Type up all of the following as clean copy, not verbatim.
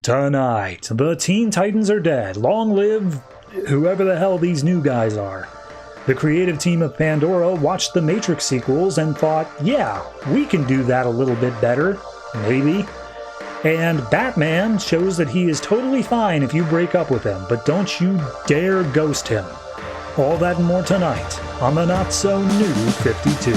Tonight, the Teen Titans are dead. Long live whoever the hell these new guys are. The creative team of Pandora watched the Matrix sequels and thought, yeah, we can do that a little bit better, maybe. And Batman shows that he is totally fine if you break up with him, but don't you dare ghost him. All that and more tonight on the Not So New 52.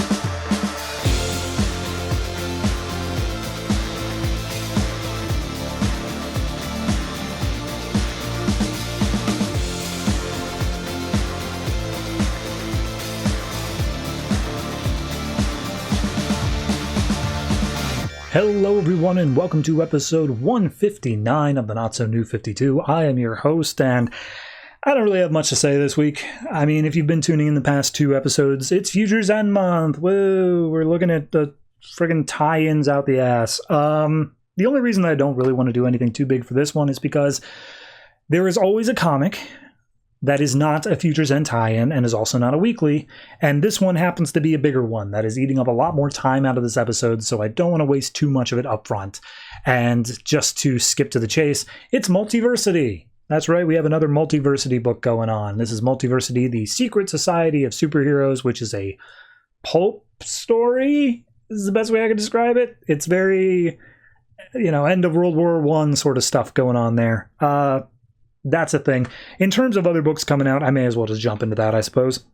Hello everyone and welcome to episode 159 of the Not So New 52. I am your host and I don't really have much to say this week. I mean, if you've been tuning in the past two episodes, it's Futures End Month. Woo! We're looking at the friggin' tie-ins out the ass. The only reason I don't really want to do anything too big for this one is because there is always a comic that is not a Futures End tie-in and is also not a weekly, and this one happens to be a bigger one that is eating up a lot more time out of this episode, so I don't want to waste too much of it up front. And just to skip to the chase, it's Multiversity. That's right, we have another Multiversity book going on. This is Multiversity, the Secret Society of Superheroes, which is a pulp story, is the best way I could describe it. It's very, end of World War I sort of stuff going on there. That's a thing. In terms of other books coming out, I may as well just jump into that, I suppose.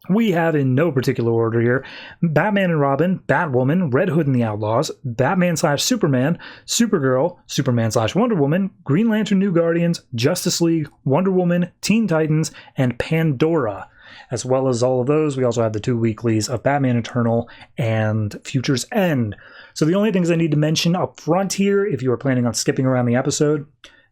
We have, in no particular order here, Batman and Robin, Batwoman, Red Hood and the Outlaws, Batman/Superman, Supergirl, Superman/Wonder Woman, Green Lantern New Guardians, Justice League, Wonder Woman, Teen Titans, and Pandora. As well as all of those, we also have the two weeklies of Batman Eternal and Futures End. So the only things I need to mention up front here, if you are planning on skipping around the episode,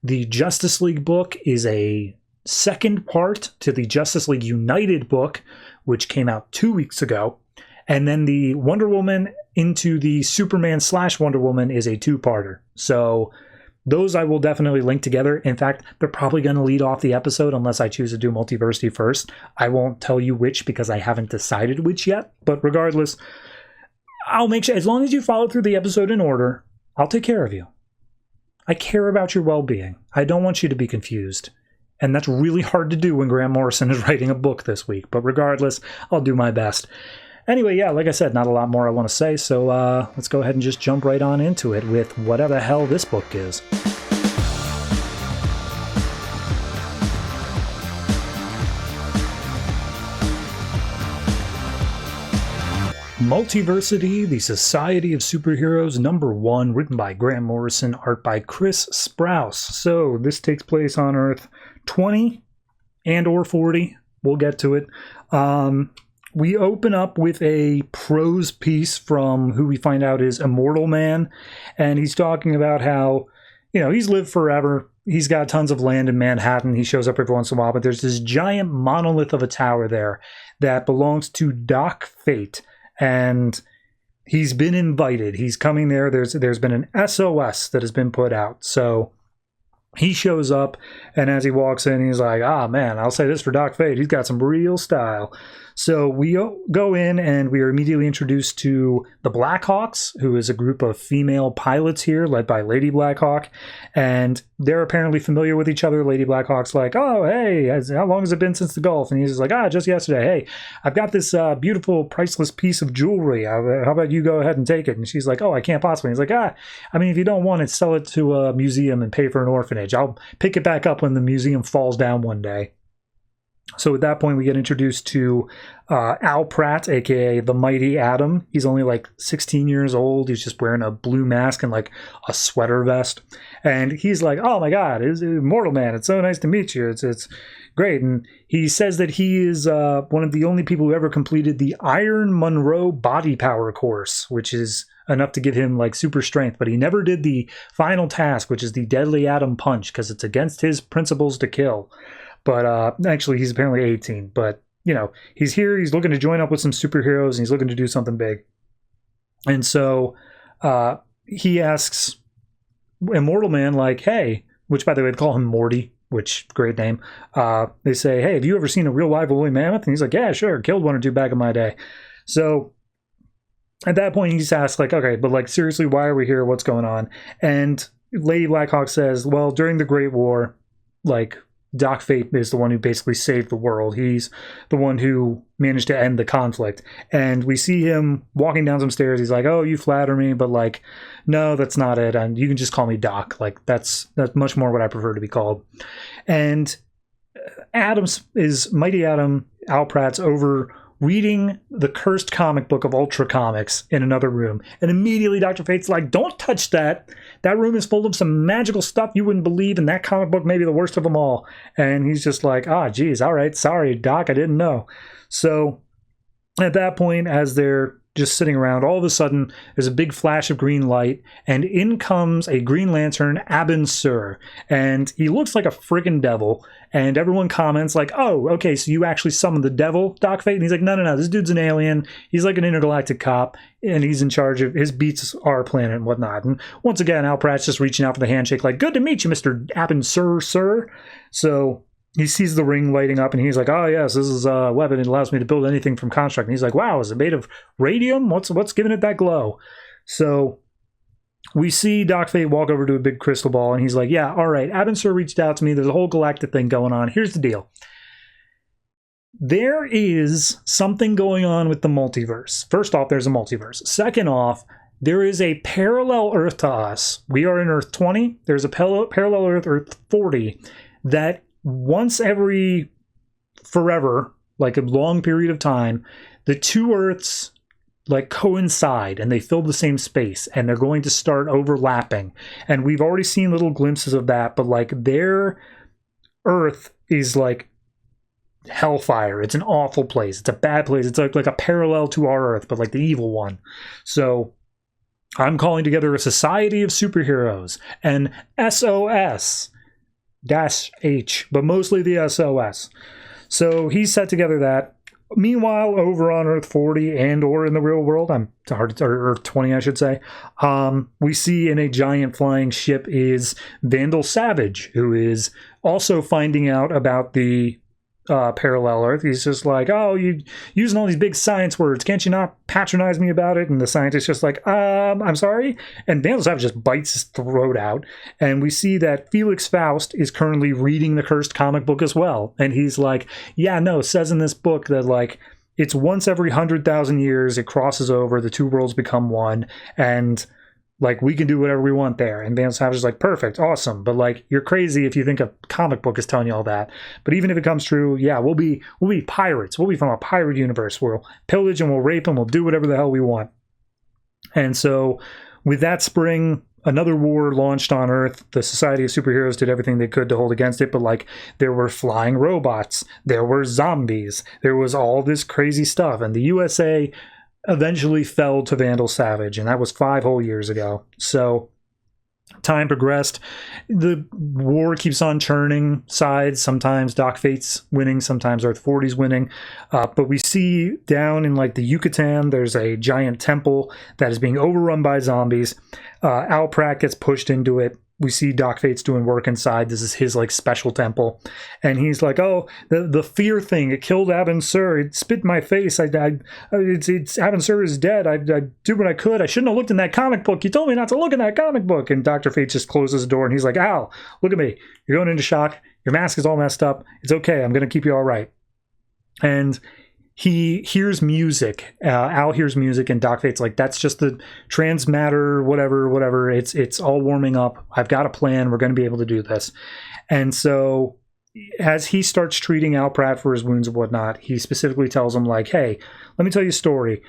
the Justice League book is a second part to the Justice League United book, which came out 2 weeks ago. And then the Wonder Woman into the Superman/Wonder Woman is a two-parter. So those I will definitely link together. In fact, they're probably going to lead off the episode unless I choose to do Multiversity first. I won't tell you which because I haven't decided which yet. But regardless, I'll make sure, as long as you follow through the episode in order, I'll take care of you. I care about your well-being. I don't want you to be confused. And that's really hard to do when Grant Morrison is writing a book this week. But regardless, I'll do my best. Anyway, yeah, like I said, not a lot more I want to say. So let's go ahead and just jump right on into it with whatever the hell this book is. Multiversity, the Society of Superheroes, #1, written by Grant Morrison, art by Chris Sprouse. So this takes place on Earth 20 and or 40. We'll get to it. We open up with a prose piece from who we find out is Immortal Man, and he's talking about how, he's lived forever. He's got tons of land in Manhattan. He shows up every once in a while, but there's this giant monolith of a tower there that belongs to Doc Fate. And he's been invited. He's coming there. There's been an SOS that has been put out. So he shows up, and as he walks in, he's like, man, I'll say this for Doc Fate. He's got some real style. So we go in, and we are immediately introduced to the Blackhawks, who is a group of female pilots here, led by Lady Blackhawk. And they're apparently familiar with each other. Lady Blackhawk's like, oh, hey, how long has it been since the Gulf? And he's like, just yesterday. Hey, I've got this beautiful, priceless piece of jewelry. How about you go ahead and take it? And she's like, I can't possibly. He's like, if you don't want it, sell it to a museum and pay for an orphanage. I'll pick it back up when the museum falls down one day. So at that point, we get introduced to Al Pratt, a.k.a. the Mighty Atom. He's only like 16 years old. He's just wearing a blue mask and like a sweater vest. And he's like, oh my God, it's Immortal Man. It's so nice to meet you. It's great. And he says that he is one of the only people who ever completed the Iron Monroe Body Power course, which is enough to give him like super strength. But he never did the final task, which is the Deadly Atom Punch, because it's against his principles to kill. But actually, he's apparently 18. But, he's here. He's looking to join up with some superheroes, and he's looking to do something big. And so he asks Immortal Man, like, hey, which, by the way, they call him Morty, which, great name. They say, hey, have you ever seen a real live woolly mammoth? And he's like, yeah, sure. Killed one or two back in my day. So at that point, he's asked, like, okay, but, like, seriously, why are we here? What's going on? And Lady Blackhawk says, well, during the Great War, like, Doc Fate is the one who basically saved the world. He's the one who managed to end the conflict. And we see him walking down some stairs. He's like, oh, you flatter me, but like, no, that's not it. And you can just call me Doc. Like, that's much more what I prefer to be called. And Mighty Adam Al Pratt's over reading the cursed comic book of Ultra Comics in another room. And immediately Dr. Fate's like, don't touch that. That room is full of some magical stuff you wouldn't believe, and that comic book may be the worst of them all. And he's just like, geez, all right, sorry, Doc, I didn't know. So at that point, as they're just sitting around, all of a sudden, there's a big flash of green light, and in comes a Green Lantern, Abin Sur. And he looks like a friggin' devil, and everyone comments like, oh, okay, so you actually summoned the devil, Doc Fate? And he's like, no, this dude's an alien. He's like an intergalactic cop, and he's in charge of, his beats our planet and whatnot. And once again, Al Pratt's just reaching out for the handshake, like, good to meet you, Mr. Abin Sur, sir. So he sees the ring lighting up, and he's like, oh, yes, this is a weapon. It allows me to build anything from construct. And he's like, wow, is it made of radium? What's giving it that glow? So we see Doc Fate walk over to a big crystal ball, and he's like, yeah, all right, Abin Sur reached out to me. There's a whole galactic thing going on. Here's the deal. There is something going on with the multiverse. First off, there's a multiverse. Second off, there is a parallel Earth to us. We are in Earth 20. There's a parallel Earth, Earth 40, that once every forever, like a long period of time, the two Earths like coincide and they fill the same space, and they're going to start overlapping. And we've already seen little glimpses of that, but like their Earth is like hellfire. It's an awful place. It's a bad place. It's like a parallel to our Earth, but like the evil one. So I'm calling together a society of superheroes, and SOS -H, but mostly the SOS. So he set together that. Meanwhile, over on Earth 40 and or in the real world, or Earth 20, I should say, we see in a giant flying ship is Vandal Savage, who is also finding out about the parallel Earth. He's just like, oh, you using all these big science words. Can't you not patronize me about it? And the scientist just like, I'm sorry. And Vandal Savage just bites his throat out. And we see that Felix Faust is currently reading the cursed comic book as well. And he's like, yeah, no, it says in this book that like it's once every 100,000 years it crosses over, the two worlds become one, and like, we can do whatever we want there. And Vandal Savage is like, perfect, awesome. But like, you're crazy if you think a comic book is telling you all that. But even if it comes true, yeah, we'll be pirates. We'll be from a pirate universe. We'll pillage and we'll rape and we'll do whatever the hell we want. And so with that spring, another war launched on Earth. The Society of Superheroes did everything they could to hold against it. But like, there were flying robots. There were zombies. There was all this crazy stuff. And the USA eventually fell to Vandal Savage, and that was 5 whole years ago. So time progressed. The war keeps on churning sides. Sometimes Doc Fate's winning, sometimes Earth 40's winning. But we see down in like the Yucatan, there's a giant temple that is being overrun by zombies. Al Pratt gets pushed into it. We see Doc Fate's doing work inside. This is his like special temple, and he's like, "Oh, the fear thing. It killed Abin Sur. It spit in my face. It's Abin Sur is dead. I did what I could. I shouldn't have looked in that comic book. You told me not to look in that comic book." And Dr. Fate just closes the door, and he's like, "Al, look at me. You're going into shock. Your mask is all messed up. It's okay. I'm gonna keep you all right." And he hears music. Al hears music, and Doc Fate's like, that's just the transmatter, whatever. It's all warming up. I've got a plan. We're going to be able to do this. And so as he starts treating Al Pratt for his wounds and whatnot, he specifically tells him, like, hey, let me tell you a story.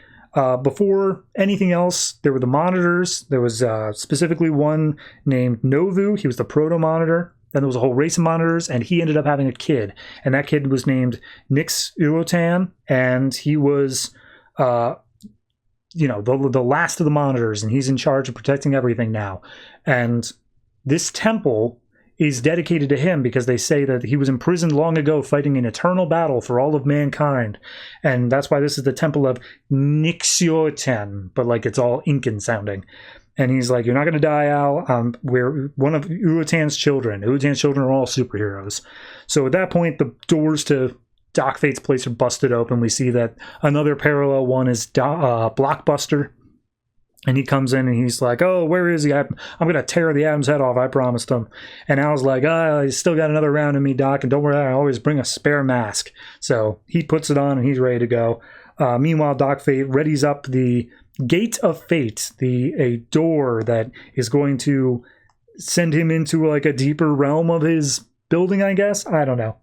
Before anything else, there were the monitors. There was specifically one named Novu. He was the proto-monitor. Then there was a whole race of monitors, and he ended up having a kid. And that kid was named Nix Uotan, and he was, the last of the monitors, and he's in charge of protecting everything now. And this temple is dedicated to him because they say that he was imprisoned long ago fighting an eternal battle for all of mankind. And that's why this is the temple of Nixioten, but like it's all Incan sounding. And he's like, you're not going to die, Al. We're one of Uotan's children. Uotan's children are all superheroes. So at that point, the doors to Doc Fate's place are busted open. We see that another parallel one is Blockbuster. And he comes in and he's like, oh, where is he? I'm going to tear the Atom's head off. I promised him. And Al's like, he's still got another round in me, Doc. And don't worry, I always bring a spare mask. So he puts it on and he's ready to go. Meanwhile, Doc Fate readies up the Gate of Fate, a door that is going to send him into like a deeper realm of his building, I guess. I don't know.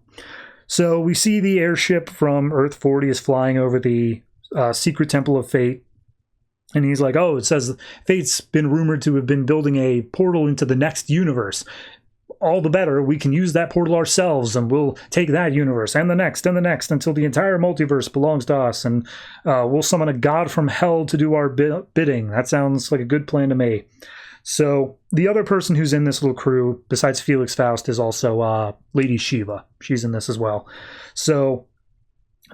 So we see the airship from Earth 40 is flying over the secret Temple of Fate. And he's like, oh, it says Fate's been rumored to have been building a portal into the next universe. All the better, we can use that portal ourselves, and we'll take that universe and the next until the entire multiverse belongs to us, and we'll summon a god from hell to do our bidding. That sounds like a good plan to me. So the other person who's in this little crew, besides Felix Faust, is also Lady Shiva. She's in this as well. So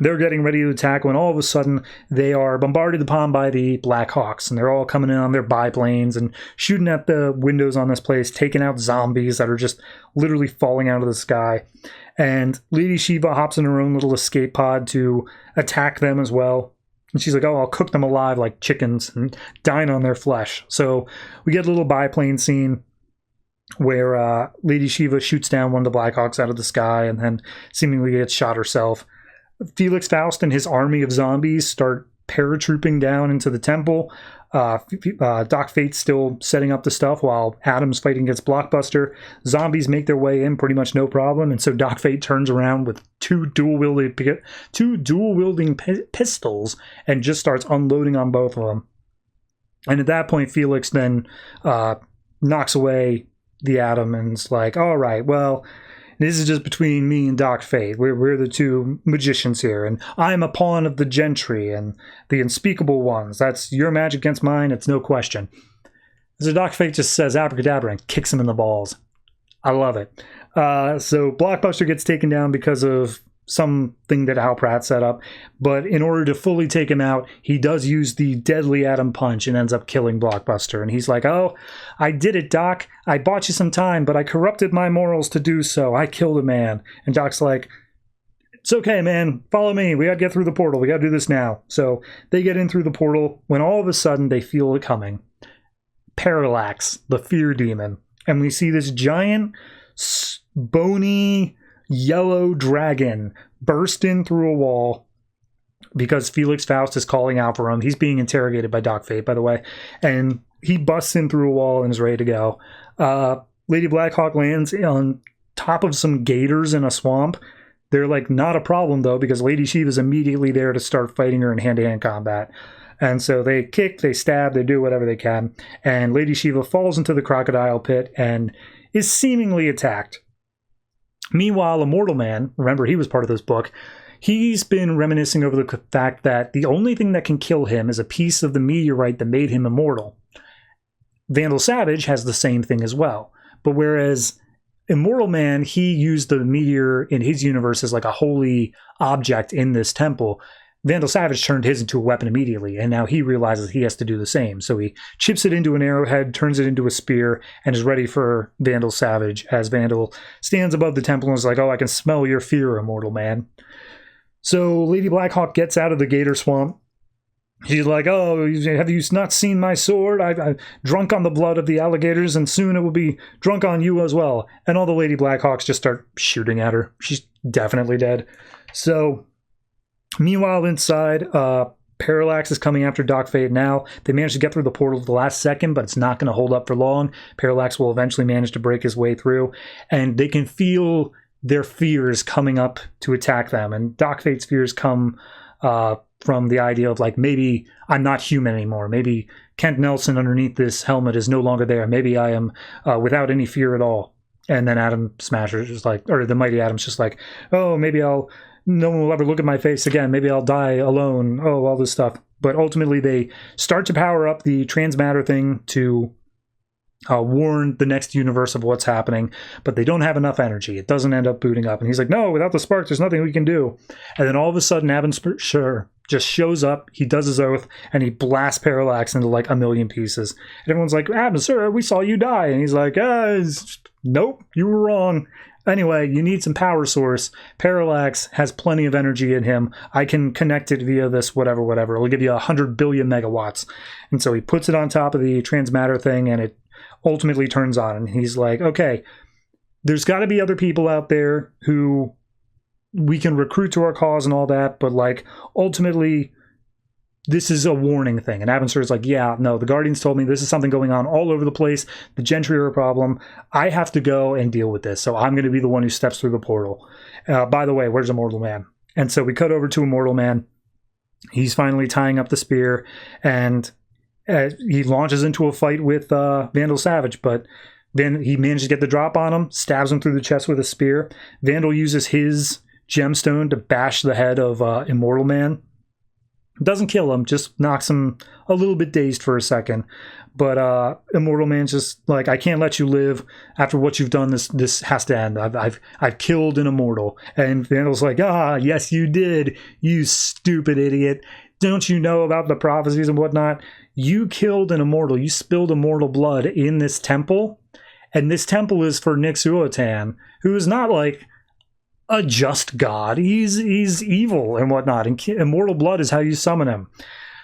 they're getting ready to attack when all of a sudden they are bombarded upon by the Black Hawks, and they're all coming in on their biplanes and shooting at the windows on this place, taking out zombies that are just literally falling out of the sky. And Lady Shiva hops in her own little escape pod to attack them as well. And she's like, oh, I'll cook them alive like chickens and dine on their flesh. So we get a little biplane scene where Lady Shiva shoots down one of the Black Hawks out of the sky and then seemingly gets shot herself. Felix Faust and his army of zombies start paratrooping down into the temple. Doc Fate's still setting up the stuff while Atom's fighting against Blockbuster. Zombies make their way in pretty much no problem, and so Doc Fate turns around with two dual-wielding pistols and just starts unloading on both of them. And at that point, Felix then knocks away the Atom and is like, all right, well, this is just between me and Doc Fate. We're the two magicians here, and I'm a pawn of the gentry and the unspeakable ones. That's your magic against mine, it's no question. So Doc Fate just says abracadabra and kicks him in the balls. I love it. So Blockbuster gets taken down because of something that Hal Pratt set up, but in order to fully take him out, he does use the deadly Atom Punch and ends up killing Blockbuster. And he's like, oh, I did it, Doc. I bought you some time, but I corrupted my morals to do so. I killed a man. And Doc's like, it's okay, man. Follow me. We got to get through the portal. We got to do this now. So they get in through the portal when all of a sudden they feel it coming. Parallax, the fear demon. And we see this giant, bony, yellow dragon burst in through a wall because Felix Faust is calling out for him. He's being interrogated by Doc Fate, by the way, and he busts in through a wall and is ready to go. Lady Blackhawk lands on top of some gators in a swamp. They're like not a problem though, because Lady Shiva is immediately there to start fighting her in hand-to-hand combat. And so they kick, they stab, they do whatever they can, and Lady Shiva falls into the crocodile pit and is seemingly attacked. Meanwhile, Immortal Man, remember he was part of this book, he's been reminiscing over the fact that the only thing that can kill him is a piece of the meteorite that made him immortal. Vandal Savage has the same thing as well. But whereas Immortal Man, he used the meteor in his universe as like a holy object in this temple, Vandal Savage turned his into a weapon immediately, and now he realizes he has to do the same. So he chips it into an arrowhead, turns it into a spear, and is ready for Vandal Savage, as Vandal stands above the temple and is like, oh, I can smell your fear, Immortal Man. So Lady Blackhawk gets out of the gator swamp. She's like, oh, have you not seen my sword? I've drunk on the blood of the alligators, and soon it will be drunk on you as well. And all the Lady Blackhawks just start shooting at her. She's definitely dead. So meanwhile, inside, Parallax is coming after Doc Fate now. They managed to get through the portal at the last second, but it's not going to hold up for long. Parallax will eventually manage to break his way through, and they can feel their fears coming up to attack them. And Doc Fate's fears come from the idea of, like, maybe I'm not human anymore. Maybe Kent Nelson underneath this helmet is no longer there. Maybe I am without any fear at all. And then Atom Smasher is like, or the Mighty Atom's just like, oh, maybe no one will ever look at my face again. Maybe I'll die alone. Oh, all this stuff. But ultimately, they start to power up the transmatter thing to warn the next universe of what's happening. But they don't have enough energy. It doesn't end up booting up. And he's like, no, without the spark, there's nothing we can do. And then all of a sudden, Sure just shows up. He does his oath, and he blasts Parallax into like a million pieces. And everyone's like, Sir, we saw you die. And he's like, nope, you were wrong. Anyway, you need some power source. Parallax has plenty of energy in him. I can connect it via this whatever. It'll give you 100 billion megawatts. And so he puts it on top of the transmatter thing, and it ultimately turns on. And he's like, okay, there's got to be other people out there who we can recruit to our cause and all that, but like ultimately this is a warning thing. And Avensur is like, yeah, no, the Guardians told me this is something going on all over the place. The Gentry are a problem. I have to go and deal with this. So I'm going to be the one who steps through the portal. By the way, where's Immortal Man? And so we cut over to Immortal Man. He's finally tying up the spear, and he launches into a fight with Vandal Savage, but then he manages to get the drop on him, stabs him through the chest with a spear. Vandal uses his gemstone to bash the head of Immortal Man. Doesn't kill him, just knocks him a little bit dazed for a second. But Immortal Man's just like, I can't let you live after what you've done. This has to end. I've killed an immortal. And Vandal's like, yes, you did, you stupid idiot. Don't you know about the prophecies and whatnot? You killed an immortal. You spilled immortal blood in this temple. And this temple is for Nixuotan, who is not like a just god. He's evil and whatnot, and immortal blood is how you summon him.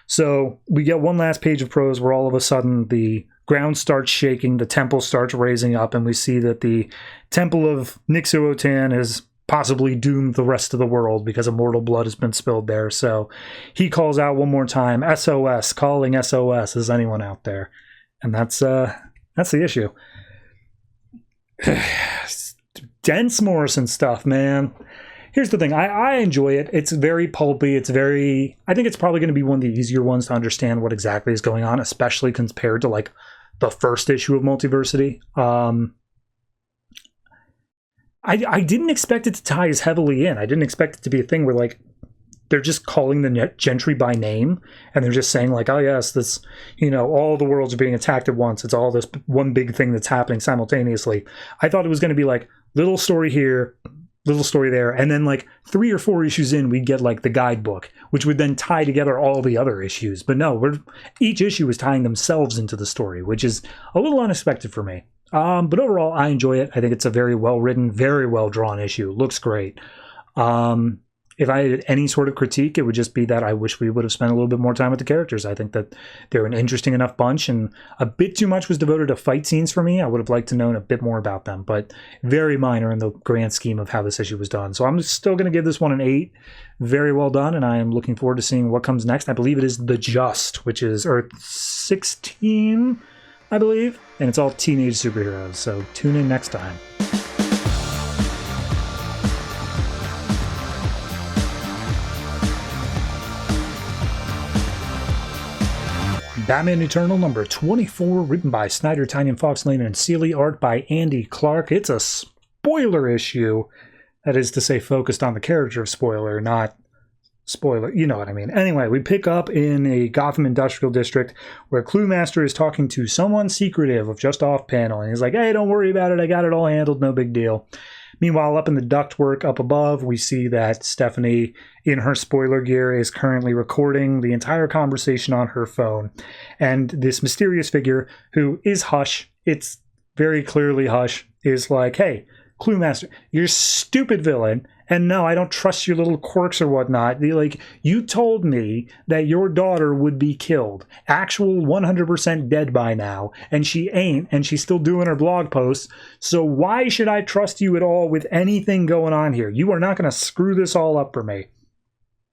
So we get one last page of prose where all of a sudden the ground starts shaking, the temple starts raising up, and we see that the temple of Nixuotan has possibly doomed the rest of the world because immortal blood has been spilled there. So he calls out one more time, SOS, calling SOS, is anyone out there? And that's the issue. Dense Morrison stuff, man. Here's the thing. I enjoy it. It's very pulpy. I think it's probably going to be one of the easier ones to understand what exactly is going on, especially compared to like the first issue of Multiversity. I didn't expect it to tie as heavily in. I didn't expect it to be a thing where like they're just calling the Gentry by name, and they're just saying like, oh yes, this, all the worlds are being attacked at once. It's all this one big thing that's happening simultaneously. I thought it was going to be like little story here, little story there, and then like 3 or 4 issues in, we'd get like the guidebook, which would then tie together all the other issues. But no, each issue is tying themselves into the story, which is a little unexpected for me. But overall, I enjoy it. I think it's a very well-written, very well-drawn issue. Looks great. If I had any sort of critique, it would just be that I wish we would have spent a little bit more time with the characters. I think that they're an interesting enough bunch, and a bit too much was devoted to fight scenes for me. I would have liked to know a bit more about them, but very minor in the grand scheme of how this issue was done. So I'm still going to give this one an 8. Very well done, and I am looking forward to seeing what comes next. I believe it is The Just, which is Earth 16, I believe, and it's all teenage superheroes, so tune in next time. Batman Eternal number 24, written by Snyder, Tynion, Fawkes, Layman, and Seeley, art by Andy Clarke. It's a spoiler issue. That is to say, focused on the character of Spoiler, not spoiler. You know what I mean. Anyway, we pick up in a Gotham Industrial District where Cluemaster is talking to someone secretive of just off panel. And he's like, hey, don't worry about it. I got it all handled. No big deal. Meanwhile, up in the ductwork up above, we see that Stephanie, in her spoiler gear, is currently recording the entire conversation on her phone. And this mysterious figure, who is Hush, it's very clearly Hush, is like, hey, Cluemaster, you're a stupid villain, and no, I don't trust your little quirks or whatnot. Like, you told me that your daughter would be killed, actual 100% dead by now, and she ain't, and she's still doing her blog posts, so why should I trust you at all with anything going on here? You are not going to screw this all up for me.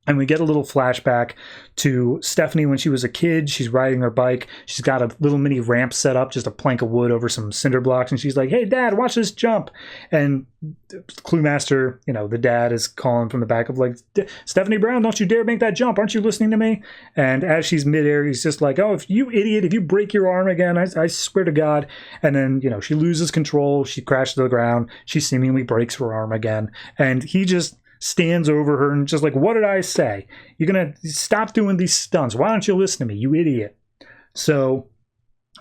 And we get a little flashback to Stephanie when she was a kid. She's riding her bike. She's got a little mini ramp set up, just a plank of wood over some cinder blocks. And she's like, hey, Dad, watch this jump. And Cluemaster, the dad is calling from the back of like, Stephanie Brown, don't you dare make that jump. Aren't you listening to me? And as she's midair, he's just like, oh, if you idiot, if you break your arm again, I swear to God. And then, she loses control. She crashes to the ground. She seemingly breaks her arm again. And he just stands over her and just like, what did I say? You're going to stop doing these stunts. Why don't you listen to me, you idiot? So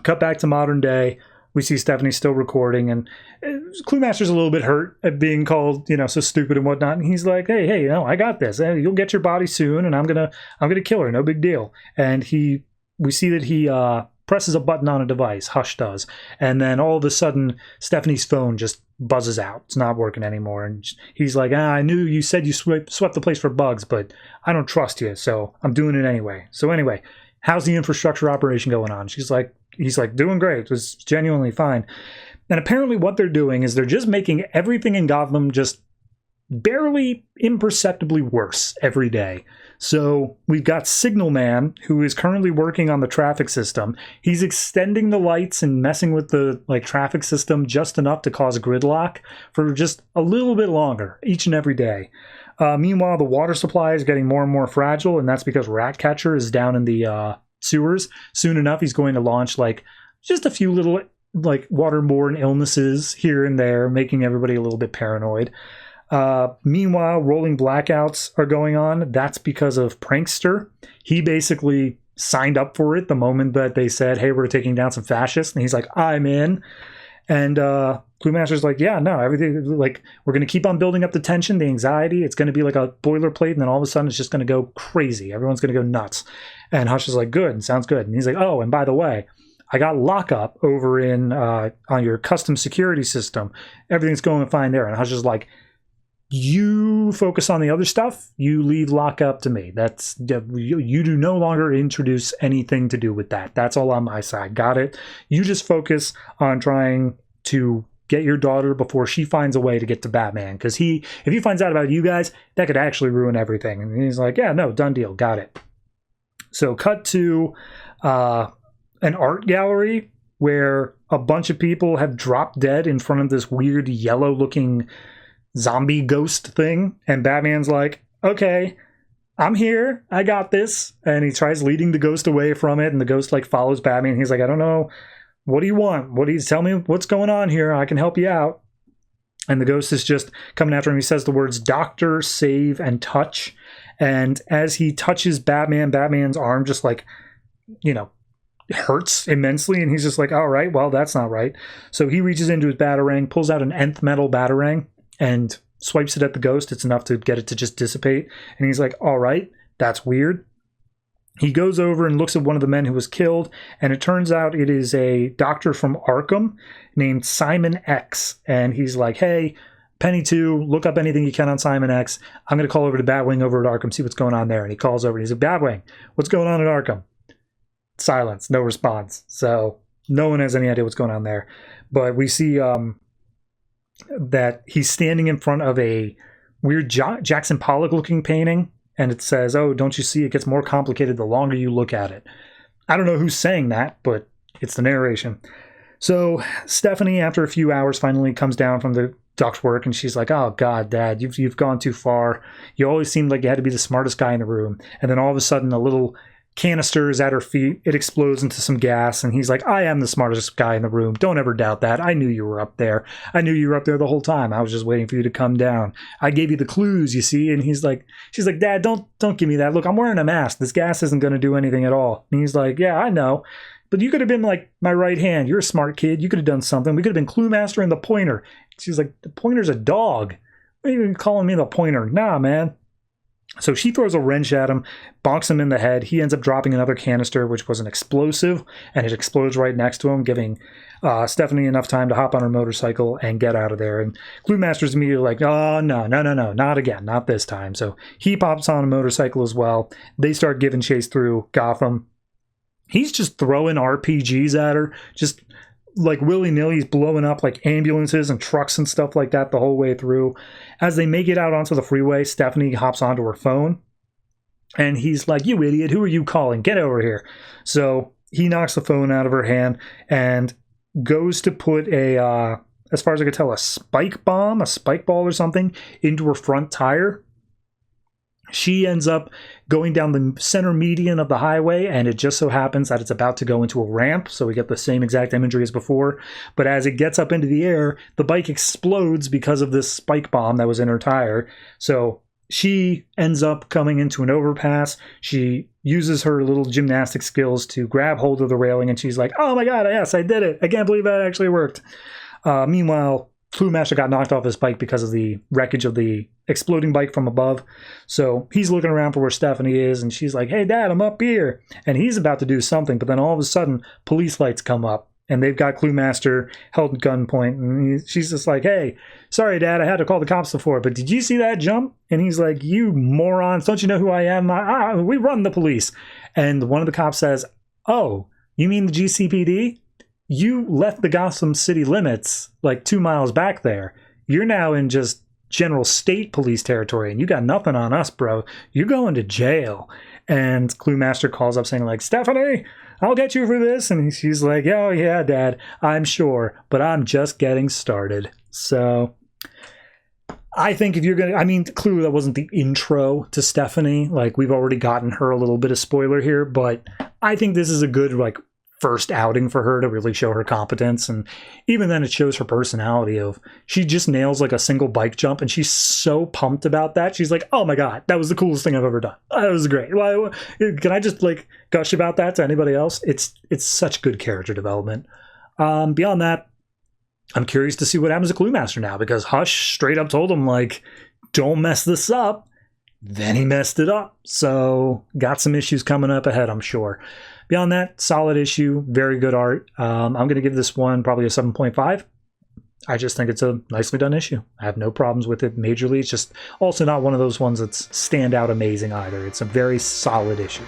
cut back to modern day. We see Stephanie still recording, and Cluemaster's a little bit hurt at being called, so stupid and whatnot. And he's like, hey, I got this. You'll get your body soon, and I'm gonna kill her. No big deal. And we see that he presses a button on a device. Hush does. And then all of a sudden, Stephanie's phone just buzzes out. It's not working anymore. And he's like, I knew you said you swept the place for bugs, but I don't trust you, so I'm doing it anyway. So anyway, how's the infrastructure operation going on? He's like, doing great. It was genuinely fine. And apparently what they're doing is they're just making everything in Gotham just barely imperceptibly worse every day. So we've got Signal Man, who is currently working on the traffic system. He's extending the lights and messing with the traffic system just enough to cause gridlock for just a little bit longer each and every day. Meanwhile, the water supply is getting more and more fragile, and that's because Ratcatcher is down in the sewers. Soon enough, he's going to launch just a few little waterborne illnesses here and there, making everybody a little bit paranoid. Meanwhile, rolling blackouts are going on. That's because of Prankster. He basically signed up for it the moment that they said, hey, we're taking down some fascists. And he's like, I'm in. And Cluemaster's like, yeah, no, everything, we're going to keep on building up the tension, the anxiety. It's going to be like a boilerplate. And then all of a sudden it's just going to go crazy. Everyone's going to go nuts. And Hush is like, good, sounds good. And he's like, oh, and by the way, I got lockup over in on your custom security system. Everything's going fine there. And Hush is like, you focus on the other stuff. You leave lockup to me. That's you do no longer introduce anything to do with that. That's all on my side. Got it? You just focus on trying to get your daughter before she finds a way to get to Batman. Because if he finds out about you guys, that could actually ruin everything. And he's like, yeah, no, done deal. Got it. So cut to an art gallery where a bunch of people have dropped dead in front of this weird yellow-looking zombie ghost thing, and Batman's like, okay, I'm here, I got this, and he tries leading the ghost away from it, and the ghost follows Batman. He's like, I don't know, what do you want? Tell me what's going on here, I can help you out. And the ghost is just coming after him. He says the words doctor, save, and touch, and as he touches Batman, Batman's arm just hurts immensely, and he's just like, all right, well, that's not right. So he reaches into his Batarang, pulls out an nth metal Batarang, and swipes it at the ghost. It's enough to get it to just dissipate. And he's like, all right, that's weird. He goes over and looks at one of the men who was killed, and it turns out it is a doctor from Arkham named Simon X. And he's like, hey, Penny 2, look up anything you can on Simon X. I'm going to call over to Batwing over at Arkham, see what's going on there. And he calls over and he's like, Batwing, what's going on at Arkham? Silence, no response. So no one has any idea what's going on there. But we see that he's standing in front of a weird Jackson Pollock looking painting, and it says, oh, don't you see, it gets more complicated the longer you look at it. I don't know who's saying that, but it's the narration. So Stephanie, after a few hours, finally comes down from the duct work, and she's like, oh God, Dad, you've gone too far. You always seemed like you had to be the smartest guy in the room. And then all of a sudden a little canister is at her feet. It explodes into some gas, and he's like, I am the smartest guy in the room. Don't ever doubt that. I knew you were up there. I knew you were up there the whole time. I was just waiting for you to come down. I gave you the clues, you see. And she's like, Dad, don't give me that. Look, I'm wearing a mask. This gas isn't going to do anything at all. And he's like, yeah, I know. But you could have been like my right hand. You're a smart kid. You could have done something. We could have been Clue Master and the Pointer. She's like, the Pointer's a dog. What are you even calling me the Pointer? Nah, man. So she throws a wrench at him, bonks him in the head. He ends up dropping another canister, which was an explosive, and it explodes right next to him, giving Stephanie enough time to hop on her motorcycle and get out of there. And Clue Master's immediately like, oh, no, not again, not this time. So he pops on a motorcycle as well. They start giving chase through Gotham. He's just throwing RPGs at her, just willy-nilly. He's blowing up ambulances and trucks and stuff like that the whole way through. As they make it out onto the freeway, Stephanie hops onto her phone, and he's like, you idiot, who are you calling? Get over here. So he knocks the phone out of her hand and goes to put as far as I could tell, a spike ball or something into her front tire. She ends up going down the center median of the highway, and it just so happens that it's about to go into a ramp, so we get the same exact imagery as before. But as it gets up into the air, the bike explodes because of this spike bomb that was in her tire. So she ends up coming into an overpass. She uses her little gymnastic skills to grab hold of the railing, and she's like, oh my God, yes, I did it. I can't believe that actually worked. Meanwhile, Clue Master got knocked off his bike because of the wreckage of the exploding bike from above. So he's looking around for where Stephanie is, and she's like, hey, Dad, I'm up here. And he's about to do something, but then all of a sudden, police lights come up, and they've got Clue Master held at gunpoint. And she's just like, hey, sorry, Dad, I had to call the cops before, but did you see that jump? And he's like, you morons, don't you know who I am? We run the police. And one of the cops says, oh, you mean the GCPD? You left the Gotham City limits like 2 miles back there. You're now in just general state police territory, and you got nothing on us, bro. You're going to jail. And Clue Master calls up saying, like, Stephanie, I'll get you for this. And she's like, oh, yeah, Dad, I'm sure, but I'm just getting started. So I think if you're going to, I mean, Clue, that wasn't the intro to Stephanie. Like, we've already gotten her a little bit of spoiler here, but I think this is a good, like, first outing for her to really show her competence. And even then it shows her personality of, she just nails like a single bike jump, and she's so pumped about that. She's like, oh my God, that was the coolest thing I've ever done. That was great. Why, can I just like gush about that to anybody else? It's such good character development. Beyond that, I'm curious to see what happens to Clue Master now, because Hush straight up told him, like, don't mess this up. Then he messed it up. So got some issues coming up ahead, I'm sure. Beyond that, solid issue, very good art. I'm going to give this one probably a 7.5. I just think it's a nicely done issue. I have no problems with it majorly. It's just also not one of those ones that's standout amazing either. It's a very solid issue.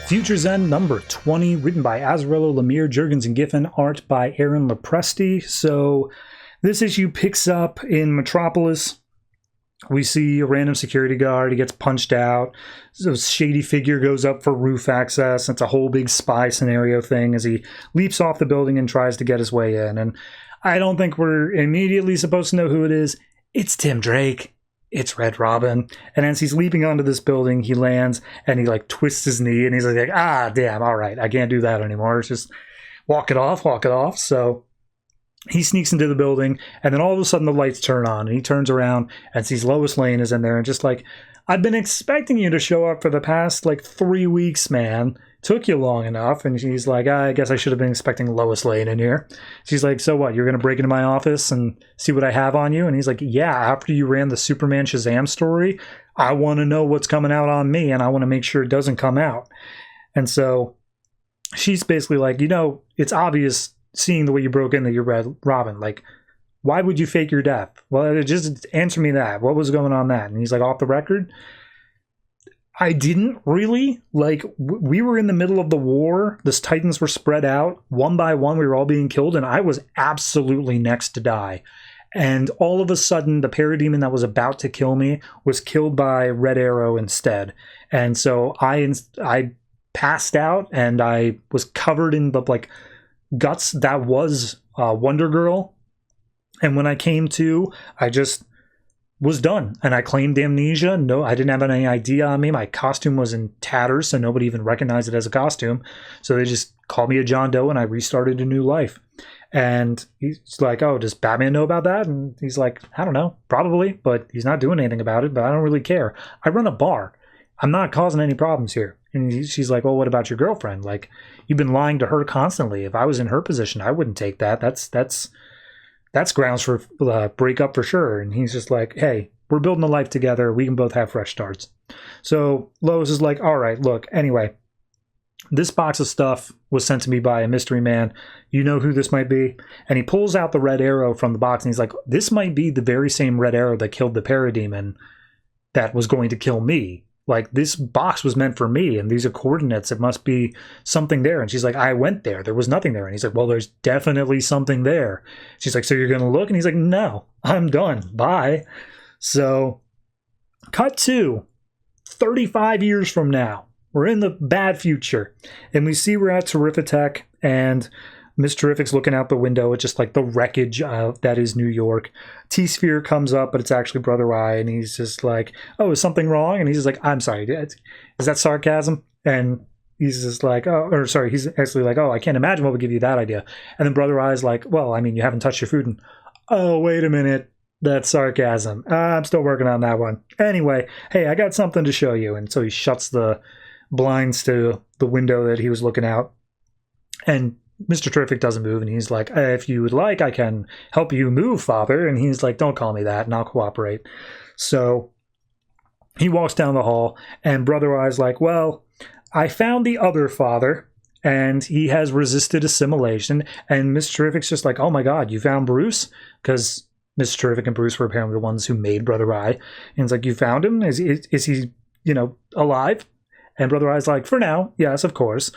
Future's End number 20, written by Azzarello, Lemire, Jurgens, and Giffen, art by Aaron Lopresti. So this issue picks up in Metropolis. We see a random security guard. He gets punched out. So a shady figure goes up for roof access. It's a whole big spy scenario thing as he leaps off the building and tries to get his way in. And I don't think we're immediately supposed to know who it is. It's Tim Drake. It's Red Robin. And as he's leaping onto this building, he lands and he like twists his knee and he's like, ah, damn, all right, I can't do that anymore. It's just walk it off, walk it off. So he sneaks into the building, and then all of a sudden the lights turn on, and he turns around and sees Lois Lane is in there, and just like, I've been expecting you to show up for the past like 3 weeks, man. Took you long enough. And she's like, I guess I should have been expecting Lois Lane in here. She's like, so what, you're going to break into my office and see what I have on you? And he's like, yeah, after you ran the Superman Shazam story, I want to know what's coming out on me, and I want to make sure it doesn't come out. And so she's basically like, you know, it's obvious seeing the way you broke in that you're Red Robin. Like, why would you fake your death? Well, just answer me that. What was going on that? And he's like, off the record, I didn't really. Like, we were in the middle of the war. The Titans were spread out. One by one, we were all being killed, and I was absolutely next to die. And all of a sudden, the parademon that was about to kill me was killed by Red Arrow instead. And so I passed out, and I was covered in the, like, guts that was Wonder Girl. And when I came to, I just was done, and I claimed amnesia. No, I didn't have any idea on me. My costume was in tatters, so nobody even recognized it as a costume. So they just called me a John Doe, and I restarted a new life. And he's like, oh, does Batman know about that? And he's like, I don't know, probably, but he's not doing anything about it, but I don't really care. I run a bar. I'm not causing any problems here. And she's like, well, what about your girlfriend? Like, you've been lying to her constantly. If I was in her position, I wouldn't take that. That's grounds for breakup for sure. And he's just like, hey, we're building a life together. We can both have fresh starts. So Lois is like, all right, look, anyway, this box of stuff was sent to me by a mystery man. You know who this might be? And he pulls out the red arrow from the box, and he's like, this might be the very same red arrow that killed the parademon that was going to kill me. Like, this box was meant for me, and these are coordinates. It must be something there. And she's like, I went there. There was nothing there. And he's like, well, there's definitely something there. She's like, so you're going to look? And he's like, no, I'm done. Bye. So, cut to 35 years from now. We're in the bad future. And we see we're at Terrifictech, and Miss Terrific's looking out the window at just like the wreckage that is New York. T-Sphere comes up, but it's actually Brother Eye, and he's just like, oh, is something wrong? And he's just like, I'm sorry, is that sarcasm? And he's just like, oh, or sorry, he's actually like, oh, I can't imagine what would give you that idea. And then Brother Eye's like, well, I mean, you haven't touched your food. And, oh, wait a minute. That's sarcasm. I'm still working on that one. Anyway, hey, I got something to show you. And so he shuts the blinds to the window that he was looking out. And Mr. Terrific doesn't move, and he's like, if you would like, I can help you move, Father. And he's like, don't call me that, and I'll cooperate. So he walks down the hall, and Brother Eye's like, well, I found the other father, and he has resisted assimilation. And Mr. Terrific's just like, oh my god, you found Bruce? Because Mr. Terrific and Bruce were apparently the ones who made Brother Eye. And he's like, you found him? Is he, alive? And Brother Eye's like, for now, yes, of course.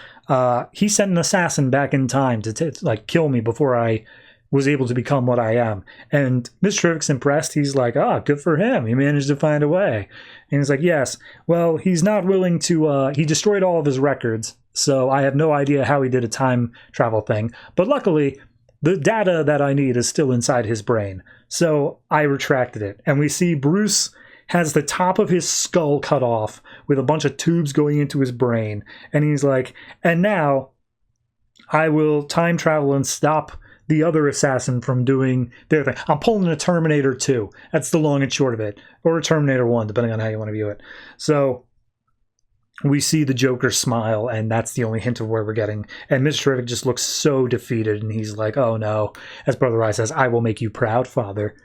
He sent an assassin back in time to kill me before I was able to become what I am. And Mr. Terrific's impressed. He's like, good for him. He managed to find a way. And he's like, yes. Well, he's not willing to... he destroyed all of his records, so I have no idea how he did a time travel thing. But luckily, the data that I need is still inside his brain. So I retracted it. And we see Bruce has the top of his skull cut off with a bunch of tubes going into his brain. And he's like, and now I will time travel and stop the other assassin from doing their thing. I'm pulling a Terminator 2. That's the long and short of it. Or a Terminator 1, depending on how you want to view it. So we see the Joker smile, and that's the only hint of where we're getting. And Mr. Terrific just looks so defeated, and he's like, oh no. As Brother Eye says, I will make you proud, Father.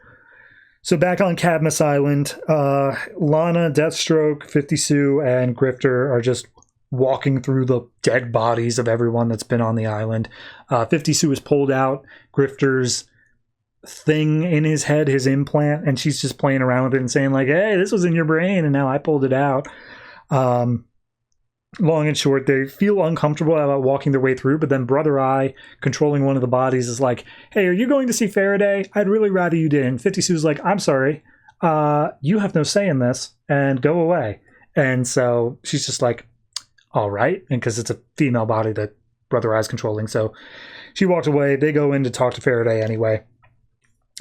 So back on Cadmus Island, Lana, Deathstroke, 50 Sue, and Grifter are just walking through the dead bodies of everyone that's been on the island. 50 Sue has pulled out Grifter's thing in his head, his implant, and she's just playing around with it and saying like, hey, this was in your brain, and now I pulled it out. Long and short, they feel uncomfortable about walking their way through, but then Brother Eye, controlling one of the bodies, is like, hey, are you going to see Faraday? I'd really rather you didn't. 50 Sue's like, I'm sorry. You have no say in this, and go away. And so she's just like, all right. And because it's a female body that Brother Eye's controlling. So she walks away. They go in to talk to Faraday anyway.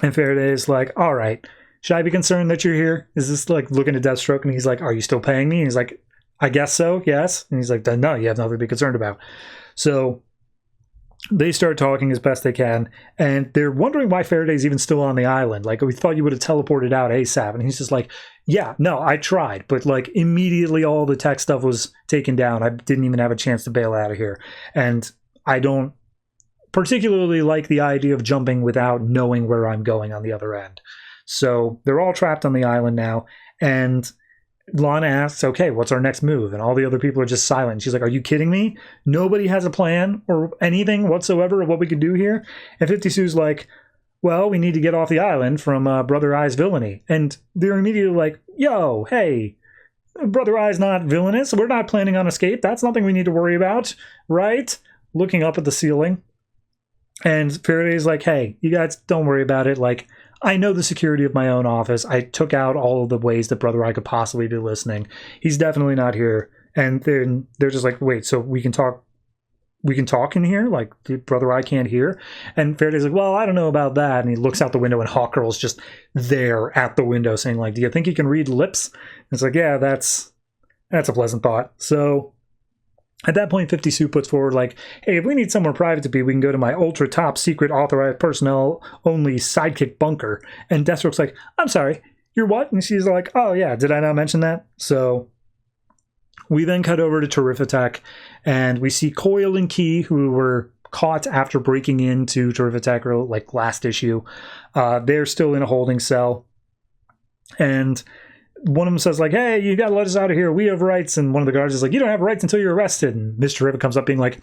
And Faraday is like, all right, should I be concerned that you're here? Is this like looking at Deathstroke? And he's like, are you still paying me? And he's like, I guess so, yes. And he's like, no, you have nothing to be concerned about. So they start talking as best they can, and they're wondering why Faraday's even still on the island. Like, we thought you would have teleported out ASAP. And he's just like, yeah, no, I tried. But like immediately all the tech stuff was taken down. I didn't even have a chance to bail out of here. And I don't particularly like the idea of jumping without knowing where I'm going on the other end. So they're all trapped on the island now. And Lana asks, okay, what's our next move? And all the other people are just silent. She's like, are you kidding me? Nobody has a plan or anything whatsoever of what we could do here? And 50 Sue's like, well, we need to get off the island from Brother Eye's villainy. And they're immediately like, yo, hey, Brother Eye's not villainous. We're not planning on escape. That's nothing we need to worry about, right? Looking up at the ceiling. And Faraday's like, hey, you guys don't worry about it. Like, I know the security of my own office. I took out all of the ways that Brother Eye could possibly be listening. He's definitely not here. And then they're just like, wait, so we can talk in here? Like, Brother Eye can't hear? And Faraday's like, well, I don't know about that. And he looks out the window, and Hawkgirl's just there at the window saying, like, do you think he can read lips? And it's like, yeah, that's a pleasant thought. So at that point, 50 Sue puts forward, like, hey, if we need somewhere private to be, we can go to my ultra top secret authorized personnel only sidekick bunker. And Deathstroke's like, I'm sorry, you're what? And she's like, oh yeah, did I not mention that? So we then cut over to Terrifitech, and we see Coil and Key, who were caught after breaking into Terrifitech, like last issue. They're still in a holding cell. And one of them says, like, hey, you got to let us out of here. We have rights. And one of the guards is like, you don't have rights until you're arrested. And Mr. Terrific comes up being like,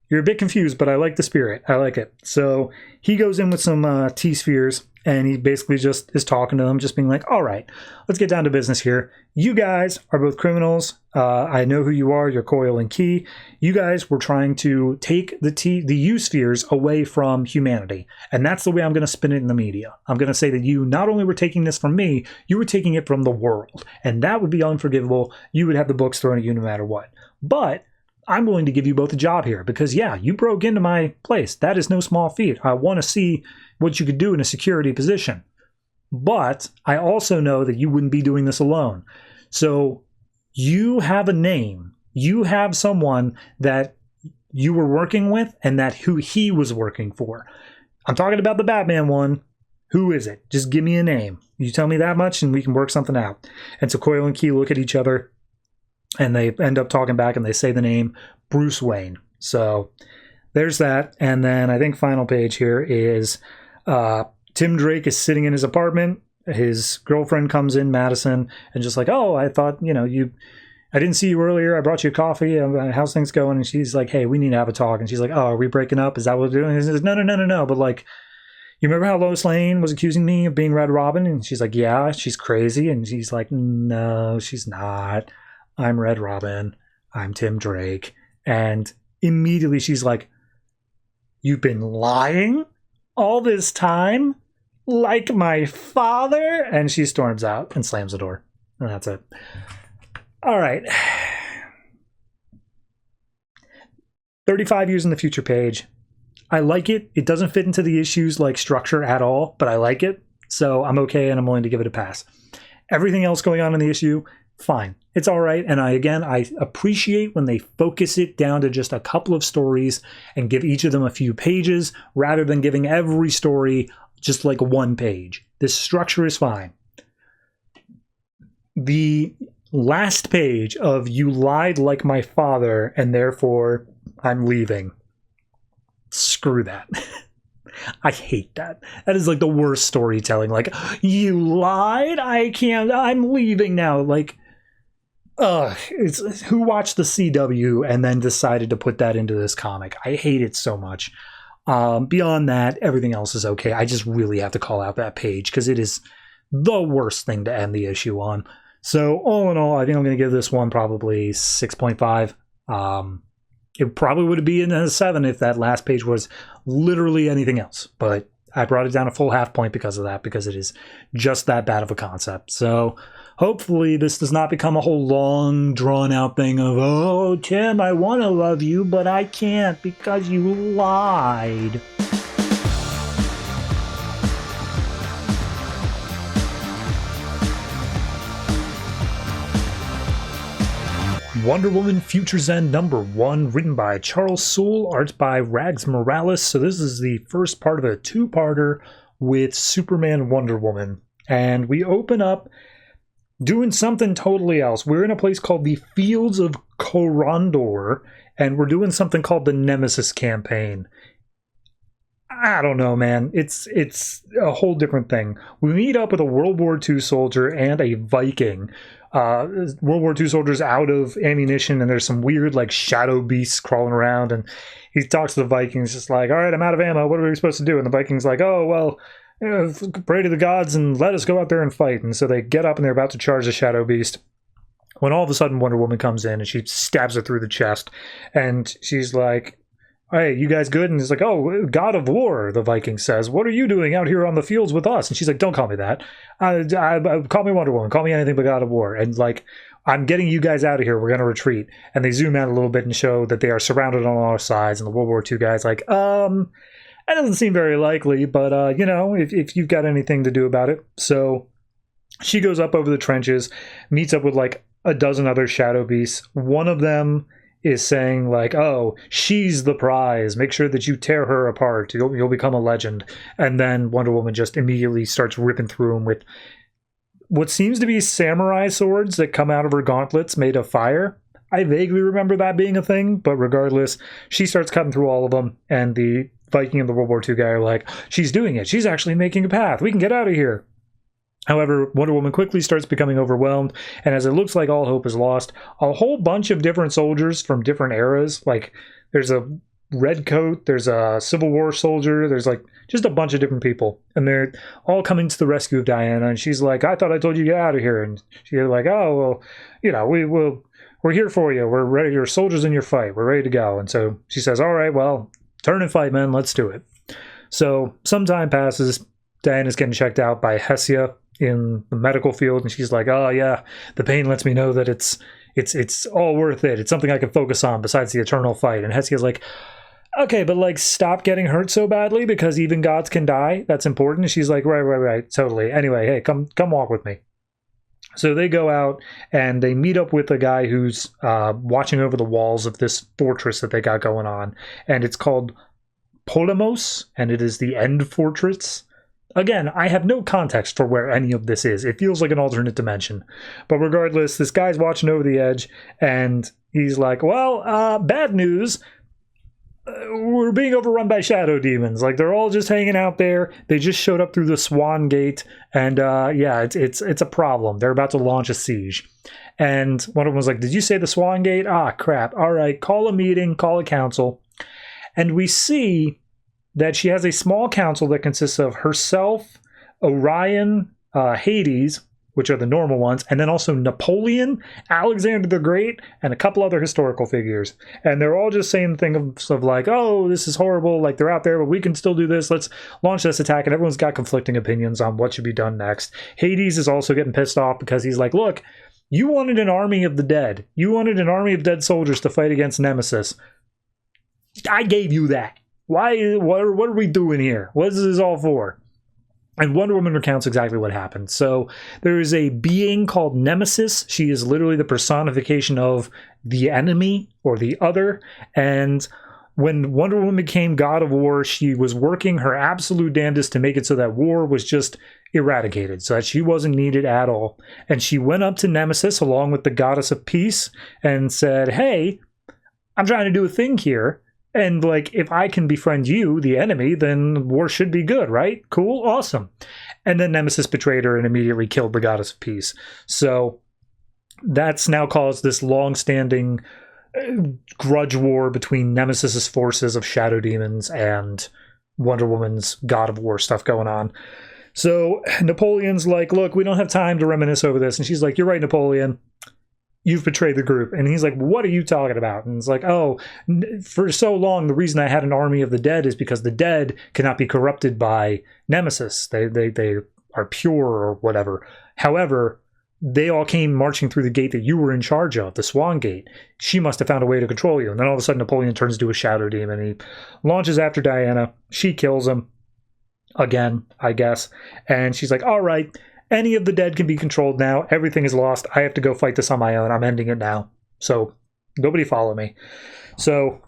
you're a bit confused, but I like the spirit. I like it. So he goes in with some T-spheres, and he basically just is talking to them, just being like, all right, let's get down to business here. You guys are both criminals. I know who you are. You're Coil and Key. You guys were trying to take the U-spheres away from humanity. And that's the way I'm going to spin it in the media. I'm going to say that you not only were taking this from me, you were taking it from the world. And that would be unforgivable. You would have the books thrown at you no matter what. But I'm willing to give you both a job here because, yeah, you broke into my place. That is no small feat. I want to see what you could do in a security position. But I also know that you wouldn't be doing this alone. So you have a name. You have someone that you were working with and that who he was working for. I'm talking about the Batman one, Who is it? Just give me a name. You tell me that much and we can work something out. And so Coyle and Key look at each other and they end up talking back and they say the name Bruce Wayne. So there's that. And then I think final page here is Tim Drake is sitting in his apartment. His girlfriend comes in, Madison, and just like, oh, I thought, I didn't see you earlier. I brought you a coffee. How's things going? And she's like, hey, we need to have a talk. And she's like, oh, are we breaking up? Is that what we're doing? And he says, no. But like, you remember how Lois Lane was accusing me of being Red Robin? And she's like, yeah, she's crazy. And she's like, no, she's not. I'm Red Robin. I'm Tim Drake. And immediately she's like, you've been lying all this time? Like my father? And she storms out and slams the door. And that's it. All right. 35 years in the future page. I like it. It doesn't fit into the issue's like structure at all, but I like it. So I'm okay and I'm willing to give it a pass. Everything else going on in the issue, fine. It's all right. And I appreciate when they focus it down to just a couple of stories and give each of them a few pages rather than giving every story just like one page. This structure is fine. The last page of you lied like my father and therefore I'm leaving. Screw that. I hate that. That is like the worst storytelling. Like, you lied? I'm leaving now. Like, it's who watched the CW and then decided to put that into this comic? I hate it so much. Beyond that, everything else is okay. I just really have to call out that page because it is the worst thing to end the issue on. So all in all, I think I'm going to give this one probably 6.5. It probably would be in a 7 if that last page was literally anything else. But I brought it down a full half point because of that, because it is just that bad of a concept. So hopefully this does not become a whole long, drawn-out thing of, oh, Tim, I want to love you, but I can't because you lied. Wonder Woman Future's End #1, written by Charles Soule, art by Rags Morales. So this is the first part of a two-parter with Superman and Wonder Woman. And we open up doing something totally else. We're in a place called the Fields of Corondor, and we're doing something called the Nemesis Campaign. I don't know, man. It's a whole different thing. We meet up with a World War II soldier and a Viking. World War II soldiers out of ammunition, and there's some weird like shadow beasts crawling around, and he talks to the Vikings just like, all right, I'm out of ammo, what are we supposed to do? And the Vikings like, oh, well, pray to the gods and let us go out there and fight. And so they get up and they're about to charge the shadow beast when all of a sudden Wonder Woman comes in and she stabs it through the chest, and she's like, hey, you guys good? And he's like, oh, God of War, the Viking says. What are you doing out here on the fields with us? And she's like, don't call me that. Call me Wonder Woman. Call me anything but God of War. And like, I'm getting you guys out of here. We're going to retreat. And they zoom out a little bit and show that they are surrounded on all sides. And the World War II guy's like, that doesn't seem very likely, but, if you've got anything to do about it. So she goes up over the trenches, meets up with like a dozen other shadow beasts. One of them is saying like, oh, she's the prize. Make sure that you tear her apart. You'll become a legend. And then Wonder Woman just immediately starts ripping through him with what seems to be samurai swords that come out of her gauntlets made of fire. I vaguely remember that being a thing, but regardless, she starts cutting through all of them. And the Viking and the World War II guy are like, she's doing it. She's actually making a path. We can get out of here. However, Wonder Woman quickly starts becoming overwhelmed, and as it looks like all hope is lost, a whole bunch of different soldiers from different eras, like there's a Redcoat, there's a Civil War soldier, there's like just a bunch of different people, and they're all coming to the rescue of Diana, and she's like, I thought I told you to get out of here, and she's like, oh, well, we're here for you, we're ready, you're soldiers in your fight, we're ready to go. And so she says, all right, well, turn and fight, men, let's do it. So some time passes, Diana's getting checked out by Hesia in the medical field, and she's like, oh yeah, the pain lets me know that it's all worth it. It's something I can focus on besides the eternal fight. And Hesia's like, okay, but like stop getting hurt so badly because even gods can die. That's important. And she's like, right, totally. Anyway, hey, come walk with me. So they go out and they meet up with a guy who's watching over the walls of this fortress that they got going on, and it's called Polemos, and it is the End Fortress. Again, I have no context for where any of this is. It feels like an alternate dimension. But regardless, this guy's watching over the edge, and he's like, well, bad news. We're being overrun by shadow demons. Like, they're all just hanging out there. They just showed up through the Swan Gate, and yeah, it's a problem. They're about to launch a siege. And one of them was like, did you say the Swan Gate? Ah, crap. All right, call a meeting, call a council. And we see that she has a small council that consists of herself, Orion, Hades, which are the normal ones, and then also Napoleon, Alexander the Great, and a couple other historical figures. And they're all just saying things of like, oh, this is horrible, like they're out there, but we can still do this, let's launch this attack, and everyone's got conflicting opinions on what should be done next. Hades is also getting pissed off because he's like, look, you wanted an army of the dead. You wanted an army of dead soldiers to fight against Nemesis. I gave you that. Why? What are we doing here? What is this all for? And Wonder Woman recounts exactly what happened. So there is a being called Nemesis. She is literally the personification of the enemy or the other. And when Wonder Woman became God of War, she was working her absolute damnedest to make it so that war was just eradicated, so that she wasn't needed at all. And she went up to Nemesis along with the Goddess of Peace and said, hey, I'm trying to do a thing here. And, like, if I can befriend you, the enemy, then war should be good, right? Cool, awesome. And then Nemesis betrayed her and immediately killed the Goddess of Peace. So that's now caused this long-standing grudge war between Nemesis's forces of shadow demons and Wonder Woman's God of War stuff going on. So Napoleon's like, look, we don't have time to reminisce over this. And she's like, you're right, Napoleon. You've betrayed the group. And he's like, what are you talking about? And it's like, oh, for so long, the reason I had an army of the dead is because the dead cannot be corrupted by Nemesis. They are pure or whatever. However, they all came marching through the gate that you were in charge of, the Swan Gate. She must have found a way to control you. And then all of a sudden, Napoleon turns into a shadow demon. He launches after Diana. She kills him. Again, I guess. And she's like, all right, any of the dead can be controlled now. Everything is lost. I have to go fight this on my own. I'm ending it now. So nobody follow me. So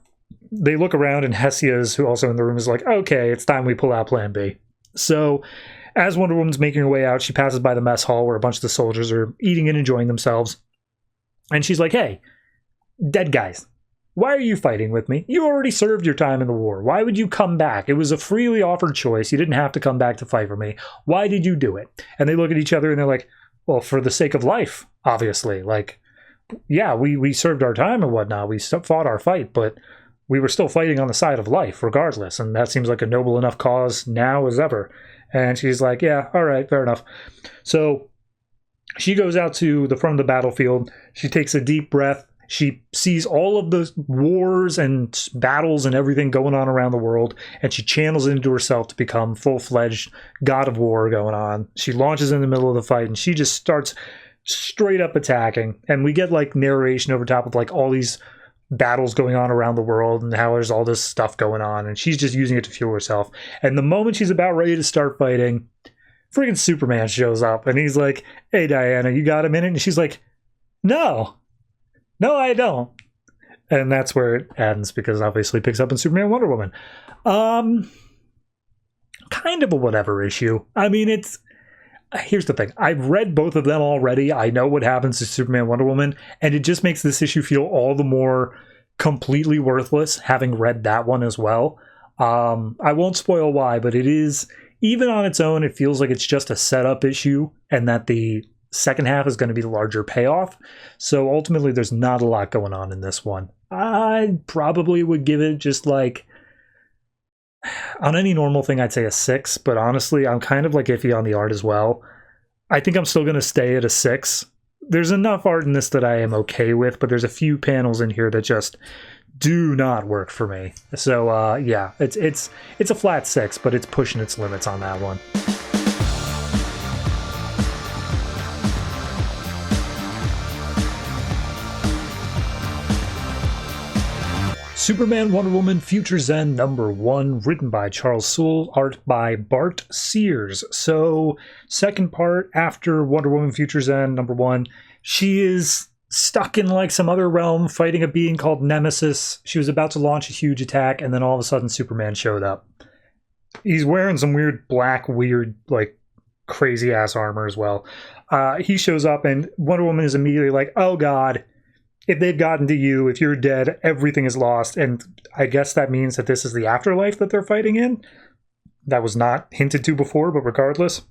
they look around, and Hesia's, who also in the room, is like, okay, it's time we pull out Plan B. So as Wonder Woman's making her way out, she passes by the mess hall where a bunch of the soldiers are eating and enjoying themselves. And she's like, hey, dead guys, why are you fighting with me? You already served your time in the war. Why would you come back? It was a freely offered choice. You didn't have to come back to fight for me. Why did you do it? And they look at each other and they're like, well, for the sake of life, obviously. Like, yeah, we served our time and whatnot. We fought our fight, but we were still fighting on the side of life regardless. And that seems like a noble enough cause now as ever. And she's like, yeah, all right, fair enough. So she goes out to the front of the battlefield. She takes a deep breath. She sees all of the wars and battles and everything going on around the world, and she channels it into herself to become full-fledged God of War going on. She launches in the middle of the fight, and she just starts straight up attacking. And we get, like, narration over top of, like, all these battles going on around the world and how there's all this stuff going on, and she's just using it to fuel herself. And the moment she's about ready to start fighting, freaking Superman shows up, and he's like, hey, Diana, you got a minute? And she's like, no, I don't. And that's where it ends, because it obviously picks up in Superman and Wonder Woman. Kind of a whatever issue. I mean, here's the thing. I've read both of them already. I know what happens to Superman and Wonder Woman, and it just makes this issue feel all the more completely worthless, having read that one as well. I won't spoil why, but it is, even on its own, it feels like it's just a setup issue, and that the second half is going to be the larger payoff. So ultimately, there's not a lot going on in this one. I probably would give it just like, on any normal thing, I'd say a 6, but honestly, I'm kind of like iffy on the art as well. I think I'm still going to stay at a 6. There's enough art in this that I am okay with, but there's a few panels in here that just do not work for me. So yeah, it's a flat 6, but it's pushing its limits on that one. Superman Wonder Woman Futures End #1, written by Charles Soule, art by Bart Sears. So, second part after Wonder Woman Futures End #1, she is stuck in like some other realm fighting a being called Nemesis. She was about to launch a huge attack, and then all of a sudden Superman showed up. He's wearing some weird black, like crazy ass armor as well. He shows up and Wonder Woman is immediately like, oh God, if they've gotten to you, if you're dead, everything is lost. And I guess that means that this is the afterlife that they're fighting in. That was not hinted to before, but regardless,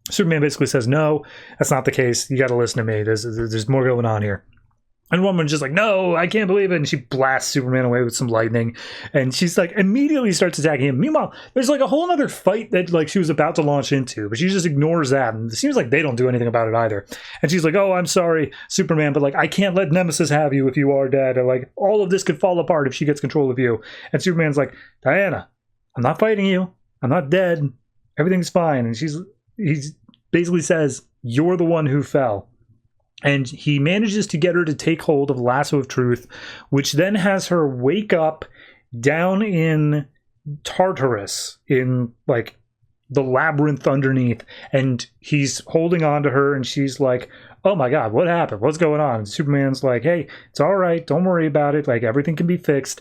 Superman basically says, no, that's not the case. You got to listen to me. There's more going on here. And Woman's just like, no, I can't believe it. And she blasts Superman away with some lightning. And she's like, immediately starts attacking him. Meanwhile, there's like a whole other fight that like she was about to launch into, but she just ignores that. And it seems like they don't do anything about it either. And she's like, oh, I'm sorry, Superman, but like, I can't let Nemesis have you if you are dead. Or like, all of this could fall apart if she gets control of you. And Superman's like, Diana, I'm not fighting you. I'm not dead. Everything's fine. And he basically says, you're the one who fell. And he manages to get her to take hold of the lasso of truth, which then has her wake up down in Tartarus, in like the labyrinth underneath. And he's holding on to her, and she's like, oh my God, what happened? What's going on? And Superman's like, hey, it's all right. Don't worry about it. Like, everything can be fixed.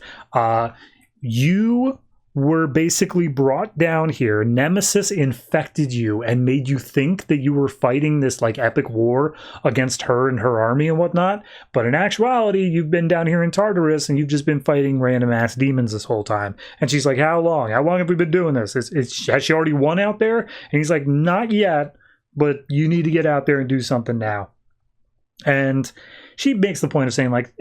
You were basically brought down here. Nemesis infected you and made you think that you were fighting this like epic war against her and her army and whatnot. But in actuality, you've been down here in Tartarus and you've just been fighting random ass demons this whole time. And she's like, how long? How long have we been doing this? Has she already won out there? And he's like, not yet, but you need to get out there and do something now. And she makes the point of saying, like,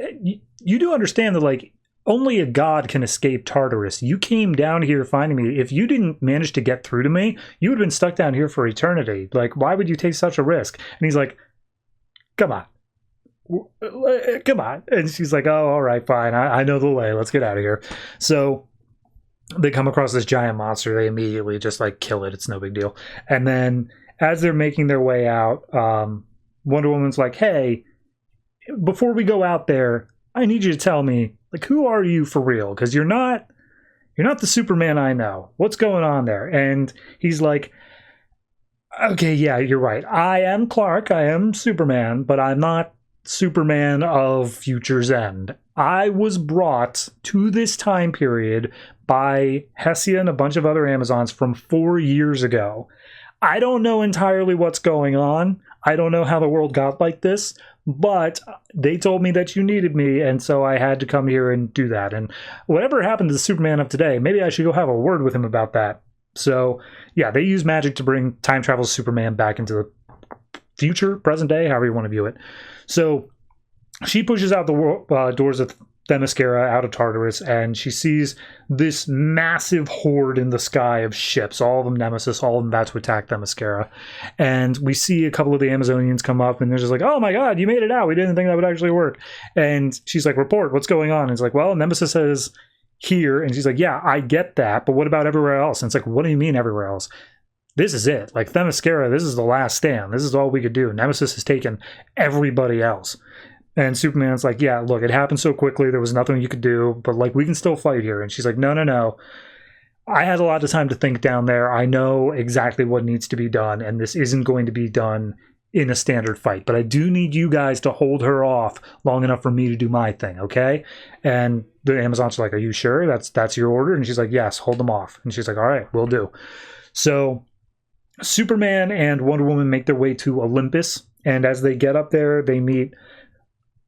you do understand that, like, only a god can escape Tartarus. You came down here finding me. If you didn't manage to get through to me, you would have been stuck down here for eternity. Like, why would you take such a risk? And he's like, come on. Come on. And she's like, oh, all right, fine. I know the way. Let's get out of here. So they come across this giant monster. They immediately just, like, kill it. It's no big deal. And then as they're making their way out, Wonder Woman's like, hey, before we go out there, I need you to tell me, like, who are you for real? Because you're not the Superman I know. What's going on there? And he's like, okay, yeah, you're right. I am Clarke. I am Superman, but I'm not Superman of Future's End. I was brought to this time period by Hesia and a bunch of other Amazons from 4 years ago. I don't know entirely what's going on. I don't know how the world got like this, but they told me that you needed me, and so I had to come here and do that. And whatever happened to the Superman of today, maybe I should go have a word with him about that. So, yeah, they use magic to bring time travel Superman back into the future, present day, however you want to view it. So she pushes out the doors of Themyscira out of Tartarus, and she sees this massive horde in the sky of ships, all of them Nemesis, all of them about to attack Themyscira. And we see a couple of the Amazonians come up, and they're just like, oh my God, you made it out. We didn't think that would actually work. And she's like, report, what's going on? And it's like, well, Nemesis is here. And she's like, yeah, I get that, but what about everywhere else? And it's like, what do you mean everywhere else? This is it. Like, Themyscira, this is the last stand. This is all we could do. Nemesis has taken everybody else. And Superman's like, yeah, look, it happened so quickly, there was nothing you could do, but, like, we can still fight here. And she's like, no. I had a lot of time to think down there. I know exactly what needs to be done, and this isn't going to be done in a standard fight. But I do need you guys to hold her off long enough for me to do my thing, okay? And the Amazons are like, are you sure? That's your order? And she's like, yes, hold them off. And she's like, all right, will do. So Superman and Wonder Woman make their way to Olympus, and as they get up there, they meet,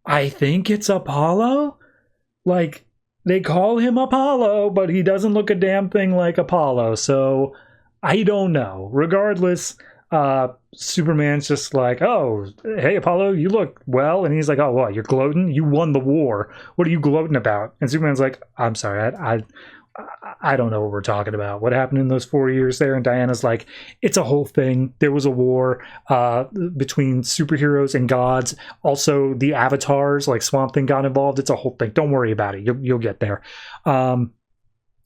I think it's Apollo? Like, they call him Apollo, but he doesn't look a damn thing like Apollo, so I don't know. Regardless, Superman's just like, oh, hey, Apollo, you look well. And he's like, oh, what, you're gloating? You won the war. What are you gloating about? And Superman's like, I'm sorry, I don't know what we're talking about. What happened in those 4 years there? And Diana's like, it's a whole thing. There was a war between superheroes and gods. Also, the avatars, like Swamp Thing, got involved. It's a whole thing. Don't worry about it. You'll get there.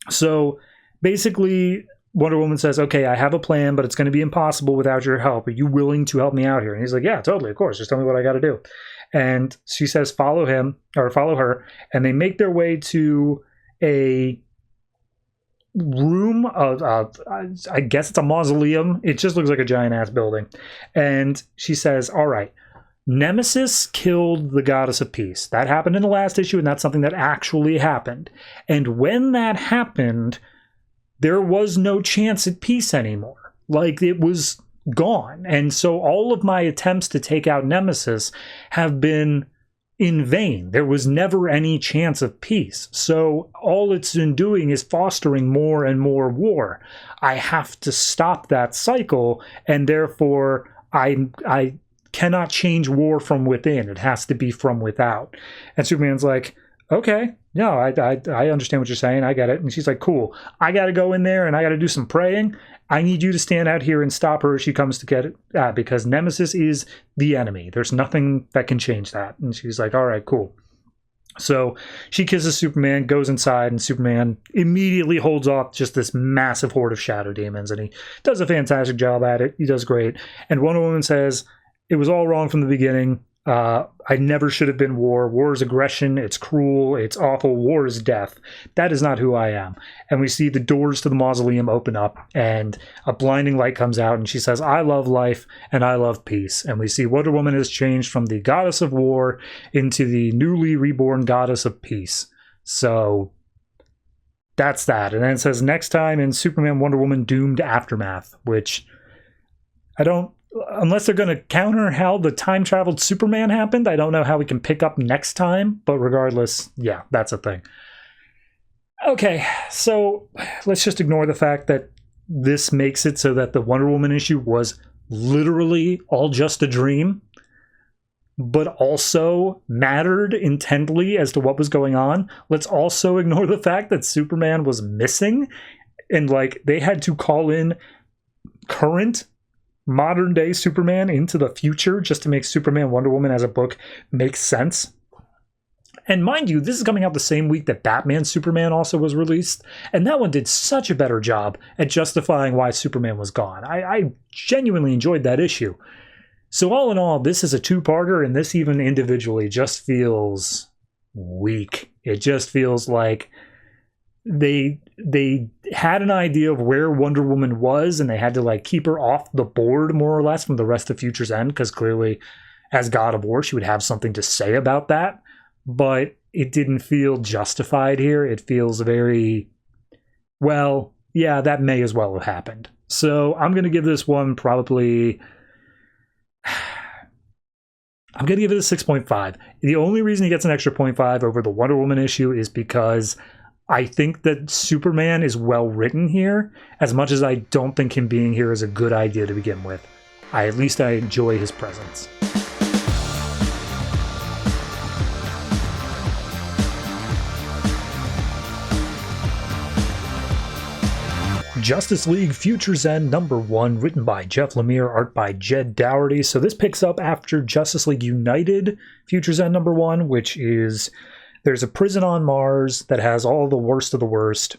So basically, Wonder Woman says, okay, I have a plan, but it's going to be impossible without your help. Are you willing to help me out here? And he's like, yeah, totally, of course. Just tell me what I got to do. And she says, follow her. And they make their way to a room of I guess it's a mausoleum. It just looks like a giant ass building. And she says, all right, Nemesis killed the goddess of peace. That happened in the last issue, and that's something that actually happened. And when that happened, there was no chance at peace anymore. Like, it was gone. And so all of my attempts to take out Nemesis have been in vain. There was never any chance of peace. So all it's been doing is fostering more and more war. I have to stop that cycle, and therefore I cannot change war from within. It has to be from without. And Superman's like, okay, no, I understand what you're saying. I get it. And she's like, cool. I got to go in there and I got to do some praying. I need you to stand out here and stop her if she comes to get it, because Nemesis is the enemy. There's nothing that can change that. And she's like, all right, cool. So she kisses Superman, goes inside, and Superman immediately holds off just this massive horde of shadow demons. And he does a fantastic job at it. He does great. And Wonder Woman says, it was all wrong from the beginning. I never should have been war. War is aggression. It's cruel. It's awful. War is death. That is not who I am. And we see the doors to the mausoleum open up, and a blinding light comes out, and she says, I love life and I love peace. And we see Wonder Woman has changed from the goddess of war into the newly reborn goddess of peace. So that's that. And then it says next time in Superman Wonder Woman Doomed Aftermath, which I don't, unless they're going to counter how the time-traveled Superman happened, I don't know how we can pick up next time. But regardless, yeah, that's a thing. Okay, so let's just ignore the fact that this makes it so that the Wonder Woman issue was literally all just a dream, but also mattered intently as to what was going on. Let's also ignore the fact that Superman was missing, and like they had to call in current modern day Superman into the future just to make Superman Wonder Woman as a book make sense. And mind you, this is coming out the same week that Batman Superman also was released, and that one did such a better job at justifying why Superman was gone. I genuinely enjoyed that issue. So all in all, this is a two-parter, and this even individually just feels weak. It just feels like they had an idea of where Wonder Woman was, and they had to like keep her off the board more or less from the rest of Future's End, because clearly as God of War she would have something to say about that, but it didn't feel justified here. It feels very, well, yeah, that may as well have happened. So I'm going to give this one probably, I'm going to give it a 6.5. The only reason he gets an extra 0.5 over the Wonder Woman issue is because I think that Superman is well written here, as much as I don't think him being here is a good idea to begin with. At least I enjoy his presence. Justice League Future's End #1, written by Jeff Lemire, art by Jed Dougherty. So this picks up after Justice League United Future's End #1, which is, there's a prison on Mars that has all the worst of the worst.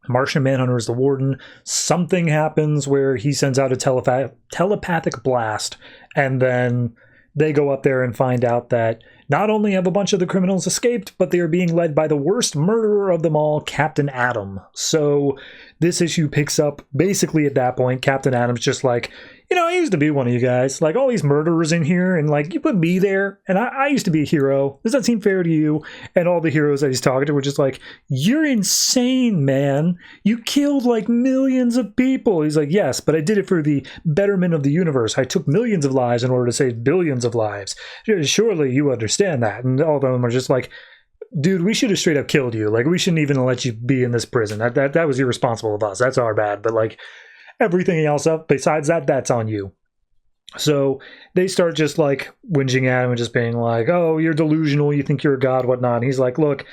Martian Manhunter is the warden. Something happens where he sends out a telepathic blast, and then they go up there and find out that not only have a bunch of the criminals escaped, but they are being led by the worst murderer of them all, Captain Atom. So this issue picks up basically at that point. Captain Atom's just like, you know, I used to be one of you guys. Like, all these murderers in here, and like, you put me there, and I used to be a hero. Does that seem fair to you? And all the heroes that he's talking to were just like, you're insane, man. You killed like millions of people. He's like, yes, but I did it for the betterment of the universe. I took millions of lives in order to save billions of lives. Surely you understand that. And all of them are just like, dude, we should have straight up killed you. Like, we shouldn't even let you be in this prison. That was irresponsible of us. That's our bad. But like, everything else up besides that, that's on you. So they start just like whinging at him and just being like, oh, you're delusional, you think you're a god, whatnot. And he's like, look,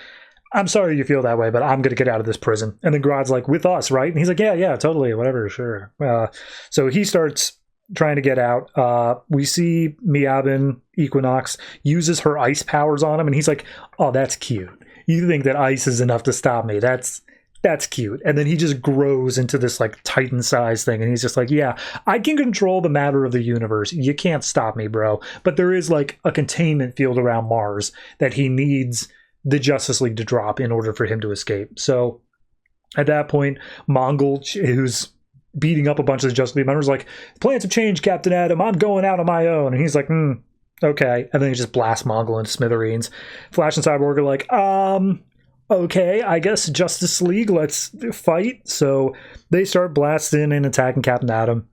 I'm sorry you feel that way, but I'm going to get out of this prison. And then Grodd's like, with us, right? And he's like, yeah, totally, whatever, sure. So he starts trying to get out. We see Miabin, Equinox, uses her ice powers on him, and he's like, oh, that's cute. You think that ice is enough to stop me. That's cute. And then he just grows into this like Titan size thing, and he's just like, yeah, I can control the matter of the universe. You can't stop me, bro. But there is like a containment field around Mars that he needs the Justice League to drop in order for him to escape. So at that point, Mongol, who's beating up a bunch of the Justice League members, like, plans have changed, Captain Atom. I'm going out on my own. And he's like, okay. And then he just blasts Mongol into smithereens. Flash and Cyborg are like, okay, I guess Justice League, let's fight. So they start blasting and attacking Captain Atom.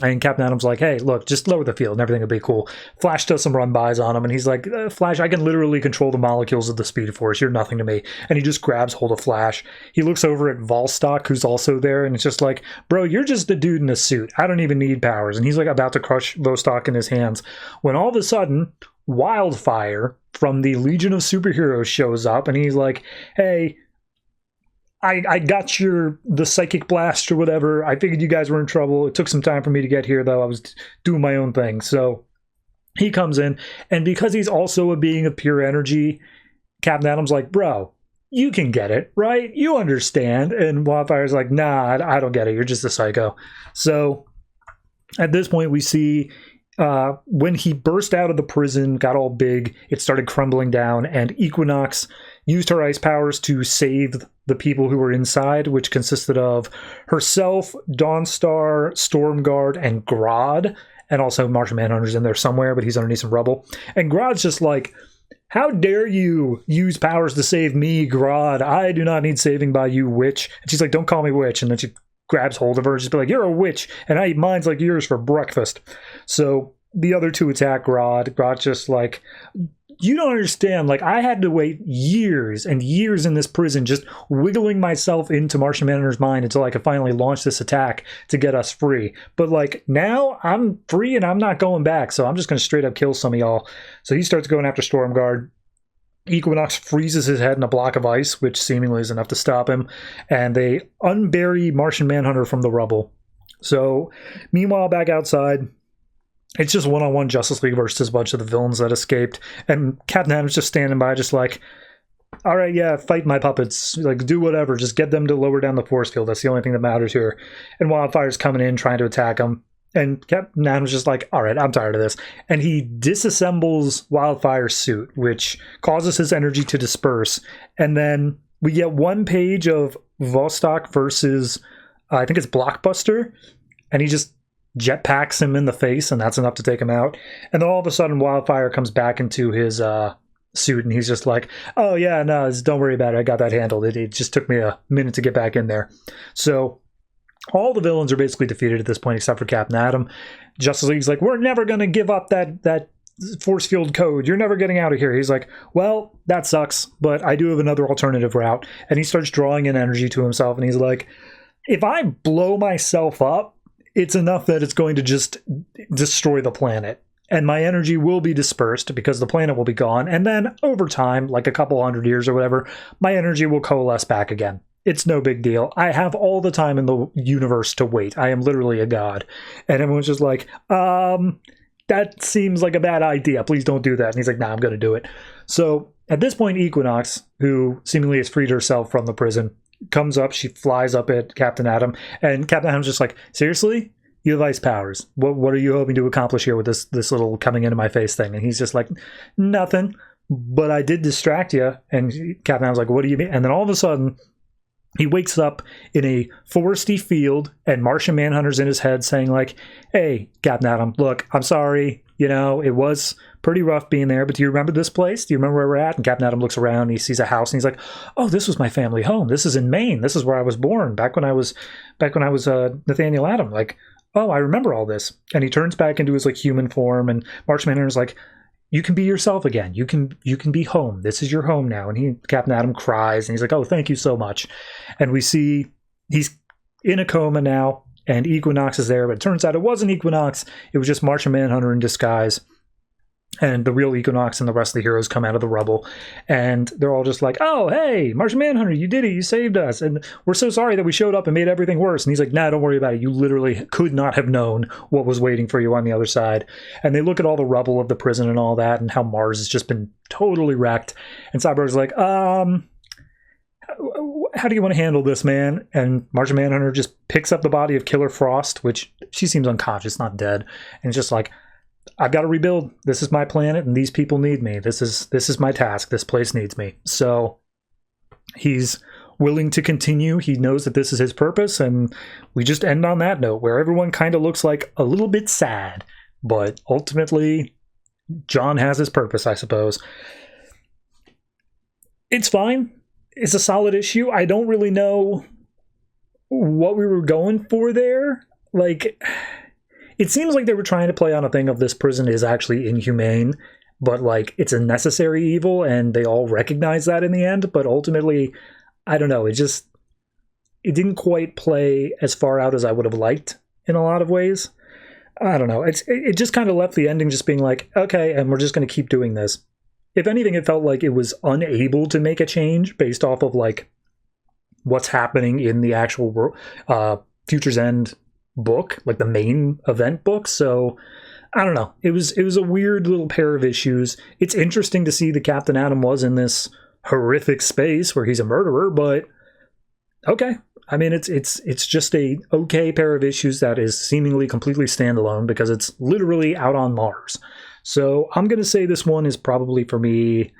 And Captain Atom's like, hey, look, just lower the field and everything will be cool. Flash does some run-bys on him, and he's like, Flash, I can literally control the molecules of the Speed Force. You're nothing to me. And he just grabs hold of Flash. He looks over at Volstock, who's also there, and it's just like, bro, you're just a dude in a suit. I don't even need powers. And he's like about to crush Volstock in his hands, when all of a sudden, Wildfire from the Legion of Superheroes shows up, and he's like, hey, I got the psychic blast or whatever. I figured you guys were in trouble. It took some time for me to get here, though. I was doing my own thing. So he comes in, and because he's also a being of pure energy, Captain Atom's like, bro, you can get it, right? You understand. And Wildfire's like, nah, I don't get it. You're just a psycho. So at this point, we see when he burst out of the prison, got all big, it started crumbling down, and Equinox used her ice powers to save the people who were inside, which consisted of herself, Dawnstar, Stormguard, and Grodd, and also Martian Manhunter's in there somewhere, but he's underneath some rubble. And Grodd's just like, how dare you use powers to save me, Grodd? I do not need saving by you, witch. And she's like, don't call me witch. And then she grabs hold of her and just be like, you're a witch, and I eat mines like yours for breakfast. So the other two attack Grodd. Grodd's just like, you don't understand. Like, I had to wait years and years in this prison just wiggling myself into Martian Manhunter's mind until I could finally launch this attack to get us free. But, like, now I'm free and I'm not going back, so I'm just going to straight up kill some of y'all. So he starts going after Stormguard. Equinox freezes his head in a block of ice, which seemingly is enough to stop him, and they unbury Martian Manhunter from the rubble. So, meanwhile, back outside, it's just one-on-one Justice League versus a bunch of the villains that escaped, and Captain Atom's just standing by, just like, all right, yeah, fight my puppets, like, do whatever, just get them to lower down the force field, that's the only thing that matters here. And Wildfire's coming in, trying to attack him, and Captain Atom's just like, all right, I'm tired of this. And he disassembles Wildfire's suit, which causes his energy to disperse, and then we get one page of Vostok versus, I think it's Blockbuster, and he just jetpacks him in the face, and that's enough to take him out. And then all of a sudden, Wildfire comes back into his suit, and he's just like, oh yeah, no, don't worry about it, I got that handled. It just took me a minute to get back in there. So all the villains are basically defeated at this point, except for Captain Atom. Justice League's like, we're never going to give up that force field code. You're never getting out of here. He's like, well, that sucks, but I do have another alternative route. And he starts drawing in energy to himself, and he's like, if I blow myself up, it's enough that it's going to just destroy the planet. And my energy will be dispersed because the planet will be gone. And then over time, like a couple hundred years or whatever, my energy will coalesce back again. It's no big deal. I have all the time in the universe to wait. I am literally a god. And everyone's just like, that seems like a bad idea. Please don't do that. And he's like, nah, I'm going to do it. So at this point, Equinox, who seemingly has freed herself from the prison, comes up, she flies up at Captain Atom, and Captain Atom's just like, seriously? You have ice powers. What are you hoping to accomplish here with this little coming into my face thing? And he's just like, nothing, but I did distract you. And Captain Atom's like, what do you mean? And then all of a sudden, he wakes up in a foresty field, and Martian Manhunter's in his head saying like, hey, Captain Atom, look, I'm sorry. You know, it was pretty rough being there, but do you remember this place? Do you remember where we're at? And Captain Atom looks around, and he sees a house, and he's like, oh, this was my family home. This is in Maine. This is where I was born back when I was Nathaniel Atom. Like, oh, I remember all this. And he turns back into his like human form, and Martian Manhunter's like, you can be yourself again. You can be home. This is your home now. And Captain Atom cries, and he's like, oh, thank you so much. And we see he's in a coma now, and Equinox is there, but it turns out it wasn't Equinox. It was just Martian Manhunter in disguise. And the real Equinox and the rest of the heroes come out of the rubble, and they're all just like, oh, hey, Martian Manhunter, you did it. You saved us. And we're so sorry that we showed up and made everything worse. And he's like, nah, don't worry about it. You literally could not have known what was waiting for you on the other side. And they look at all the rubble of the prison and all that, and how Mars has just been totally wrecked. And Cyborg's like, how do you want to handle this, man? And Martian Manhunter just picks up the body of Killer Frost, which she seems unconscious, not dead. And it's just like, I've got to rebuild. This is my planet, and these people need me. This is my task. This place needs me. So he's willing to continue. He knows that this is his purpose, and we just end on that note where everyone kind of looks like a little bit sad, but ultimately John has his purpose, I suppose. It's fine. it's a solid issue. I don't really know what we were going for there. Like, it seems like they were trying to play on a thing of this prison is actually inhumane, but like it's a necessary evil, and they all recognize that in the end. But ultimately, I don't know. It didn't quite play as far out as I would have liked in a lot of ways. I don't know. It just kind of left the ending just being like, okay, and we're just going to keep doing this. If anything, it felt like it was unable to make a change based off of like what's happening in the actual Future's End book, like the main event book. So I don't know. It was a weird little pair of issues. It's interesting to see that Captain Atom was in this horrific space where he's a murderer, but okay. I mean, it's just a okay pair of issues that is seemingly completely standalone because it's literally out on Mars. So I'm going to say this one is probably for me,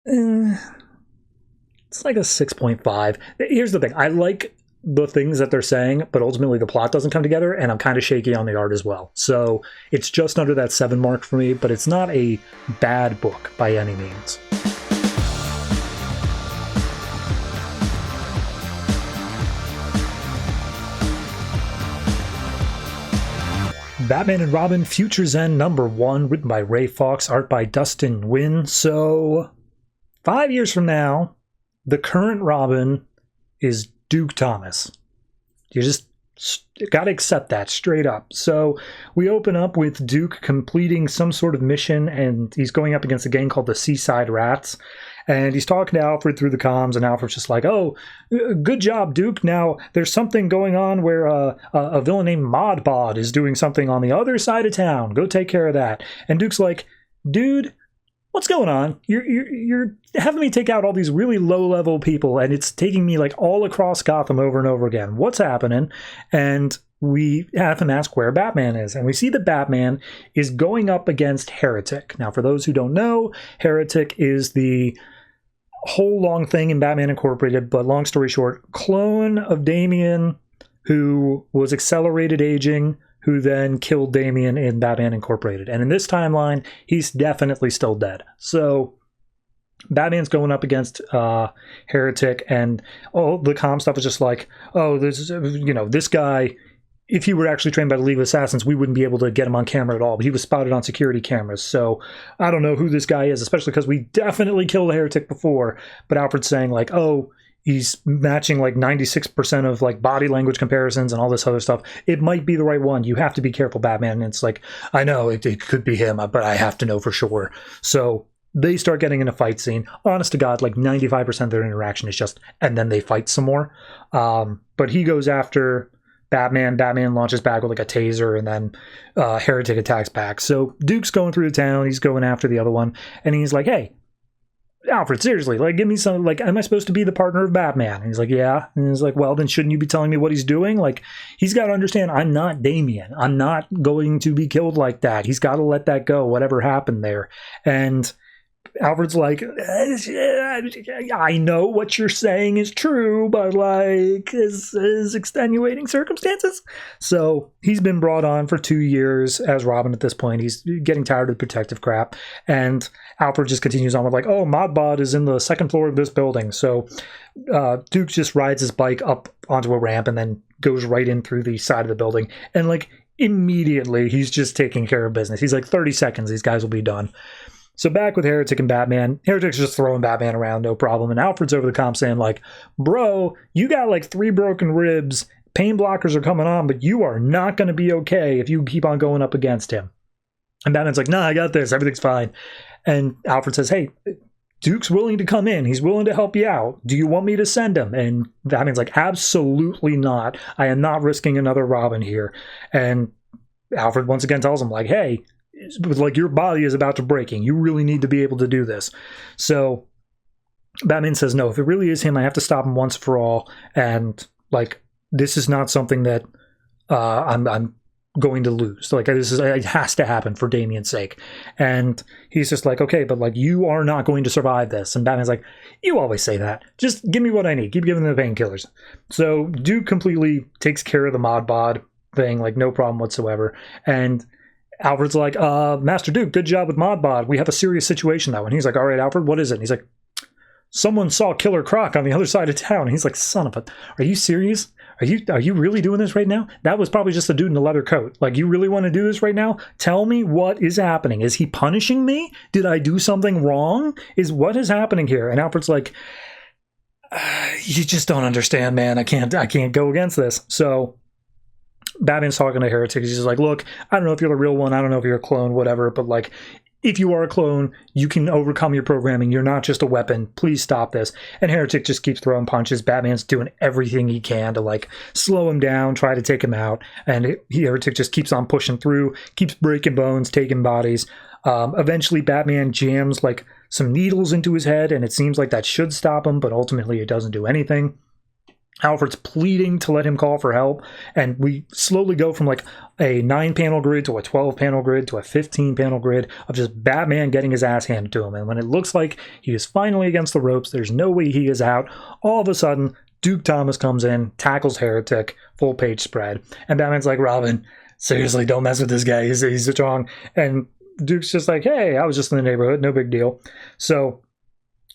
it's like a 6.5. Here's the thing. I like the things that they're saying, but ultimately the plot doesn't come together, and I'm kind of shaky on the art as well. So it's just under that 7 mark for me, but it's not a bad book by any means. Batman and Robin Future's End #1, written by Ray Fawkes, art by Dustin Nguyen. So 5 years from now, the current Robin is Duke Thomas. You just got to accept that straight up. So we open up with Duke completing some sort of mission, and he's going up against a gang called the Seaside Rats. And he's talking to Alfred through the comms, and Alfred's just like, oh, good job, Duke. Now, there's something going on where a villain named Modbod is doing something on the other side of town. Go take care of that. And Duke's like, dude, what's going on? You're having me take out all these really low-level people, and it's taking me like all across Gotham over and over again. What's happening? And we have him ask where Batman is, and we see that Batman is going up against Heretic. Now, for those who don't know, Heretic is the whole long thing in Batman Incorporated, but long story short, clone of Damian, who was accelerated aging, who then killed Damian in Batman Incorporated. And in this timeline, he's definitely still dead. So Batman's going up against Heretic, and all the comm stuff is just like, oh, this guy, if he were actually trained by the League of Assassins, we wouldn't be able to get him on camera at all. But he was spotted on security cameras. So I don't know who this guy is, especially because we definitely killed a Heretic before. But Alfred's saying like, oh, he's matching like 96% of like body language comparisons and all this other stuff. It might be the right one. You have to be careful, Batman. And it's like, I know it could be him, but I have to know for sure. So they start getting in a fight scene. Honest to God, like 95% of their interaction is just, and then they fight some more. But he goes after Batman. Batman launches back with like a taser, and then Heretic attacks back. So Duke's going through the town. He's going after the other one, and he's like, hey, Alfred, seriously, like, give me some, like, am I supposed to be the partner of Batman? And he's like, yeah. And he's like, well, then shouldn't you be telling me what he's doing? Like, he's got to understand, I'm not Damian. I'm not going to be killed like that. He's got to let that go, whatever happened there. And Alfred's like, I know what you're saying is true, but like, is extenuating circumstances. So he's been brought on for 2 years as Robin at this point. He's getting tired of protective crap. And Alfred just continues on with like, oh, Modbod is in the second floor of this building. So Duke just rides his bike up onto a ramp and then goes right in through the side of the building. And like immediately he's just taking care of business. He's like 30 seconds. These guys will be done. So back with Heretic and Batman. Heretic's just throwing Batman around, no problem. And Alfred's over the comp saying like, bro, you got like 3 broken ribs. Pain blockers are coming on, but you are not going to be okay if you keep on going up against him. And Batman's like, nah, I got this. Everything's fine. And Alfred says, hey, Duke's willing to come in. He's willing to help you out. Do you want me to send him? And Batman's like, absolutely not. I am not risking another Robin here. And Alfred once again tells him like, hey, like your body is about to breaking. You really need to be able to do this. So Batman says, no, if it really is him, I have to stop him once for all. And like, this is not something that I'm going to lose. Like, it has to happen for Damian's sake. And he's just like, okay, but like, you are not going to survive this. And Batman's like, you always say that. Just give me what I need. Keep giving me the painkillers. So Duke completely takes care of the Modbod thing, like no problem whatsoever. And Alfred's like, Master Duke, good job with Modbod. We have a serious situation, though. And he's like, all right, Alfred, what is it? And he's like, someone saw Killer Croc on the other side of town. And he's like, son of a, are you serious? Are you really doing this right now? That was probably just a dude in a leather coat. Like, you really want to do this right now? Tell me what is happening. Is he punishing me? Did I do something wrong? What is happening here? And Alfred's like, you just don't understand, man. I can't go against this. So Batman's talking to Heretic. He's just like, look, I don't know if you're the real one. I don't know if you're a clone, whatever. But like, if you are a clone, you can overcome your programming. You're not just a weapon. Please stop this. And Heretic just keeps throwing punches. Batman's doing everything he can to like slow him down, try to take him out. And Heretic just keeps on pushing through, keeps breaking bones, taking bodies. Eventually Batman jams like some needles into his head, and it seems like that should stop him, but ultimately it doesn't do anything. Alfred's pleading to let him call for help, and we slowly go from like a 9-panel grid to a 12-panel grid to a 15-panel grid of just Batman getting his ass handed to him. And when it looks like he is finally against the ropes, there's no way he is out, all of a sudden Duke Thomas comes in, tackles Heretic, full page spread, and Batman's like, Robin, seriously, don't mess with this guy, he's strong. And Duke's just like, hey, I was just in the neighborhood, no big deal. So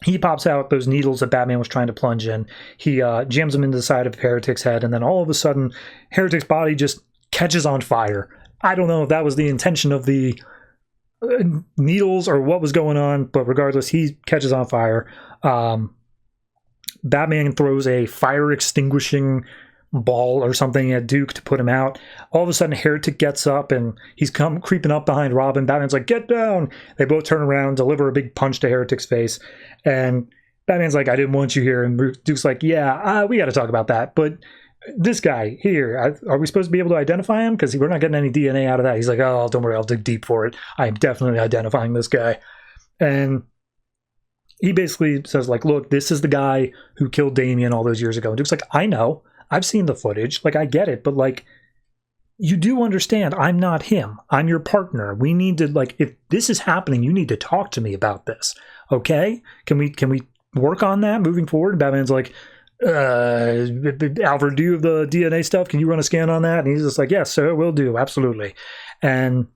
he pops out those needles that Batman was trying to plunge in. He jams them into the side of Heretic's head, and then all of a sudden, Heretic's body just catches on fire. I don't know if that was the intention of the needles or what was going on, but regardless, he catches on fire. Batman throws a fire-extinguishing ball or something at Duke to put him out. All of a sudden, Heretic gets up, and he's creeping up behind Robin. Batman's like, get down! They both turn around, deliver a big punch to Heretic's face, and Batman's like, I didn't want you here. And Duke's like, yeah, we got to talk about that. But this guy here, are we supposed to be able to identify him? Because we're not getting any DNA out of that. He's like, oh, don't worry, I'll dig deep for it. I am definitely identifying this guy. And he basically says, like, look, this is the guy who killed Damien all those years ago. And Duke's like, I know. I've seen the footage. Like, I get it. But, like, you do understand I'm not him. I'm your partner. We need to, like, if this is happening, you need to talk to me about this. Okay? Can we work on that moving forward? And Batman's like, Alfred, do you have the DNA stuff? Can you run a scan on that? And he's just like, yes, sir, will do. Absolutely. And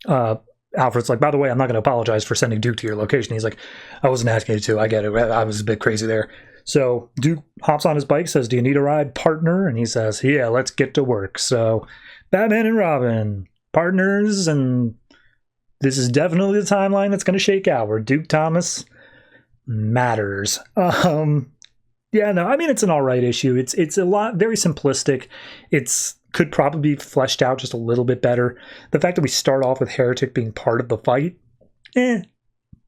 Alfred's like, by the way, I'm not going to apologize for sending Duke to your location. He's like, I wasn't asking you to. I get it. I was a bit crazy there. So Duke hops on his bike, says, do you need a ride, partner? And he says, yeah, let's get to work. So Batman and Robin, partners, and this is definitely the timeline that's going to shake out, where Duke Thomas matters. Yeah, no, I mean, it's an all right issue. It's a lot, very simplistic. Could probably be fleshed out just a little bit better. The fact that we start off with Heretic being part of the fight,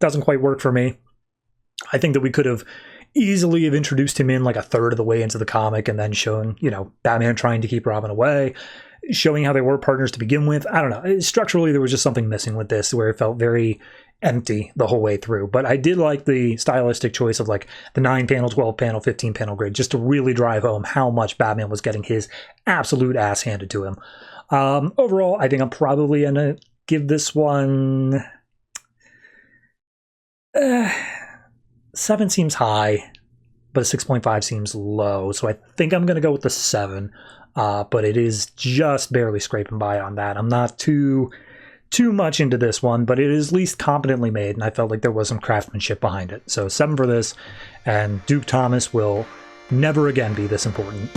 doesn't quite work for me. I think that we could have easily have introduced him in like a third of the way into the comic and then shown, Batman trying to keep Robin away, showing how they were partners to begin with. I don't know. Structurally, there was just something missing with this where it felt very empty the whole way through. But I did like the stylistic choice of like the 9-panel, 12-panel, 15-panel grid, just to really drive home how much Batman was getting his absolute ass handed to him. Overall, I think I'm probably going to give this one 7 seems high, but a 6.5 seems low. So I think I'm going to go with the 7, but it is just barely scraping by on that. I'm not too much into this one, but it is at least competently made, and I felt like there was some craftsmanship behind it. So 7 for this, and Duke Thomas will never again be this important.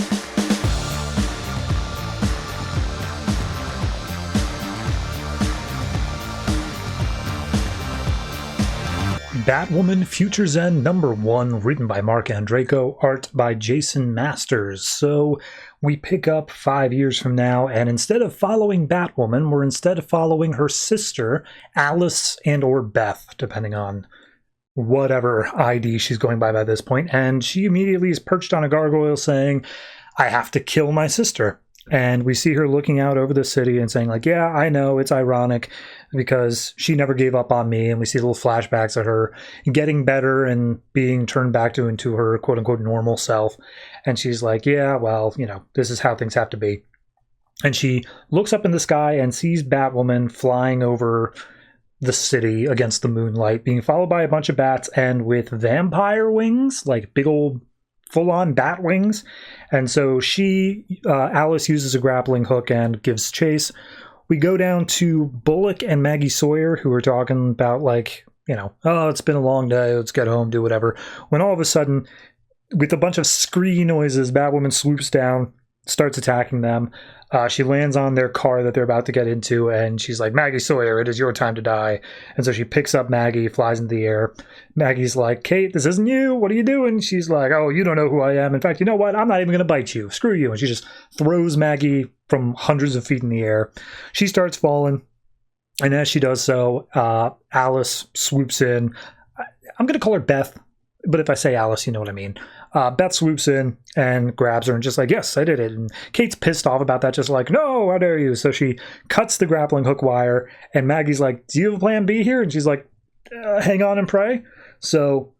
Batwoman Future's End #1, written by Marc Andreyko, art by Jason Masters. So we pick up 5 years from now, and instead of following Batwoman, we're instead following her sister, Alice and or Beth, depending on whatever ID she's going by this point. And she immediately is perched on a gargoyle saying, I have to kill my sister. And we see her looking out over the city and saying, like, yeah, I know, it's ironic because she never gave up on me. And we see little flashbacks of her getting better and being turned back into her quote-unquote normal self. And she's like, yeah, well, this is how things have to be. And she looks up in the sky and sees Batwoman flying over the city against the moonlight, being followed by a bunch of bats and with vampire wings, like big old full-on bat wings. And so Alice uses a grappling hook and gives chase. We go down to Bullock and Maggie Sawyer, who are talking about, like, oh, it's been a long day, let's get home, do whatever. When all of a sudden, with a bunch of screedy noises, Batwoman swoops down, starts attacking them. She lands on their car that they're about to get into, and she's like, Maggie Sawyer, it is your time to die. And so she picks up Maggie, flies into the air. Maggie's like, Kate, this isn't you. What are you doing? She's like, oh, you don't know who I am. In fact, you know what? I'm not even going to bite you. Screw you. And she just throws Maggie from hundreds of feet in the air. She starts falling, and as she does so, Alice swoops in. I'm going to call her Beth, but if I say Alice, you know what I mean. Beth swoops in and grabs her and just like, yes, I did it. And Kate's pissed off about that, just like, no, how dare you? So she cuts the grappling hook wire, and Maggie's like, do you have a plan B here? And she's like, hang on and pray. So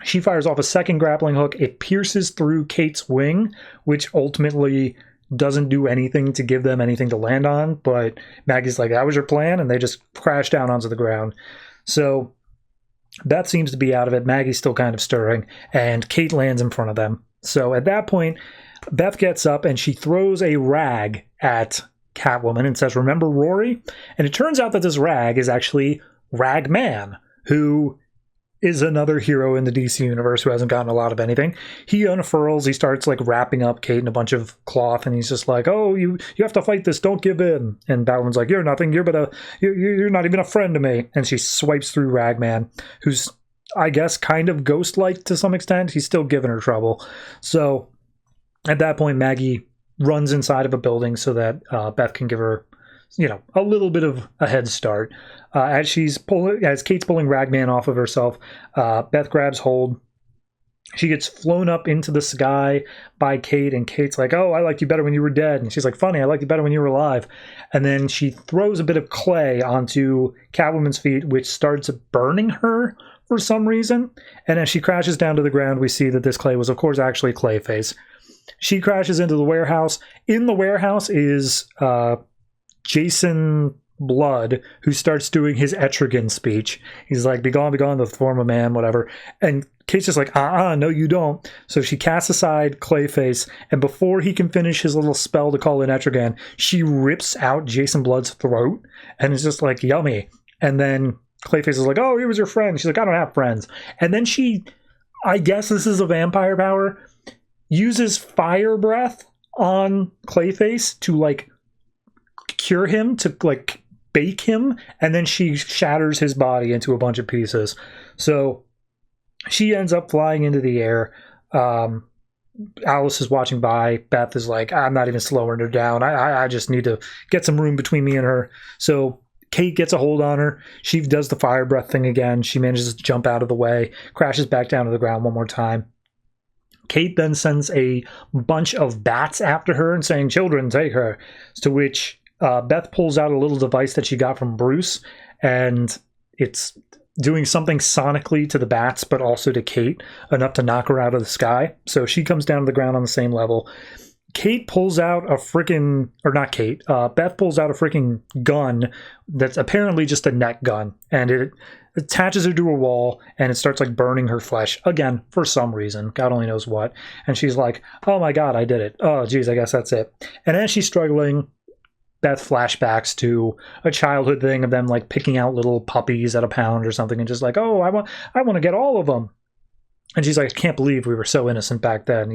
she fires off a second grappling hook. It pierces through Kate's wing, which ultimately doesn't do anything to give them anything to land on. But Maggie's like, that was your plan? And they just crash down onto the ground. So Beth seems to be out of it. Maggie's still kind of stirring, and Kate lands in front of them. So at that point, Beth gets up and she throws a rag at Catwoman and says, remember Rory? And it turns out that this rag is actually Ragman, who is another hero in the DC universe who hasn't gotten a lot of anything. He unfurls, he starts like wrapping up Kate in a bunch of cloth, and he's just like, oh, you have to fight this, don't give in. And Batwoman's like, you're nothing, you're not even a friend to me. And she swipes through Ragman, who's, I guess, kind of ghost-like to some extent. He's still giving her trouble. So at that point, Maggie runs inside of a building so that Beth can give her a little bit of a head start. As Kate's pulling Ragman off of herself, Beth grabs hold. She gets flown up into the sky by Kate, and Kate's like, oh, I liked you better when you were dead. And she's like, funny, I liked you better when you were alive. And then she throws a bit of clay onto Catwoman's feet, which starts burning her for some reason. And as she crashes down to the ground, we see that this clay was, of course, actually Clayface. She crashes into the warehouse. In the warehouse is Jason Blood, who starts doing his Etrigan speech. He's like, be gone, the form of man, whatever. And Kate's just like, no, you don't. So she casts aside Clayface, and before he can finish his little spell to call in Etrigan, she rips out Jason Blood's throat, and it's just like, yummy. And then Clayface is like, oh, he was your friend. She's like, I don't have friends. And then she, I guess this is a vampire power, uses fire breath on Clayface to, like, cure him, to, like, bake him, and then she shatters his body into a bunch of pieces. So she ends up flying into the air. Alice is watching by. Beth is like, I'm not even slowing her down. I just need to get some room between me and her. So Kate gets a hold on her. She does the fire breath thing again. She manages to jump out of the way, crashes back down to the ground one more time. Kate then sends a bunch of bats after her and saying, children, take her. To which Beth pulls out a little device that she got from Bruce, and it's doing something sonically to the bats, but also to Kate, enough to knock her out of the sky. So she comes down to the ground on the same level. Beth pulls out a freaking gun that's apparently just a net gun, and it attaches her to a wall, and it starts like burning her flesh again for some reason, God only knows what. And she's like, oh my god, I did it. Oh geez, I guess that's it. And as she's struggling, Beth flashbacks to a childhood thing of them like picking out little puppies at a pound or something, and just like, oh, I want to get all of them. And she's like, I can't believe we were so innocent back then.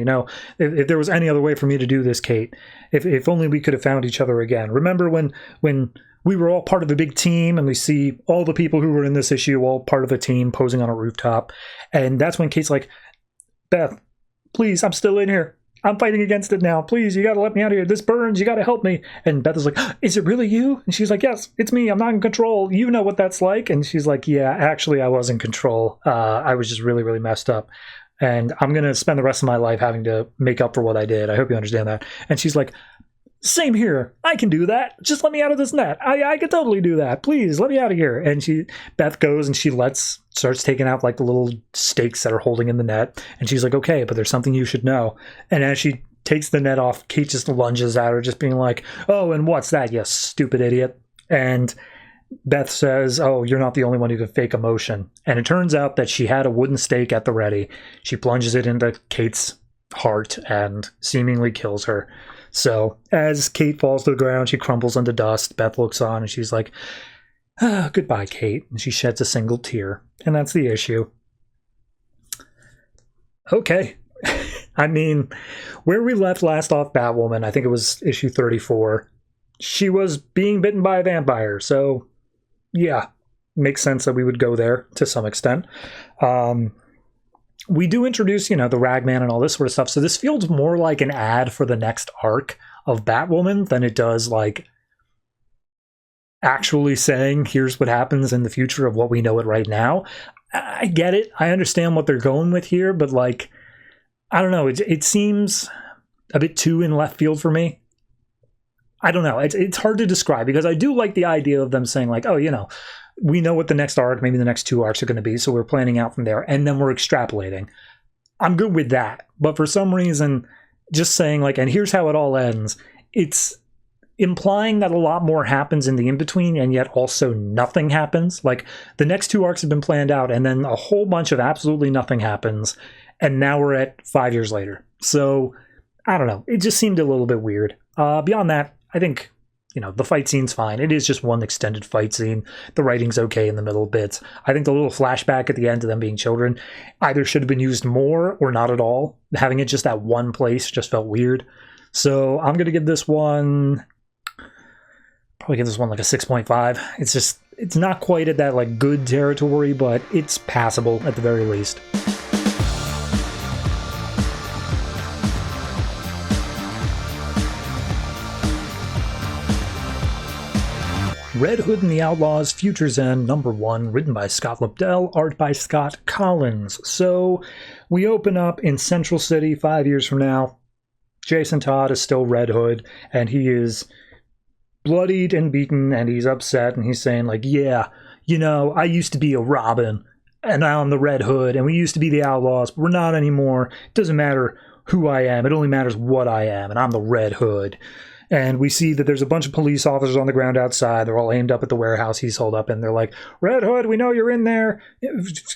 If there was any other way for me to do this, Kate, if only we could have found each other again. Remember when we were all part of a big team, and we see all the people who were in this issue all part of a team posing on a rooftop. And that's when Kate's like, Beth, please, I'm still in here. I'm fighting against it now. Please, you got to let me out of here. This burns. You got to help me. And Beth is like, is it really you? And she's like, yes, it's me. I'm not in control. You know what that's like. And she's like, yeah, actually, I was in control. I was just really, really messed up. And I'm going to spend the rest of my life having to make up for what I did. I hope you understand that. And she's like, same here. I can do that. Just let me out of this net. I could totally do that. Please, let me out of here. And Beth goes and she starts taking out like the little stakes that are holding in the net. And she's like, okay, but there's something you should know. And as she takes the net off, Kate just lunges at her, just being like, oh, and what's that, you stupid idiot? And Beth says, oh, you're not the only one who can fake emotion. And it turns out that she had a wooden stake at the ready. She plunges it into Kate's heart and seemingly kills her. So as Kate falls to the ground, she crumbles into dust. Beth looks on and she's like, Goodbye, Kate. And she sheds a single tear. And that's the issue. Okay. I mean, where we left last off Batwoman, I think it was issue 34, she was being bitten by a vampire. So, yeah, makes sense that we would go there to some extent. We do introduce, the Ragman and all this sort of stuff. So this feels more like an ad for the next arc of Batwoman than it does like actually saying, here's what happens in the future of what we know it right now. I get it. I understand what they're going with here, but like, I don't know. It seems a bit too in left field for me. I don't know. It's hard to describe because I do like the idea of them saying like, oh, we know what the next arc, maybe the next 2 arcs are going to be, so we're planning out from there, and then we're extrapolating. I'm good with that. But for some reason, just saying like, and here's how it all ends, it's implying that a lot more happens in the in-between, and yet also nothing happens. Like, the next 2 arcs have been planned out, and then a whole bunch of absolutely nothing happens, and now we're at 5 years later. So, I don't know. It just seemed a little bit weird. Beyond that, I think, the fight scene's fine. It is just one extended fight scene. The writing's okay in the middle bits. I think the little flashback at the end of them being children either should have been used more or not at all. Having it just at one place just felt weird. So, I'm going to give this one... probably give this one like a 6.5. It's not quite at that like good territory, but it's passable at the very least. Red Hood and the Outlaws, Future's End, #1, written by Scott Lobdell, art by Scott Kolins. So we open up in Central City 5 years from now. Jason Todd is still Red Hood, and he is bloodied and beaten, and he's upset, and he's saying like, yeah, I used to be a Robin, and now I'm the Red Hood, and we used to be the Outlaws, but we're not anymore. It doesn't matter who I am, it only matters what I am, and I'm the Red Hood. And we see that there's a bunch of police officers on the ground outside. They're all aimed up at the warehouse he's holed up in. They're like, Red Hood, we know you're in there.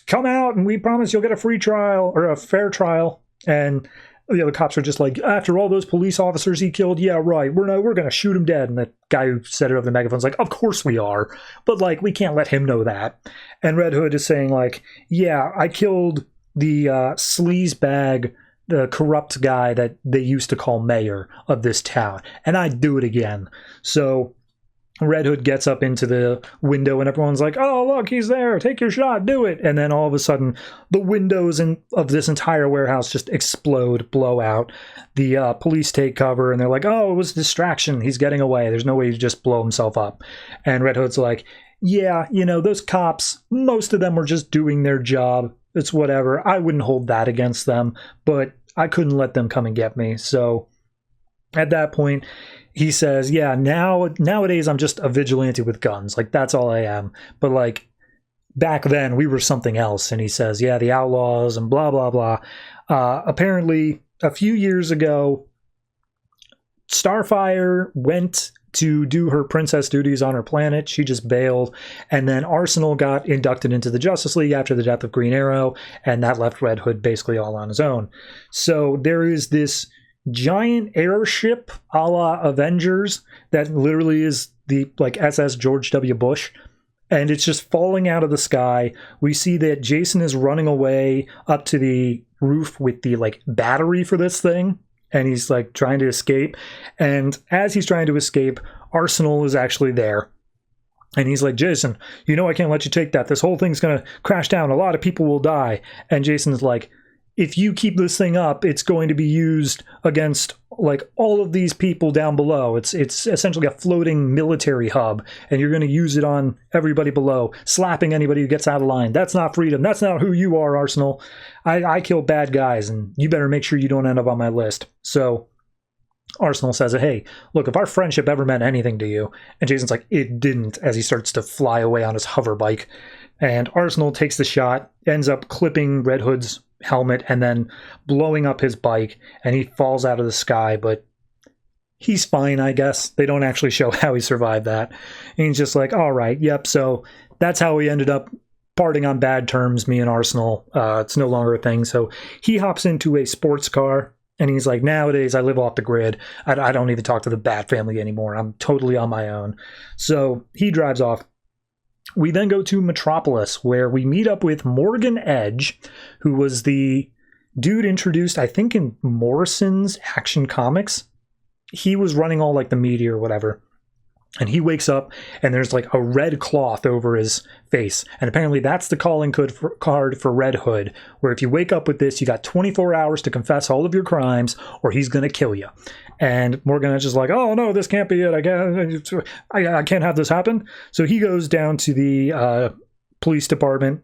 Come out, and we promise you'll get a free trial, or a fair trial. And the cops are just like, after all those police officers he killed, yeah, right, we're going to shoot him dead. And the guy who said it over the megaphone's like, of course we are. But, like, we can't let him know that. And Red Hood is saying, like, yeah, I killed the sleazebag, the corrupt guy that they used to call mayor of this town, and I'd do it again. So Red Hood gets up into the window, and everyone's like, oh, look, he's there, take your shot, do it. And then all of a sudden, the windows of this entire warehouse just explode, blow out. The police take cover, and they're like, oh, it was a distraction, he's getting away, there's no way to just blow himself up. And Red Hood's like, yeah, those cops, most of them were just doing their job. It's whatever. I wouldn't hold that against them, but I couldn't let them come and get me. So at that point, he says, yeah, nowadays I'm just a vigilante with guns. Like, that's all I am. But, like, back then we were something else. And he says, yeah, the Outlaws and blah, blah, blah. Apparently, a few years ago, Starfire went to do her princess duties on her planet. She just bailed. And then Arsenal got inducted into the Justice League after the death of Green Arrow, and that left Red Hood basically all on his own. So there is this giant airship a la Avengers that literally is the like SS George W. Bush, and it's just falling out of the sky. We see that Jason is running away up to the roof with the like battery for this thing, and he's like trying to escape. And as he's trying to escape, Arsenal is actually there. And he's like, Jason, I can't let you take that. This whole thing's going to crash down. A lot of people will die. And Jason's like, if you keep this thing up, it's going to be used against like all of these people down below. It's essentially a floating military hub, and you're going to use it on everybody below, slapping anybody who gets out of line. That's not freedom. That's not who you are, Arsenal. I kill bad guys, and you better make sure you don't end up on my list. So Arsenal says, hey, look, if our friendship ever meant anything to you, and Jason's like, it didn't, as he starts to fly away on his hover bike. And Arsenal takes the shot, ends up clipping Red Hood's helmet and then blowing up his bike, and he falls out of the sky, but he's fine, I guess. They don't actually show how he survived that. And he's just like, all right, yep, so that's how we ended up parting on bad terms, me and Arsenal. It's no longer a thing. So he hops into a sports car, and he's like, nowadays I live off the grid. I don't even talk to the Bat family anymore. I'm totally on my own. So he drives off. We then go to Metropolis, where we meet up with Morgan Edge, who was the dude introduced, I think, in Morrison's Action Comics. He was running all like the media or whatever. And he wakes up and there's like a red cloth over his face. And apparently that's the calling card for Red Hood, where if you wake up with this, you got 24 hours to confess all of your crimes or he's going to kill you. And Morgan is just like, oh no, this can't be it. I can't have this happen. So he goes down to the police department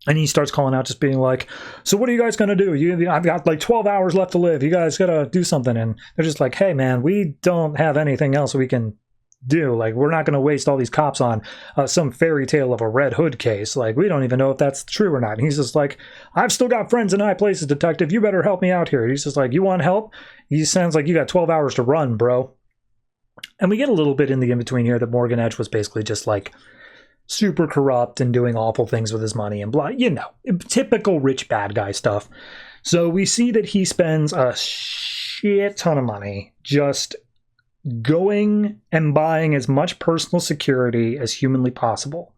and he starts calling out, just being like, so what are you guys going to do? I've got like 12 hours left to live. You guys got to do something. And they're just like, hey man, we don't have anything else we can do. Like, we're not going to waste all these cops on some fairy tale of a Red Hood case. Like, we don't even know if that's true or not. And he's just like, I've still got friends in high places, detective. You better help me out here. He's just like, you want help? He sounds like you got 12 hours to run, bro. And we get a little bit in the in-between here that Morgan Edge was basically just like super corrupt and doing awful things with his money and blah, you know, typical rich bad guy stuff. So we see that he spends a shit ton of money just going and buying as much personal security as humanly possible.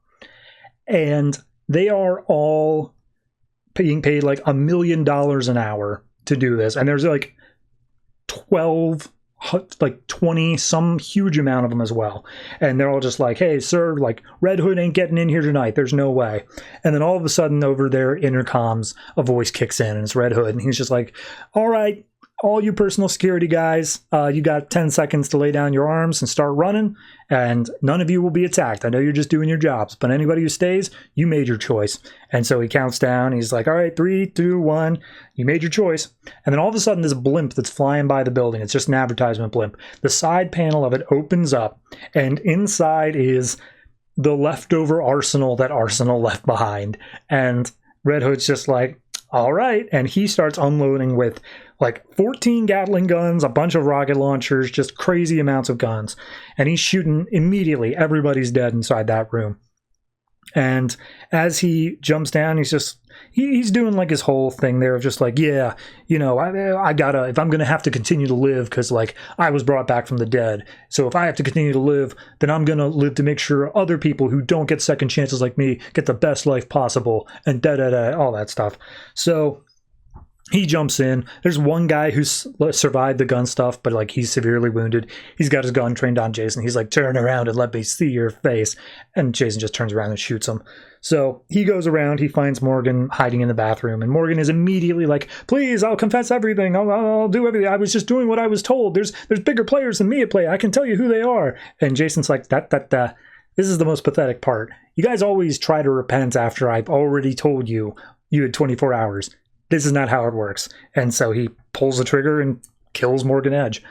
And they are all being paid like $1 million an hour to do this. And there's like 20, some huge amount of them as well. And they're all just like, hey, sir, like Red Hood ain't getting in here tonight. There's no way. And then all of a sudden over their intercoms, a voice kicks in and it's Red Hood. And he's just like, all right, all you personal security guys, you got 10 seconds to lay down your arms and start running, and none of you will be attacked. I know you're just doing your jobs, but anybody who stays, you made your choice. And so he counts down. He's like, all right, 3, 2, 1, you made your choice. And then all of a sudden, this blimp that's flying by the building, it's just an advertisement blimp. The side panel of it opens up, and inside is the leftover arsenal that Arsenal left behind. And Red Hood's just like, all right. And he starts unloading with like 14 Gatling guns, a bunch of rocket launchers, just crazy amounts of guns. And he's shooting immediately. Everybody's dead inside that room. And as he jumps down, he's doing like his whole thing there of just like, yeah, you know, I gotta, if I'm gonna have to continue to live, because like I was brought back from the dead, so if I have to continue to live, then I'm gonna live to make sure other people who don't get second chances like me get the best life possible, and all that stuff. So he jumps in. There's one guy who's survived the gun stuff, but like he's severely wounded. He's got his gun trained on Jason. He's like, turn around and let me see your face. And Jason just turns around and shoots him. So he goes around. He finds Morgan hiding in the bathroom. And Morgan is immediately like, please, I'll confess everything. I'll do everything. I was just doing what I was told. There's bigger players than me at play. I can tell you who they are. And Jason's like, this is the most pathetic part. You guys always try to repent after I've already told you had 24 hours. This is not how it works. And so he pulls the trigger and kills Morgan Edge.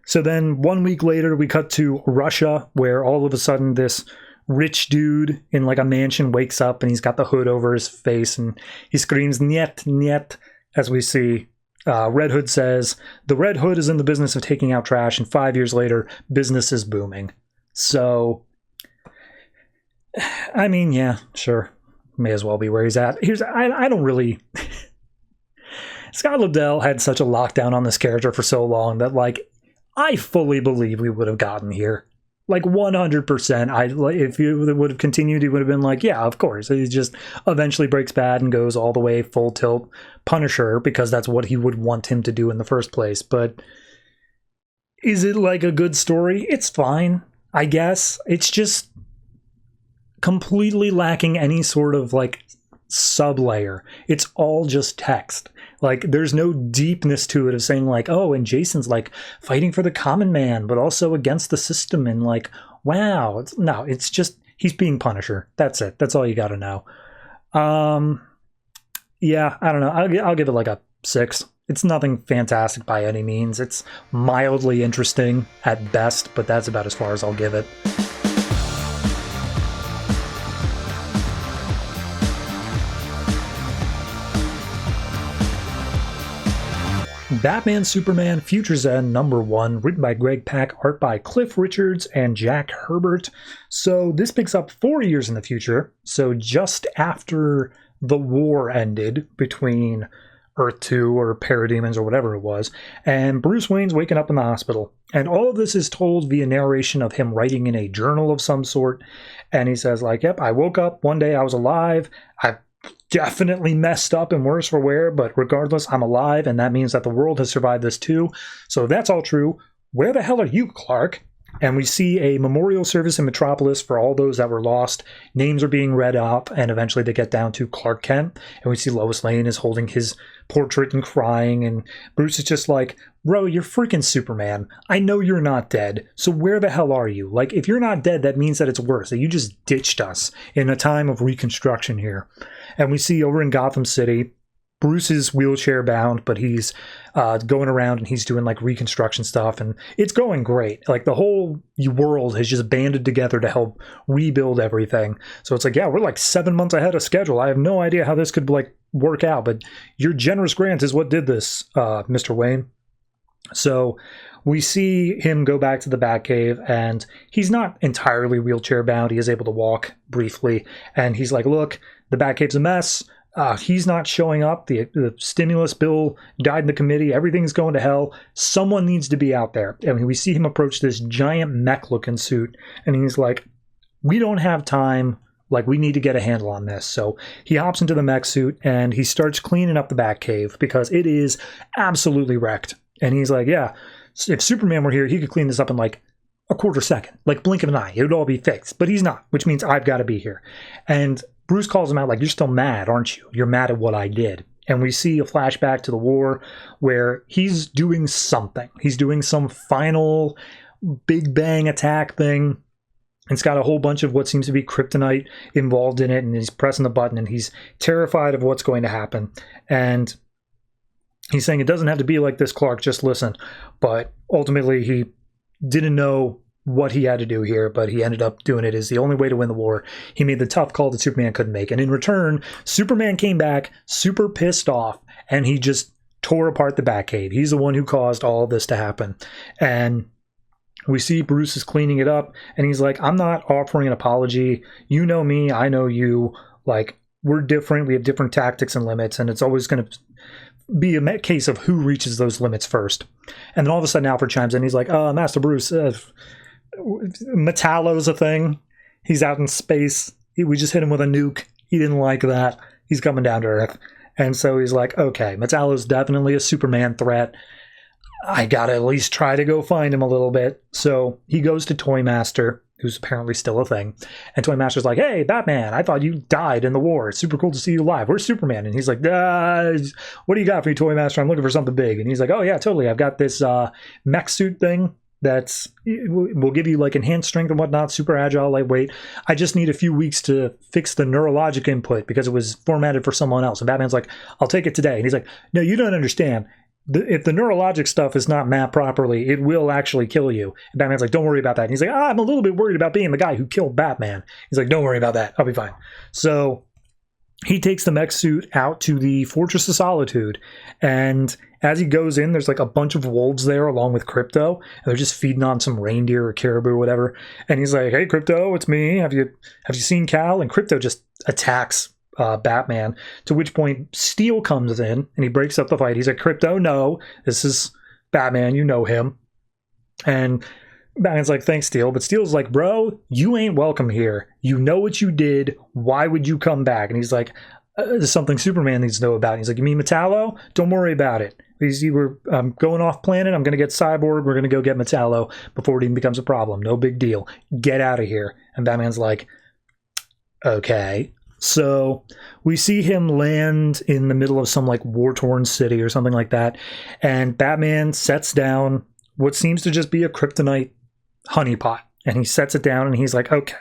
So then 1 week later, we cut to Russia, where all of a sudden this rich dude in like a mansion wakes up and he's got the hood over his face and he screams, "Niet, niet," as we see. Red Hood says, the Red Hood is in the business of taking out trash, and 5 years later, business is booming. So, I mean, yeah, sure. May as well be where he's at. I don't really... Scott Lobdell had such a lockdown on this character for so long that, like, I fully believe we would have gotten here. Like, 100%. If he would have continued, he would have been like, yeah, of course. He just eventually breaks bad and goes all the way full tilt Punisher, because that's what he would want him to do in the first place. But is it, like, a good story? It's fine, I guess. It's just completely lacking any sort of, like, sub-layer. It's all just text. Like, there's no deepness to it of saying, like, oh, and Jason's, like, fighting for the common man, but also against the system, and, like, wow. No, it's just, he's being Punisher. That's it. That's all you gotta know. Yeah, I don't know. I'll give it, like, a 6. It's nothing fantastic by any means. It's mildly interesting at best, but that's about as far as I'll give it. Batman Superman Futures End #1, written by Greg Pak, art by Cliff Richards and Jack Herbert. So this picks up 4 years in the future, so just after the war ended between Earth 2 or parademons or whatever it was. And Bruce Wayne's waking up in the hospital. And all of this is told via narration of him writing in a journal of some sort. And he says, like, yep, I woke up one day, I was alive. I definitely messed up and worse for wear, but regardless, I'm alive. And that means that the world has survived this too. So if that's all true, where the hell are you, Clarke? And we see a memorial service in Metropolis for all those that were lost. Names are being read up, and eventually they get down to Clarke Kent. And we see Lois Lane is holding his portrait and crying. And Bruce is just like, bro, you're freaking Superman. I know you're not dead. So where the hell are you? Like, if you're not dead, that means that it's worse, that you just ditched us in a time of reconstruction here. And we see over in Gotham City, Bruce is wheelchair bound, but he's going around and he's doing like reconstruction stuff, and it's going great. Like the whole world has just banded together to help rebuild everything. So it's like, yeah, we're like 7 months ahead of schedule. I have no idea how this could like work out, but your generous grant is what did this, Mr. Wayne. So we see him go back to the Batcave, and he's not entirely wheelchair bound. He is able to walk briefly, and he's like, look, the Batcave's a mess. He's not showing up. The stimulus bill died in the committee. Everything's going to hell. Someone needs to be out there. And we see him approach this giant mech-looking suit, and he's like, we don't have time. Like, we need to get a handle on this. So he hops into the mech suit, and he starts cleaning up the Batcave because it is absolutely wrecked. And he's like, yeah, if Superman were here, he could clean this up in like a quarter second, like blink of an eye. It would all be fixed. But he's not, which means I've got to be here. And Bruce calls him out like, you're still mad, aren't you? You're mad at what I did. And we see a flashback to the war where he's doing something. He's doing some final Big Bang attack thing. It's got a whole bunch of what seems to be kryptonite involved in it, and he's pressing the button, and he's terrified of what's going to happen. And he's saying, it doesn't have to be like this, Clarke, just listen. But ultimately, he didn't know what he had to do here, but he ended up doing it as the only way to win the war. He made the tough call that Superman couldn't make. And in return, Superman came back super pissed off, and he just tore apart the Batcave. He's the one who caused all of this to happen. And we see Bruce is cleaning it up, and he's like, I'm not offering an apology. You know me, I know you. Like, we're different. We have different tactics and limits, and it's always going to be a case of who reaches those limits first. And then all of a sudden Alfred chimes in. He's like, Master Bruce, Metallo's a thing. He's out in space. We just hit him with a nuke. He didn't like that. He's coming down to Earth. And so he's like, okay, Metallo's definitely a Superman threat. I gotta at least try to go find him a little bit. So he goes to Toymaster, who's apparently still a thing. And Toymaster's like, hey, Batman, I thought you died in the war. It's super cool to see you alive. Where's Superman? And he's like, what do you got for me, Toymaster? I'm looking for something big. And he's like, oh, yeah, totally. I've got this mech suit thing that's will give you like enhanced strength and whatnot, super agile, lightweight. I just need a few weeks to fix the neurologic input because it was formatted for someone else. And Batman's like, I'll take it today. And he's like, no, you don't understand. If the neurologic stuff is not mapped properly, it will actually kill you. And Batman's like, don't worry about that. And he's like, I'm a little bit worried about being the guy who killed Batman. He's like, don't worry about that. I'll be fine. So he takes the mech suit out to the Fortress of Solitude. And as he goes in, there's like a bunch of wolves there along with Crypto. And they're just feeding on some reindeer or caribou or whatever. And he's like, hey, Crypto, it's me. Have you seen Cal? And Crypto just attacks Batman, to which point Steel comes in and he breaks up the fight. He's like, Crypto, no, this is Batman, you know him. And Batman's like, thanks, Steel. But Steel's like, bro, you ain't welcome here. You know what you did. Why would you come back? And he's like, there's something Superman needs to know about. And he's like, you mean Metallo? Don't worry about it. We're going off planet. I'm going to get Cyborg. We're going to go get Metallo before it even becomes a problem. No big deal. Get out of here. And Batman's like, okay. So we see him land in the middle of some like war-torn city or something like that. And Batman sets down what seems to just be a kryptonite honeypot. And he sets it down and he's like, okay,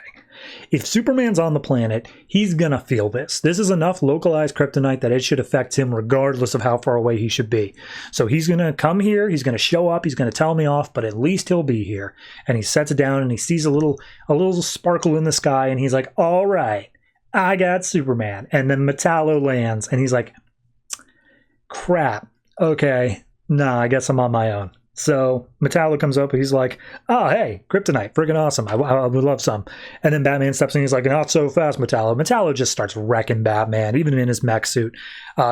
if Superman's on the planet, he's going to feel this. This is enough localized kryptonite that it should affect him regardless of how far away he should be. So he's going to come here. He's going to show up. He's going to tell me off, but at least he'll be here. And he sets it down and he sees a little sparkle in the sky. And he's like, all right. I got Superman. And then Metallo lands, and he's like, crap. Okay. Nah, I guess I'm on my own. So Metallo comes up, and he's like, oh, hey, kryptonite. Friggin' awesome. I would love some. And then Batman steps in, he's like, not so fast, Metallo. Metallo just starts wrecking Batman, even in his mech suit.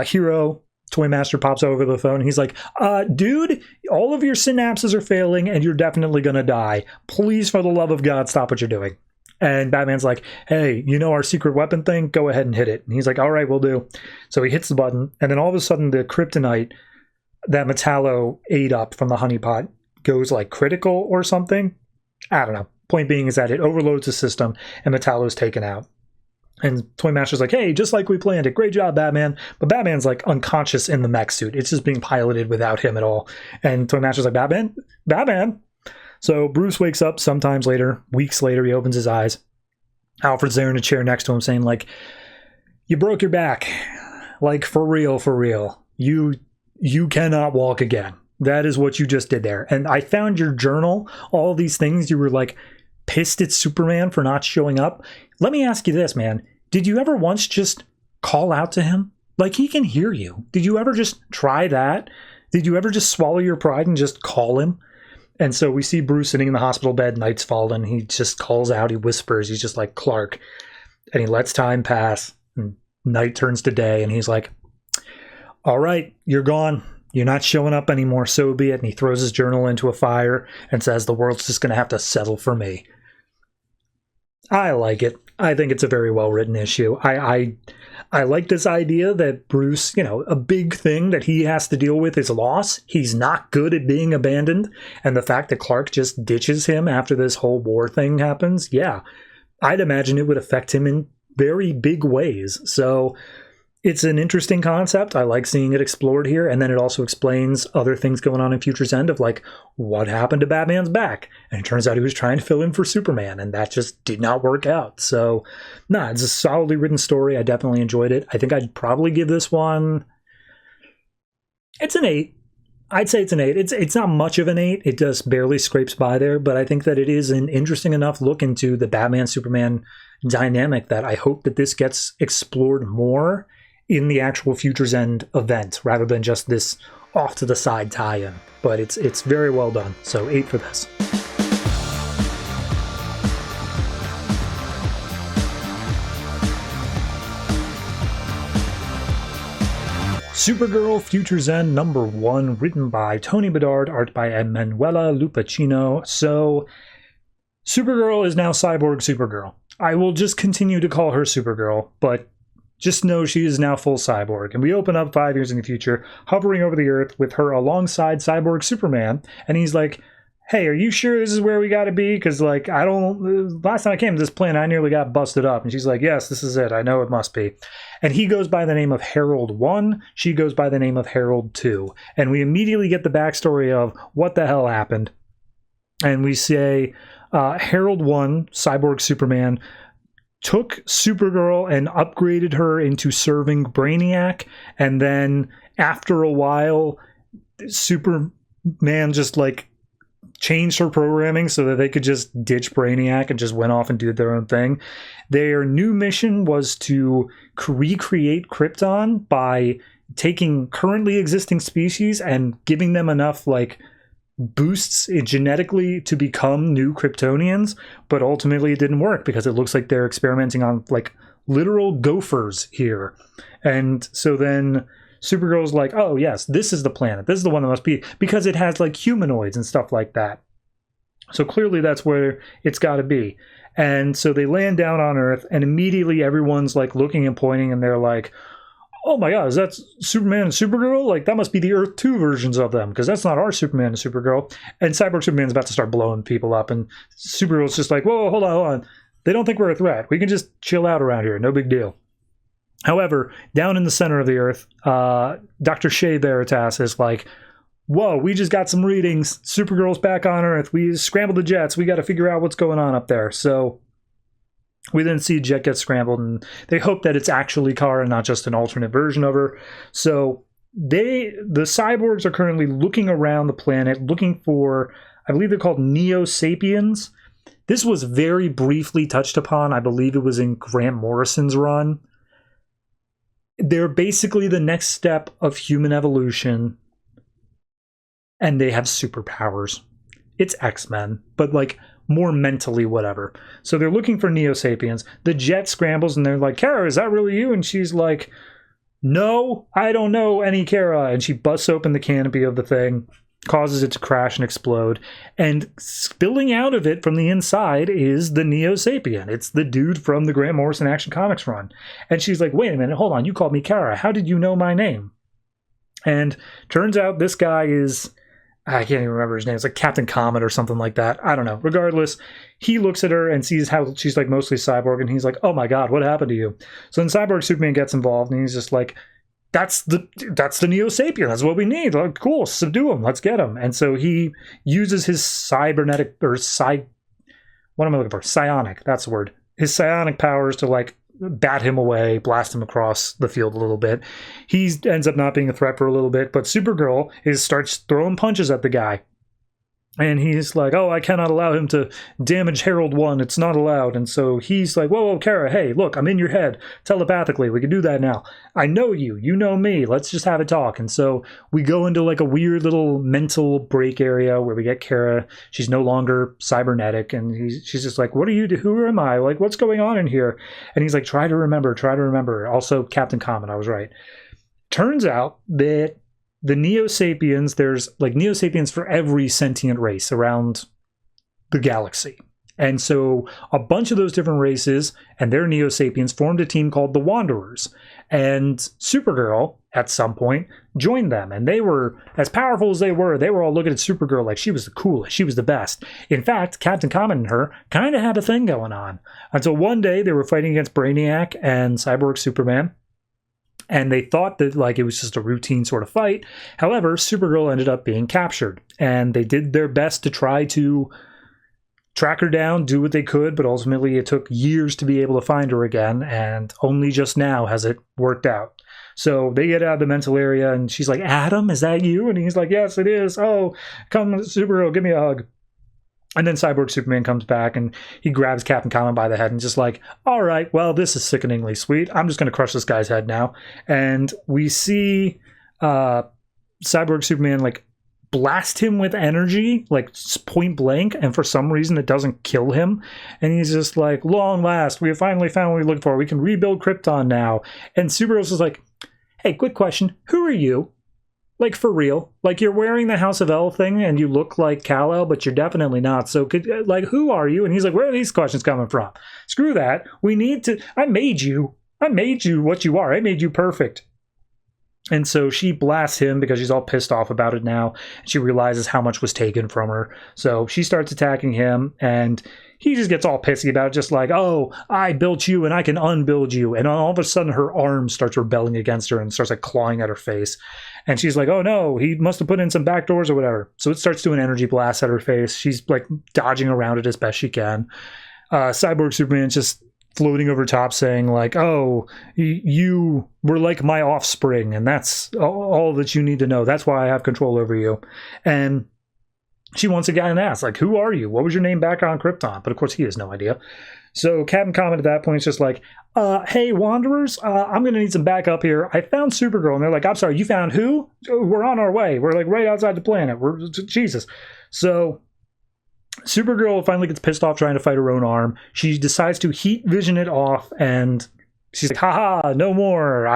Hero Toy Master pops over the phone. He's like, dude, all of your synapses are failing and you're definitely going to die. Please, for the love of God, stop what you're doing. And Batman's like, hey, you know our secret weapon thing? Go ahead and hit it. And he's like, all right, we'll do. So he hits the button, and then all of a sudden the kryptonite that Metallo ate up from the honeypot goes like critical or something. I don't know. Point being is that it overloads the system, and Metallo's taken out. And Toy Master's like, hey, just like we planned it. Great job, Batman. But Batman's like unconscious in the mech suit. It's just being piloted without him at all. And Toy Master's like, Batman. So Bruce wakes up sometimes later, weeks later, he opens his eyes. Alfred's there in a chair next to him saying, like, you broke your back. Like, for real. You cannot walk again. That is what you just did there. And I found your journal, all these things you were like pissed at Superman for not showing up. Let me ask you this, man. Did you ever once just call out to him? Like, he can hear you. Did you ever just try that? Did you ever just swallow your pride and just call him? And so we see Bruce sitting in the hospital bed, night's fallen. He just calls out, he whispers, he's just like, Clarke. And he lets time pass, and night turns to day, and he's like, all right, you're gone. You're not showing up anymore, so be it. And he throws his journal into a fire and says, the world's just going to have to settle for me. I like it. I think it's a very well-written issue. I like this idea that Bruce, a big thing that he has to deal with is loss. He's not good at being abandoned. And the fact that Clarke just ditches him after this whole war thing happens, yeah, I'd imagine it would affect him in very big ways. So it's an interesting concept. I like seeing it explored here. And then it also explains other things going on in Future's End of like, what happened to Batman's back? And it turns out he was trying to fill in for Superman, and that just did not work out. So, it's a solidly written story. I definitely enjoyed it. I think I'd probably give this one, it's an 8. I'd say it's an 8. It's not much of an 8. It just barely scrapes by there, but I think that it is an interesting enough look into the Batman-Superman dynamic that I hope that this gets explored more in the actual Future's End event, rather than just this off-to-the-side tie-in. But it's very well done, so 8 for this. Supergirl Future's End #1, written by Tony Bedard, art by Emanuela Lupacchino. So, Supergirl is now Cyborg Supergirl. I will just continue to call her Supergirl, but just know she is now full cyborg. And we open up 5 years in the future, hovering over the Earth with her alongside Cyborg Superman. And he's like, hey, are you sure this is where we got to be? Because, like, last time I came to this planet, I nearly got busted up. And she's like, yes, this is it. I know it must be. And he goes by the name of Harold 1. She goes by the name of Harold 2. And we immediately get the backstory of what the hell happened. And we say, Harold 1, Cyborg Superman, took Supergirl and upgraded her into serving Brainiac, and then after a while Superman just like changed her programming so that they could just ditch Brainiac and just went off and did their own thing. Their new mission was to recreate Krypton by taking currently existing species and giving them enough like boosts genetically to become new Kryptonians, but ultimately it didn't work because it looks like they're experimenting on like literal gophers here. And so then Supergirl's like, oh yes, this is the planet. This is the one that must be, because it has like humanoids and stuff like that. So clearly that's where it's got to be. And so they land down on Earth, and immediately everyone's like looking and pointing, and they're like, oh my god, is that Superman and Supergirl? Like, that must be the Earth 2 versions of them, because that's not our Superman and Supergirl. And Cyborg Superman's about to start blowing people up, and Supergirl's just like, whoa, hold on. They don't think we're a threat. We can just chill out around here. No big deal. However, down in the center of the Earth, Dr. Shea Veritas is like, whoa, we just got some readings. Supergirl's back on Earth. We scrambled the jets. We got to figure out what's going on up there. So we then see Jet get scrambled, and they hope that it's actually Kara, not just an alternate version of her. So the cyborgs are currently looking around the planet, looking for, I believe they're called Neo-Sapiens. This was very briefly touched upon. I believe it was in Grant Morrison's run. They're basically the next step of human evolution, and they have superpowers. It's X-Men, but like more mentally whatever. So they're looking for Neo-Sapiens. The Jet scrambles, and they're like, Kara, is that really you? And she's like, no, I don't know any Kara. And she busts open the canopy of the thing, causes it to crash and explode, and spilling out of it from the inside is the Neo-Sapien. It's the dude from the Grant Morrison Action Comics run. And she's like, wait a minute, hold on, you called me Kara. How did you know my name? And turns out this guy is, I can't even remember his name. It's like Captain Comet or something like that. I don't know. Regardless, he looks at her and sees how she's like mostly cyborg, and he's like, oh my God, what happened to you? So then Cyborg Superman gets involved, and he's just like, that's the Neo-Sapien. That's what we need. Like, cool, subdue him. Let's get him. And so he uses his cybernetic, or what am I looking for? Psionic, that's the word. His psionic powers to like bat him away, blast him across the field a little bit. He ends up not being a threat for a little bit, but Supergirl starts throwing punches at the guy. And he's like, oh, I cannot allow him to damage Herald 1. It's not allowed. And so he's like, whoa, Kara, hey, look, I'm in your head telepathically. We can do that now. I know you. You know me. Let's just have a talk. And so we go into like a weird little mental break area where we get Kara. She's no longer cybernetic. And she's just like, what are you? Who am I? Like, what's going on in here? And he's like, try to remember. Also, Captain Comet, I was right. Turns out that the Neo-Sapiens, there's like Neo-Sapiens for every sentient race around the galaxy. And so a bunch of those different races and their Neo-Sapiens formed a team called the Wanderers. And Supergirl, at some point, joined them. And they were, as powerful as they were all looking at Supergirl like she was the coolest, she was the best. In fact, Captain Comet and her kind of had a thing going on. Until one day they were fighting against Brainiac and Cyborg Superman. And they thought that like it was just a routine sort of fight. However, Supergirl ended up being captured. And they did their best to try to track her down, do what they could, but ultimately it took years to be able to find her again, and only just now has it worked out. So they get out of the mental area, and she's like, Adam, is that you? And he's like, yes, it is. Oh, come, Supergirl, give me a hug. And then Cyborg Superman comes back, and he grabs Captain Comet by the head and just like, all right, well, this is sickeningly sweet. I'm just going to crush this guy's head now. And we see Cyborg Superman like blast him with energy, like point blank, and for some reason it doesn't kill him. And he's just like, long last, we have finally found what we looked for. We can rebuild Krypton now. And Supergirl's just like, hey, quick question. Who are you? Like, for real? Like, you're wearing the House of L thing and you look like Kal-El, but you're definitely not. So, who are you? And he's like, where are these questions coming from? Screw that. We need to... I made you what you are. I made you perfect. And so she blasts him because she's all pissed off about it now. She realizes how much was taken from her. So she starts attacking him, and he just gets all pissy about it, just like, oh, I built you and I can unbuild you. And all of a sudden her arm starts rebelling against her and starts like clawing at her face. And she's like, oh no, he must have put in some back doors or whatever. So it starts doing energy blasts at her face. She's like dodging around it as best she can. Cyborg Superman's just floating over top saying like, oh, you were like my offspring, and that's all that you need to know. That's why I have control over you. And she once again asks, like, who are you? What was your name back on Krypton? But of course he has no idea. So Captain Comet at that point is just like, hey, Wanderers, I'm going to need some backup here. I found Supergirl. And they're like, I'm sorry, you found who? We're on our way. We're like right outside the planet. Jesus. So Supergirl finally gets pissed off trying to fight her own arm. She decides to heat vision it off, and she's like, haha, no more.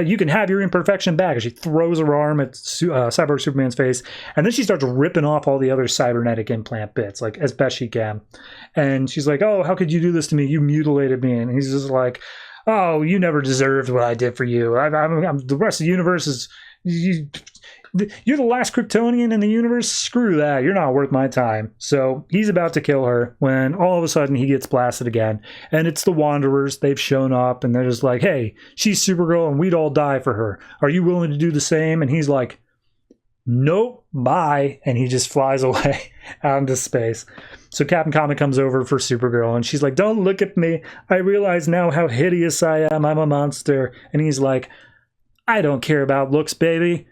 You can have your imperfection back. And she throws her arm at Cyborg Superman's face, and then she starts ripping off all the other cybernetic implant bits, like, as best she can. And she's like, oh, how could you do this to me? You mutilated me. And he's just like, oh, you never deserved what I did for you. The rest of the universe is... You're the last Kryptonian in the universe? Screw that. You're not worth my time. So he's about to kill her when all of a sudden he gets blasted again. And it's the Wanderers. They've shown up and they're just like, hey, she's Supergirl and we'd all die for her. Are you willing to do the same? And he's like, nope, bye. And he just flies away out into space. So Captain Comet comes over for Supergirl and she's like, don't look at me. I realize now how hideous I am. I'm a monster. And he's like, I don't care about looks, baby.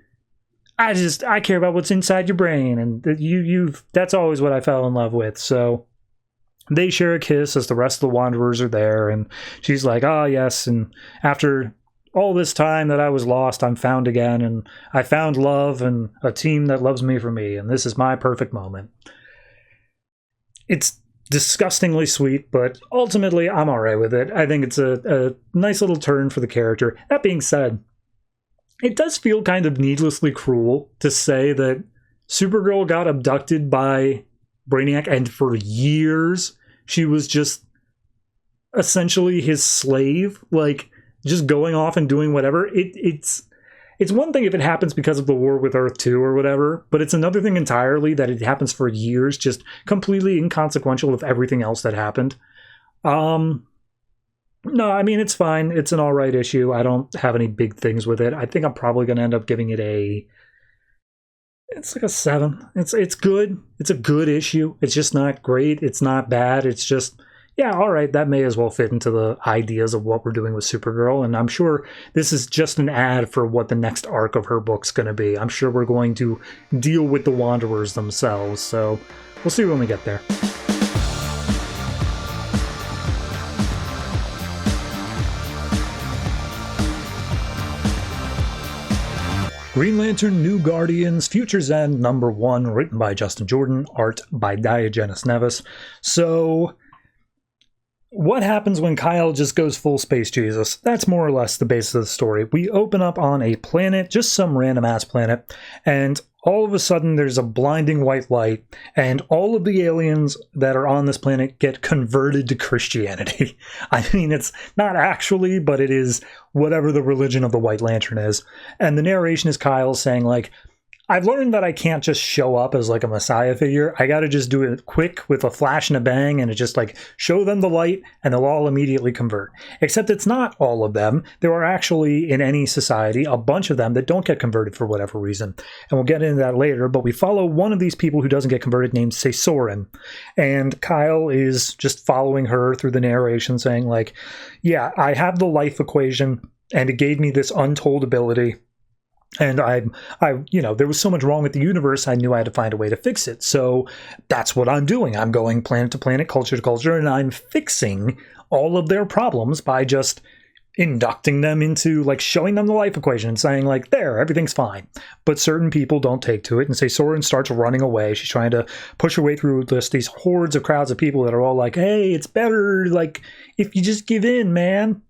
I care about what's inside your brain, and that's always what I fell in love with. So they share a kiss as the rest of the Wanderers are there, and she's like, oh yes, and after all this time that I was lost, I'm found again, and I found love and a team that loves me for me, and this is my perfect moment. It's disgustingly sweet, but ultimately I'm alright with it. I think it's a nice little turn for the character. That being said, it does feel kind of needlessly cruel to say that Supergirl got abducted by Brainiac, and for years she was just essentially his slave, like just going off and doing whatever. It's one thing if it happens because of the war with Earth 2 or whatever, but it's another thing entirely that it happens for years, just completely inconsequential of everything else that happened. No, I mean, it's fine. It's an all right issue. I don't have any big things with it. I think I'm probably going to end up giving it it's like a 7. It's good. It's a good issue. It's just not great. It's not bad. It's just, yeah, all right, that may as well fit into the ideas of what we're doing with Supergirl, and I'm sure this is just an ad for what the next arc of her book's going to be. I'm sure we're going to deal with the Wanderers themselves, so we'll see when we get there. Green Lantern New Guardians Future's End #1, written by Justin Jordan, art by Diogenes Nevis. So what happens when Kyle just goes full space Jesus? That's more or less the basis of the story. We open up on a planet, just some random ass planet, and all of a sudden there's a blinding white light, and all of the aliens that are on this planet get converted to Christianity. I mean, it's not actually, but it is whatever the religion of the White Lantern is. And the narration is Kyle saying, like, I've learned that I can't just show up as like a messiah figure. I got to just do it quick with a flash and a bang, and it just like show them the light and they'll all immediately convert. Except it's not all of them. There are actually in any society a bunch of them that don't get converted for whatever reason. And we'll get into that later, but we follow one of these people who doesn't get converted named Soren. And Kyle is just following her through the narration saying like, yeah, I have the life equation and it gave me this untold ability. And I, there was so much wrong with the universe, I knew I had to find a way to fix it. So that's what I'm doing. I'm going planet to planet, culture to culture, and I'm fixing all of their problems by just inducting them into, like, showing them the life equation and saying, like, there, everything's fine. But certain people don't take to it, and say Soren starts running away. She's trying to push her way through these hordes of crowds of people that are all like, hey, it's better, like, if you just give in, man.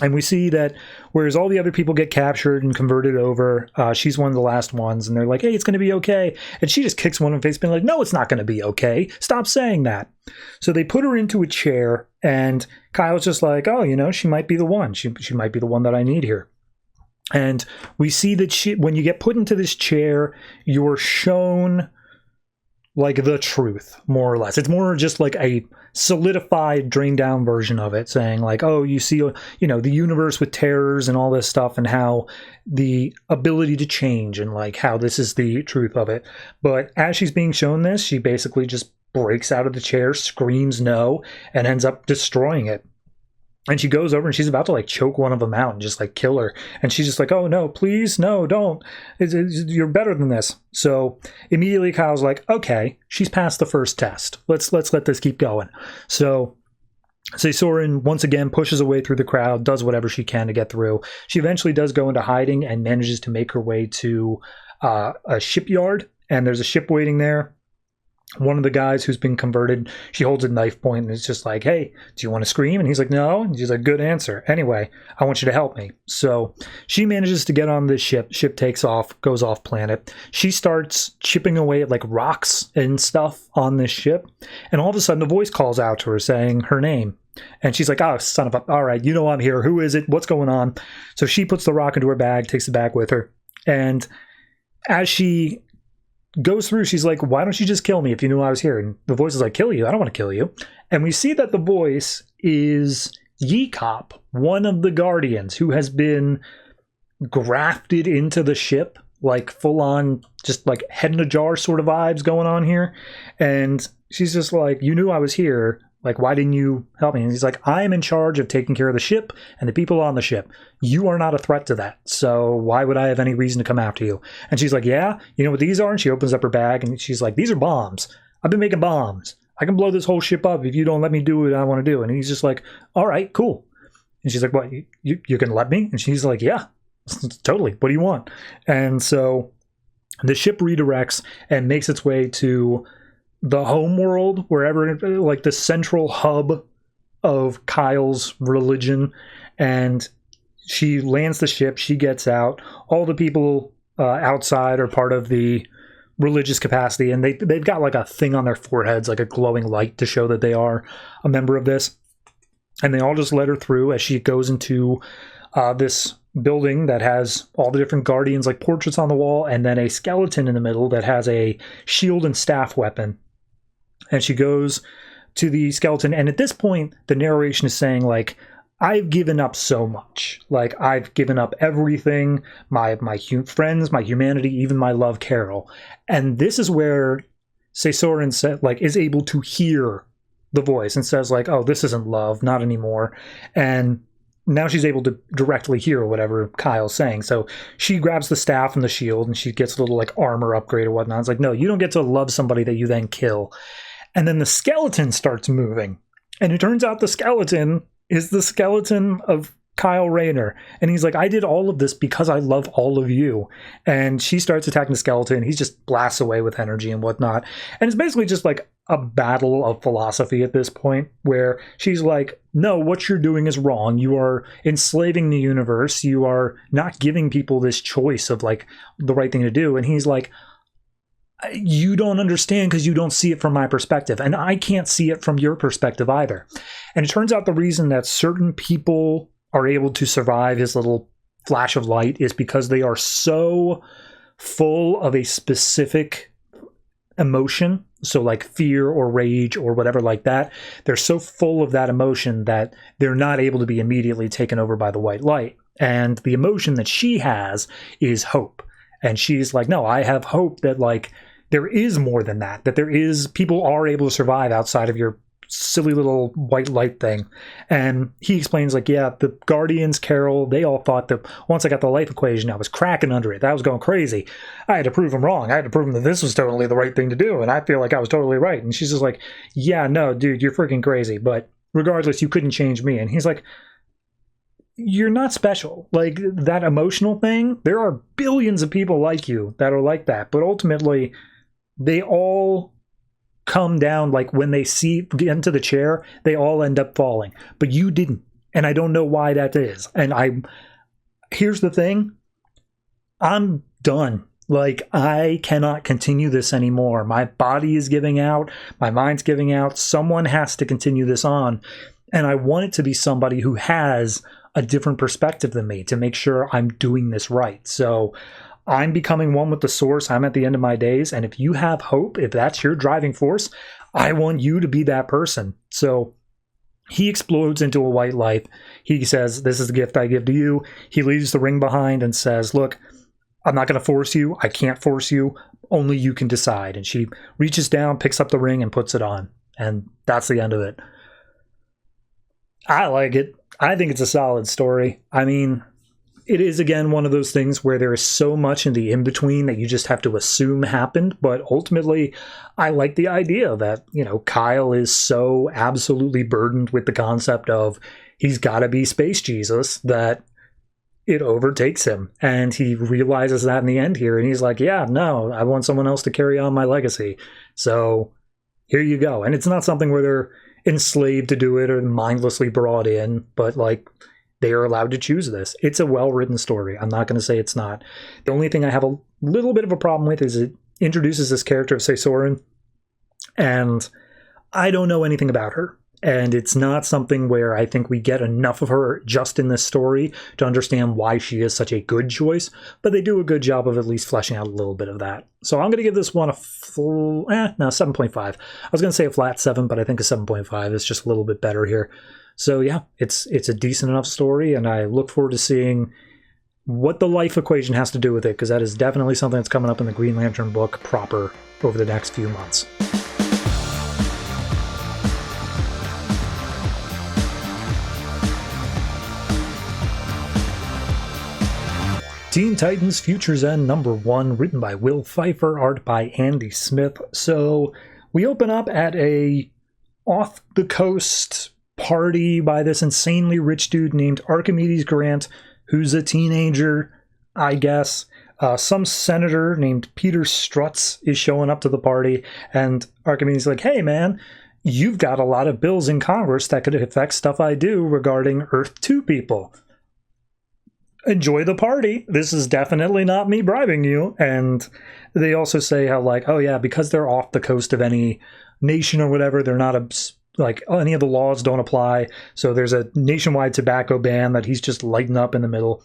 And we see that whereas all the other people get captured and converted over, she's one of the last ones, and they're like, hey, it's going to be okay. And she just kicks one in the face, being like, no, it's not going to be okay. Stop saying that. So they put her into a chair, and Kyle's just like, oh, she might be the one. She might be the one that I need here. And we see that when you get put into this chair, you're shown like the truth, more or less. It's more just like a solidified, drained down version of it, saying like, oh, you see, the universe with terrors and all this stuff, and how the ability to change, and like how this is the truth of it. But as she's being shown this, she basically just breaks out of the chair, screams no, and ends up destroying it. And she goes over and she's about to like choke one of them out and just like kill her. And she's just like, oh no, please, no, don't. You're better than this. So immediately Kyle's like, okay, she's passed the first test. Let's let this keep going. So Soren once again pushes her way through the crowd, does whatever she can to get through. She eventually does go into hiding and manages to make her way to a shipyard. And there's a ship waiting there. One of the guys who's been converted, she holds a knife point and it's just like, hey, do you want to scream? And he's like, no. And she's like, good answer. Anyway, I want you to help me. So she manages to get on this ship. Ship takes off, goes off planet. She starts chipping away at like rocks and stuff on this ship. And all of a sudden a voice calls out to her saying her name. And she's like, oh, son of a, all right, I'm here. Who is it? What's going on? So she puts the rock into her bag, takes the bag with her. And as she goes through, she's like, why don't you just kill me if you knew I was here? And the voice is like, kill you? I don't want to kill you. And we see that the voice is Yekop, one of the Guardians, who has been grafted into the ship, like full on, just like head in a jar sort of vibes going on here. And she's just like, you knew I was here. Like, why didn't you help me? And he's like, I am in charge of taking care of the ship and the people on the ship. You are not a threat to that. So why would I have any reason to come after you? And she's like, yeah, you know what these are? And she opens up her bag and she's like, these are bombs. I've been making bombs. I can blow this whole ship up if you don't let me do what I want to do. And he's just like, all right, cool. And she's like, what, you can let me? And she's like, yeah, totally. What do you want? And so the ship redirects and makes its way to the home world, wherever, like the central hub of Kyle's religion, and she lands the ship, she gets out. All the people outside are part of the religious capacity, and they've got like a thing on their foreheads, like a glowing light to show that they are a member of this. And they all just let her through as she goes into this building that has all the different guardians, like portraits on the wall, and then a skeleton in the middle that has a shield and staff weapon. And she goes to the skeleton, and at this point, the narration is saying, like, I've given up so much. Like, I've given up everything, my friends, my humanity, even my love, Carol. And this is where Sesoren is able to hear the voice and says, like, oh, this isn't love, not anymore. And now she's able to directly hear whatever Kyle's saying. So she grabs the staff and the shield, and she gets a little, like, armor upgrade or whatnot. It's like, no, you don't get to love somebody that you then kill. And then the skeleton starts moving. And it turns out the skeleton is the skeleton of Kyle Rayner. And he's like, I did all of this because I love all of you. And she starts attacking the skeleton. He just blasts away with energy and whatnot. And it's basically just like a battle of philosophy at this point, where she's like, no, what you're doing is wrong. You are enslaving the universe. You are not giving people this choice of like the right thing to do. And he's like, you don't understand because you don't see it from my perspective, and I can't see it from your perspective either. And it turns out the reason that certain people are able to survive his little flash of light is because they are so full of a specific emotion, so like fear or rage or whatever like that. They're so full of that emotion that they're not able to be immediately taken over by the white light. And the emotion that she has is hope. And she's like, no, I have hope that like there is more than that there is, people are able to survive outside of your silly little white light thing. And he explains like, yeah, the Guardians, Carol, they all thought that once I got the life equation, I was cracking under it. That was going crazy. I had to prove them wrong. I had to prove them that this was totally the right thing to do. And I feel like I was totally right. And she's just like, yeah, no, dude, you're freaking crazy. But regardless, you couldn't change me. And he's like, you're not special. Like that emotional thing, there are billions of people like you that are like that. But ultimately, they all come down, like when they get into the chair, they all end up falling. But you didn't. And I don't know why that is. And here's the thing. I'm done. Like, I cannot continue this anymore. My body is giving out. My mind's giving out. Someone has to continue this on. And I want it to be somebody who has a different perspective than me to make sure I'm doing this right. So I'm becoming one with the source. I'm at the end of my days. And if you have hope, if that's your driving force, I want you to be that person. So he explodes into a white light. He says, this is the gift I give to you. He leaves the ring behind and says, look, I'm not going to force you. I can't force you. Only you can decide. And she reaches down, picks up the ring, and puts it on. And that's the end of it. I like it. I think it's a solid story. I mean, it is, again, one of those things where there is so much in the in-between that you just have to assume happened. But ultimately, I like the idea that, you know, Kyle is so absolutely burdened with the concept of he's got to be Space Jesus that it overtakes him. And he realizes that in the end here. And he's like, yeah, no, I want someone else to carry on my legacy. So here you go. And it's not something where they're enslaved to do it or mindlessly brought in, but like they are allowed to choose this. It's a well-written story. I'm not going to say it's not. The only thing I have a little bit of a problem with is it introduces this character of Sesoren, and I don't know anything about her. And it's not something where I think we get enough of her just in this story to understand why she is such a good choice, but they do a good job of at least fleshing out a little bit of that. So I'm going to give this one a full, 7.5. I was going to say a flat 7, but I think a 7.5 is just a little bit better here. So yeah, it's a decent enough story, and I look forward to seeing what the life equation has to do with it, because that is definitely something that's coming up in the Green Lantern book proper over the next few months. Teen Titans Future's End #1, written by Will Pfeiffer, art by Andy Smith. So we open up at a off-the-coast party by this insanely rich dude named Archimedes Grant, who's a teenager, I guess. Some senator named Peter Strutz is showing up to the party, and Archimedes is like, hey man, you've got a lot of bills in Congress that could affect stuff I do regarding Earth 2 people. Enjoy the party. This is definitely not me bribing you. And they also say how, like, oh yeah, because they're off the coast of any nation or whatever, they're not like any of the laws don't apply. So there's a nationwide tobacco ban that he's just lighting up in the middle.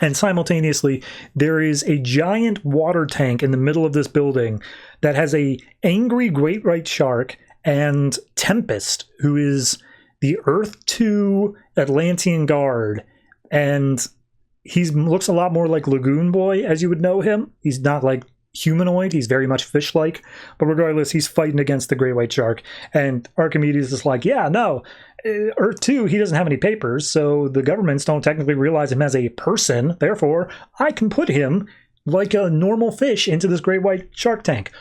And simultaneously, there is a giant water tank in the middle of this building that has a angry great white shark and Tempest, who is the Earth 2 Atlantean guard. And he looks a lot more like Lagoon Boy as you would know him. He's not like humanoid, he's very much fish-like, but regardless, he's fighting against the great white shark. And Archimedes is like, yeah, no, Earth 2, he doesn't have any papers, so the governments don't technically realize him as a person, therefore I can put him like a normal fish into this great white shark tank.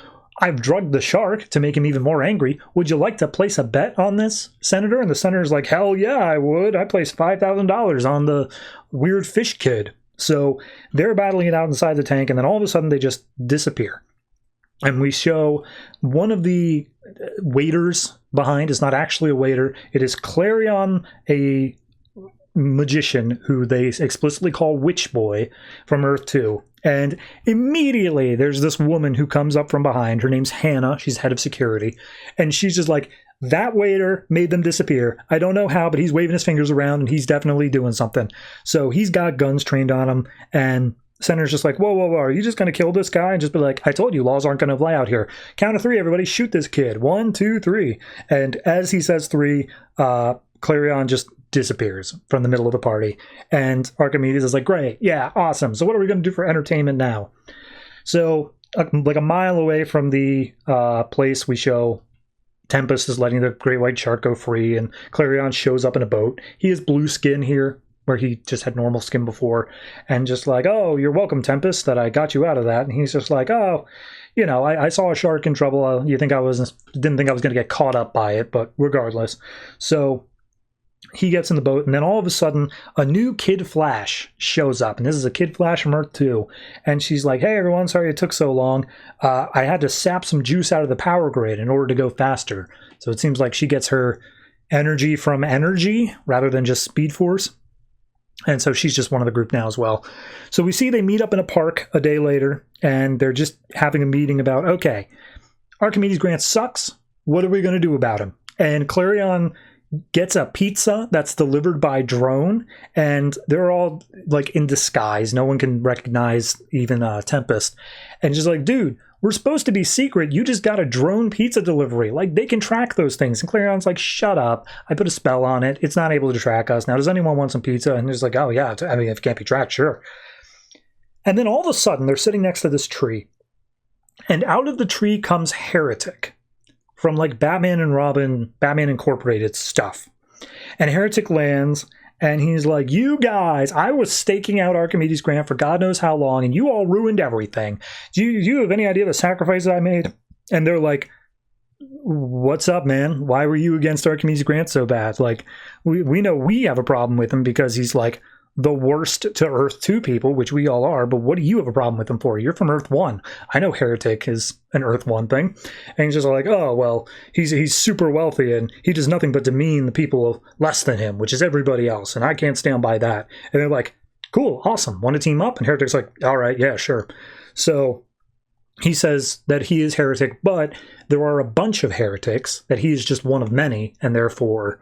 I've drugged the shark to make him even more angry. Would you like to place a bet on this, Senator? And the senator's like, hell yeah, I would. I placed $5,000 on the weird fish kid. So they're battling it out inside the tank, and then all of a sudden they just disappear. And we show one of the waiters behind is not actually a waiter. It is Clarion, a magician who they explicitly call Witch Boy from Earth 2. And immediately there's this woman who comes up from behind. Her name's Hannah. She's head of security. And she's just like, that waiter made them disappear. I don't know how, but he's waving his fingers around and he's definitely doing something. So he's got guns trained on him. And Senator's just like, whoa, whoa, whoa, are you just going to kill this guy? And just be like, I told you, laws aren't going to apply out here. Count of three, everybody, shoot this kid. 1, 2, 3. And as he says 3, Clarion just disappears from the middle of the party. And Archimedes is like, great, yeah, awesome. So what are we going to do for entertainment now? So like a mile away from the place, we show Tempest is letting the great white shark go free, and Clarion shows up in a boat. He has blue skin here, where he just had normal skin before, and just like, oh, you're welcome, Tempest, that I got you out of that. And he's just like, oh, you know, I saw a shark in trouble. Didn't think I was going to get caught up by it, but regardless. So he gets in the boat, and then all of a sudden, a new Kid Flash shows up. And this is a Kid Flash from Earth 2. And she's like, hey, everyone, sorry it took so long. I had to sap some juice out of the power grid in order to go faster. So it seems like she gets her energy from energy rather than just Speed Force. And so she's just one of the group now as well. So we see they meet up in a park a day later, and they're just having a meeting about, okay, Archimedes Grant sucks. What are we going to do about him? And Clarion gets a pizza that's delivered by drone, and they're all like in disguise. No one can recognize even Tempest. And just like, dude, we're supposed to be secret. You just got a drone pizza delivery. Like, they can track those things. And Clarion's like, shut up. I put a spell on it. It's not able to track us. Now, does anyone want some pizza? And he's like, oh yeah, I mean, if it can't be tracked, sure. And then all of a sudden, they're sitting next to this tree. And out of the tree comes Heretic, from like Batman and Robin, Batman Incorporated stuff. And Heretic lands, and he's like, you guys, I was staking out Archimedes Grant for God knows how long, and you all ruined everything. Do you have any idea the sacrifices I made? And they're like, what's up, man? Why were you against Archimedes Grant so bad? Like, we know we have a problem with him because he's like the worst to Earth 2 people, which we all are, but what do you have a problem with him for? You're from Earth 1. I know Heretic is an Earth 1 thing. And he's just like, oh, well, he's super wealthy, and he does nothing but demean the people less than him, which is everybody else, and I can't stand by that. And they're like, cool, awesome, want to team up? And Heretic's like, all right, yeah, sure. So he says that he is Heretic, but there are a bunch of heretics, that he is just one of many, and therefore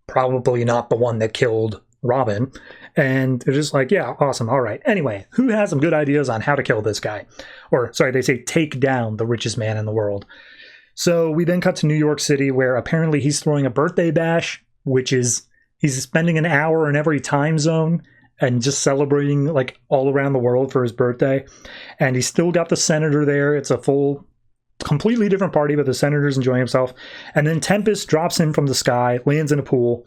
probably not the one that killed Robin. And they're just like, yeah, awesome, all right. Anyway, who has some good ideas on how to kill this guy? Or, sorry, they say take down the richest man in the world. So we then cut to New York City, where apparently he's throwing a birthday bash, which is, he's spending an hour in every time zone and just celebrating like all around the world for his birthday. And he's still got the senator there. It's a full, completely different party, but the senator's enjoying himself. And then Tempest drops in from the sky, lands in a pool,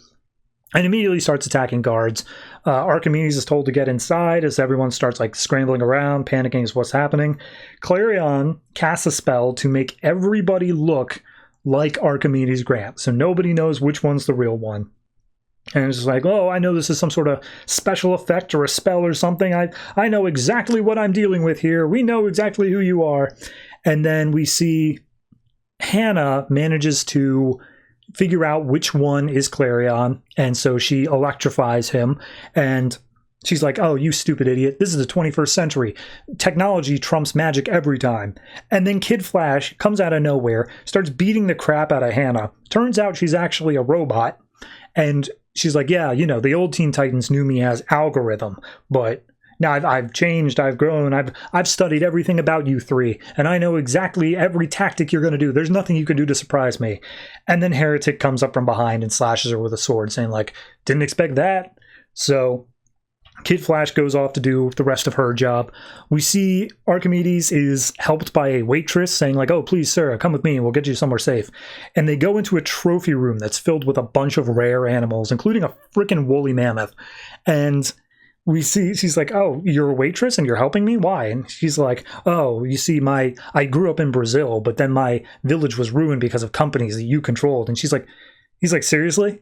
and immediately starts attacking guards. Archimedes is told to get inside as everyone starts like scrambling around, panicking as what's happening. Clarion casts a spell to make everybody look like Archimedes Grant, so nobody knows which one's the real one. And it's just like, oh, I know this is some sort of special effect or a spell or something. I know exactly what I'm dealing with here. We know exactly who you are. And then we see Hannah manages to figure out which one is Klarion, and so she electrifies him, and she's like, oh, you stupid idiot, this is the 21st century. Technology trumps magic every time. And then Kid Flash comes out of nowhere, starts beating the crap out of Hannah. Turns out she's actually a robot, and she's like, yeah, you know, the old Teen Titans knew me as Algorithm, but now I've changed, I've grown, I've studied everything about you three, and I know exactly every tactic you're going to do. There's nothing you can do to surprise me. And then Heretic comes up from behind and slashes her with a sword, saying like, didn't expect that. So Kid Flash goes off to do the rest of her job. We see Archimedes is helped by a waitress saying like, oh, please, sir, come with me and we'll get you somewhere safe. And they go into a trophy room that's filled with a bunch of rare animals, including a freaking woolly mammoth. And we see, she's like, oh, you're a waitress and you're helping me? Why? And she's like, oh, you see, I grew up in Brazil, but then my village was ruined because of companies that you controlled. And he's like, seriously?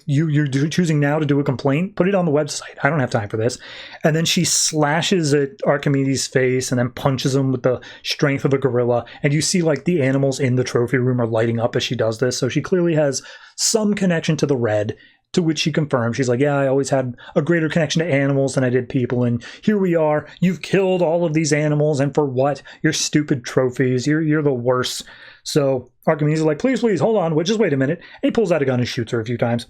You're choosing now to do a complaint? Put it on the website. I don't have time for this. And then she slashes at Archimedes' face and then punches him with the strength of a gorilla. And you see like the animals in the trophy room are lighting up as she does this. So she clearly has some connection to the red. To which she confirms, she's like, yeah, I always had a greater connection to animals than I did people, and here we are, you've killed all of these animals, and for what? Your stupid trophies, you're the worst. So Archimedes is like, please, hold on, just wait a minute. And he pulls out a gun and shoots her a few times.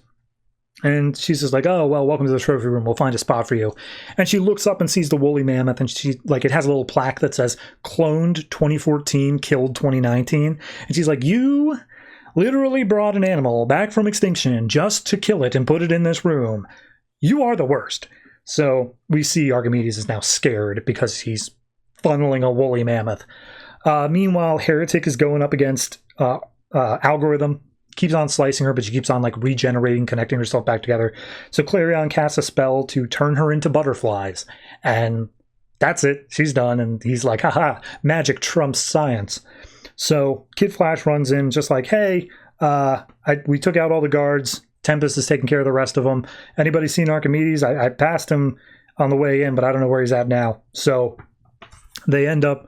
And she's just like, oh, well, welcome to the trophy room, we'll find a spot for you. And she looks up and sees the woolly mammoth, and she, like, it has a little plaque that says, cloned 2014, killed 2019. And she's like, you literally brought an animal back from extinction just to kill it and put it in this room. You are the worst. So we see Archimedes is now scared because he's funneling a woolly mammoth. Meanwhile, Heretic is going up against Algorithm. Keeps on slicing her, but she keeps on like regenerating, connecting herself back together. So Klarion casts a spell to turn her into butterflies. And that's it. She's done. And he's like, haha, magic trumps science. So Kid Flash runs in just like, hey, we took out all the guards. Tempest is taking care of the rest of them. Anybody seen Archimedes? I passed him on the way in, but I don't know where he's at now. So they end up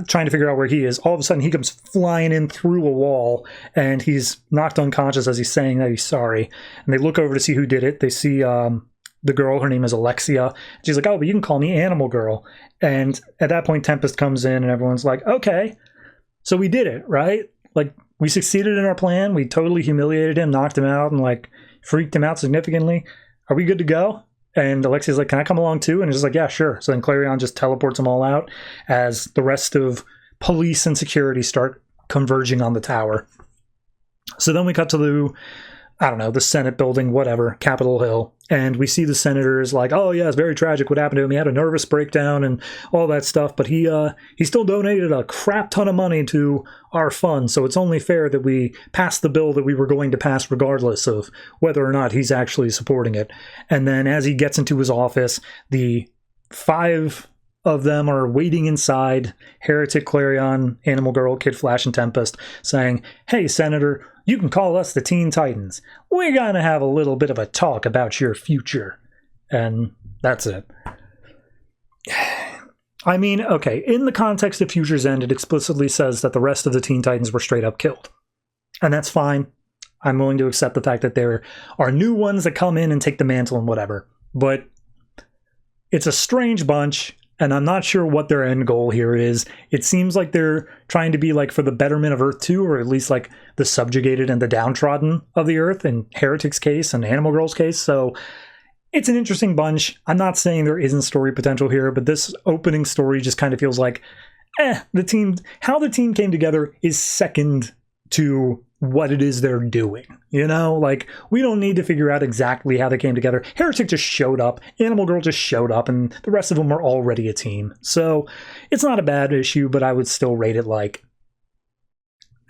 trying to figure out where he is. All of a sudden, he comes flying in through a wall, and he's knocked unconscious as he's saying that he's sorry. And they look over to see who did it. They see the girl. Her name is Alexia. She's like, oh, but you can call me Animal Girl. And at that point, Tempest comes in, and everyone's like, okay. So we did it, right? Like, we succeeded in our plan. We totally humiliated him, knocked him out, and, like, freaked him out significantly. Are we good to go? And Alexia's like, can I come along too? And he's just like, yeah, sure. So then Klarion just teleports them all out as the rest of police and security start converging on the tower. So then we cut to the Senate building, whatever, Capitol Hill. And we see the senators like, oh, yeah, it's very tragic what happened to him. He had a nervous breakdown and all that stuff. But he still donated a crap ton of money to our fund. So it's only fair that we pass the bill that we were going to pass regardless of whether or not he's actually supporting it. And then as he gets into his office, the 5 of them are waiting inside, Heretic, Klarion, Animal Girl, Kid Flash, and Tempest, saying, hey, Senator, you can call us the Teen Titans. We're going to have a little bit of a talk about your future. And that's it. I mean, okay, in the context of Future's End, it explicitly says that the rest of the Teen Titans were straight up killed. And that's fine. I'm willing to accept the fact that there are new ones that come in and take the mantle and whatever. But it's a strange bunch. And I'm not sure what their end goal here is. It seems like they're trying to be like for the betterment of Earth 2, or at least like the subjugated and the downtrodden of the Earth in Heretic's case and Animal Girl's case. So it's an interesting bunch. I'm not saying there isn't story potential here, but this opening story just kind of feels like, how the team came together is second to what it is they're doing. You know, like, we don't need to figure out exactly how they came together. Heretic just showed up, Animal Girl just showed up, and the rest of them were already a team. So it's not a bad issue, but I would still rate it like,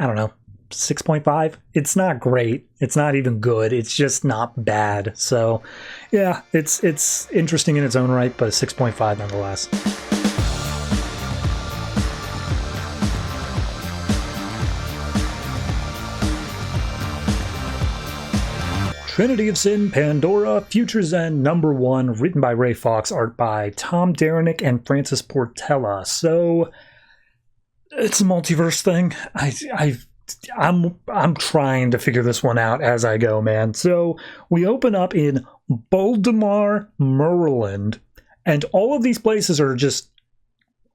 I don't know, 6.5. It's not great. It's not even good. It's just not bad. So yeah, it's interesting in its own right, but a 6.5 nonetheless. Trinity of Sin, Pandora, Future's End, #1, written by Ray Fawkes, art by Tom Derenick and Francis Portela. So, it's a multiverse thing. I'm trying to figure this one out as I go, man. So, we open up in Baltimore, Maryland, and all of these places are just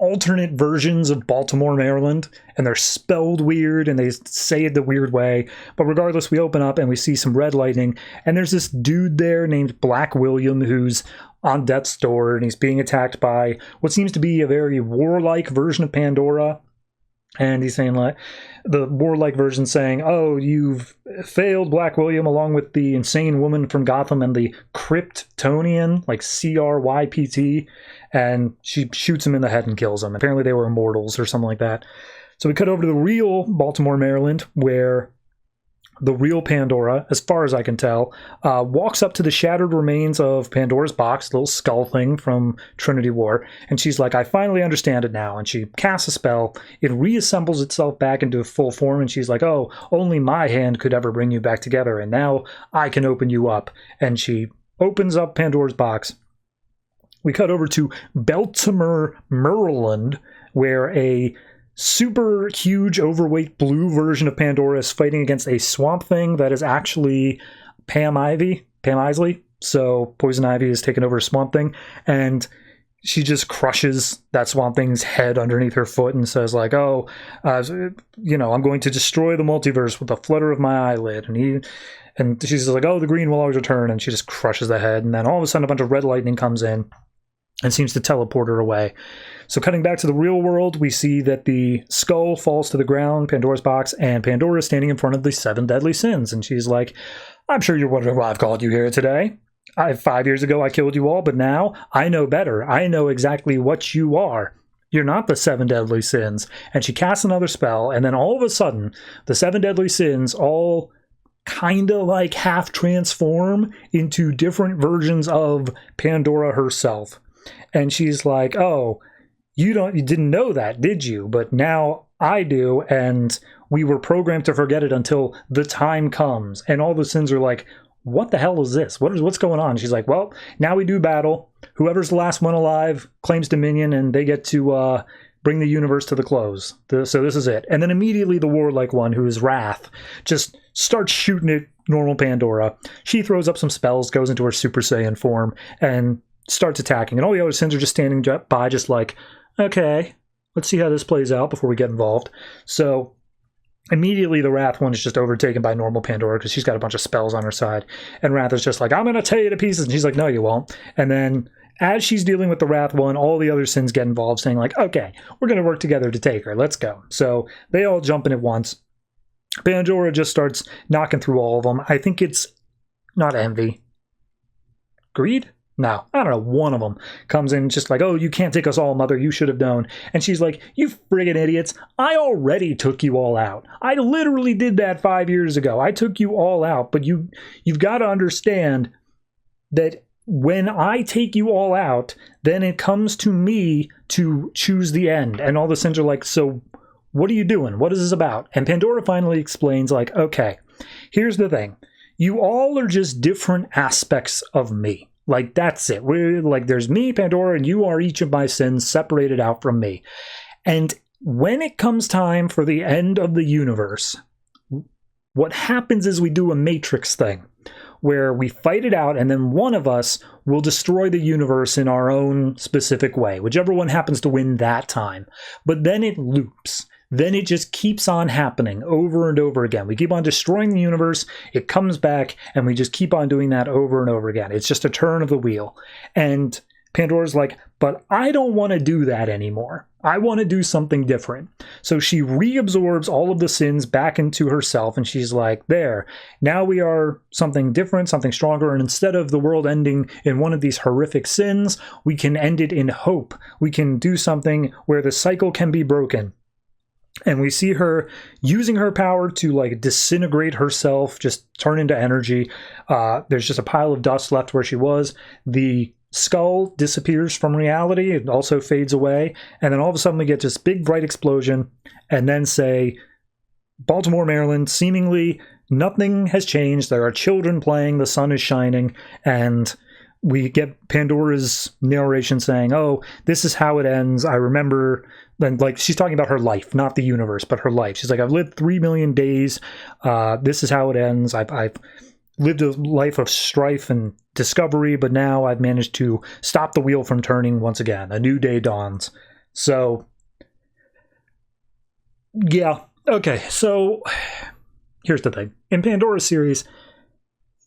alternate versions of Baltimore, Maryland, and they're spelled weird and they say it the weird way. But regardless, we open up and we see some red lightning, and there's this dude there named Black William who's on death's door, and he's being attacked by what seems to be a very warlike version of Pandora. And he's saying, like, the warlike version saying, "Oh, you've failed, Black William, along with the insane woman from Gotham and the Kryptonian," like Krypt, and she shoots him in the head and kills him. Apparently they were immortals or something like that. So we cut over to the real Baltimore, Maryland, where the real Pandora, as far as I can tell, walks up to the shattered remains of Pandora's box, the little skull thing from Trinity War, and she's like, "I finally understand it now." And she casts a spell. It reassembles itself back into full form, and she's like, "Oh, only my hand could ever bring you back together, and now I can open you up." And she opens up Pandora's box. We cut over to Baltimore, Maryland, where a super huge overweight blue version of Pandora is fighting against a swamp thing that is actually Pam Isley. So Poison Ivy has taken over Swamp Thing, and she just crushes that Swamp Thing's head underneath her foot and says, like, "Oh, I'm going to destroy the multiverse with a flutter of my eyelid." And she's like, "Oh, the green will always return," and she just crushes the head. And then all of a sudden a bunch of red lightning comes in and seems to teleport her away. So cutting back to the real world, we see that the skull falls to the ground, Pandora's box, and Pandora is standing in front of the 7 deadly sins. And she's like, "I'm sure you're wondering why I've called you here today. 5 years ago I killed you all, but now I know better. I know exactly what you are. You're not the 7 deadly sins." And she casts another spell, and then all of a sudden, the 7 deadly sins all kind of like half transform into different versions of Pandora herself. And she's like, "Oh, you didn't know that, did you? But now I do, and we were programmed to forget it until the time comes." And all the sins are like, "What the hell is this? What's going on?" She's like, "Well, now we do battle. Whoever's the last one alive claims dominion, and they get to bring the universe to the close. So this is it." And then immediately the warlike one, who is Wrath, just starts shooting at normal Pandora. She throws up some spells, goes into her Super Saiyan form, and starts attacking. And all the other sins are just standing by, just like, "Okay, let's see how this plays out before we get involved." So immediately the Wrath one is just overtaken by normal Pandora because she's got a bunch of spells on her side. And Wrath is just like, "I'm going to tear you to pieces." And she's like, "No, you won't." And then as she's dealing with the Wrath one, all the other sins get involved, saying like, "Okay, we're going to work together to take her. Let's go." So they all jump in at once. Pandora just starts knocking through all of them. I think it's not envy. Greed? No, I don't know. One of them comes in just like, "Oh, you can't take us all, Mother. You should have known." And she's like, "You friggin' idiots. I already took you all out. I literally did that 5 years ago. I took you all out. But you've got to understand that when I take you all out, then it comes to me to choose the end." And all the sins are like, "So what are you doing? What is this about?" And Pandora finally explains, like, "Okay, here's the thing. You all are just different aspects of me. Like, that's it. We're like, there's me, Pandora, and you are each of my sins separated out from me. And when it comes time for the end of the universe, what happens is we do a Matrix thing where we fight it out, and then one of us will destroy the universe in our own specific way, whichever one happens to win that time. But then it loops. Then it just keeps on happening over and over again. We keep on destroying the universe, it comes back, and we just keep on doing that over and over again. It's just a turn of the wheel. And Pandora's like, "But I don't want to do that anymore. I want to do something different." So she reabsorbs all of the sins back into herself, and she's like, "There, now we are something different, something stronger, and instead of the world ending in one of these horrific sins, we can end it in hope. We can do something where the cycle can be broken." And we see her using her power to like disintegrate herself, just turn into energy. There's just a pile of dust left where she was. The skull disappears from reality. It also fades away. And then all of a sudden we get this big bright explosion, and then say Baltimore, Maryland, seemingly Nothing has changed. There are children playing, the sun is shining, and we get Pandora's narration saying, oh, this is how it ends. I remember, and like she's talking about her life, not the universe, but her life. She's like, I've lived 3 million days. This is how it ends. I've lived a life of strife and discovery, but now I've managed to stop the wheel from turning once again. A new day dawns. So, yeah. Okay, so here's the thing. In Pandora's series,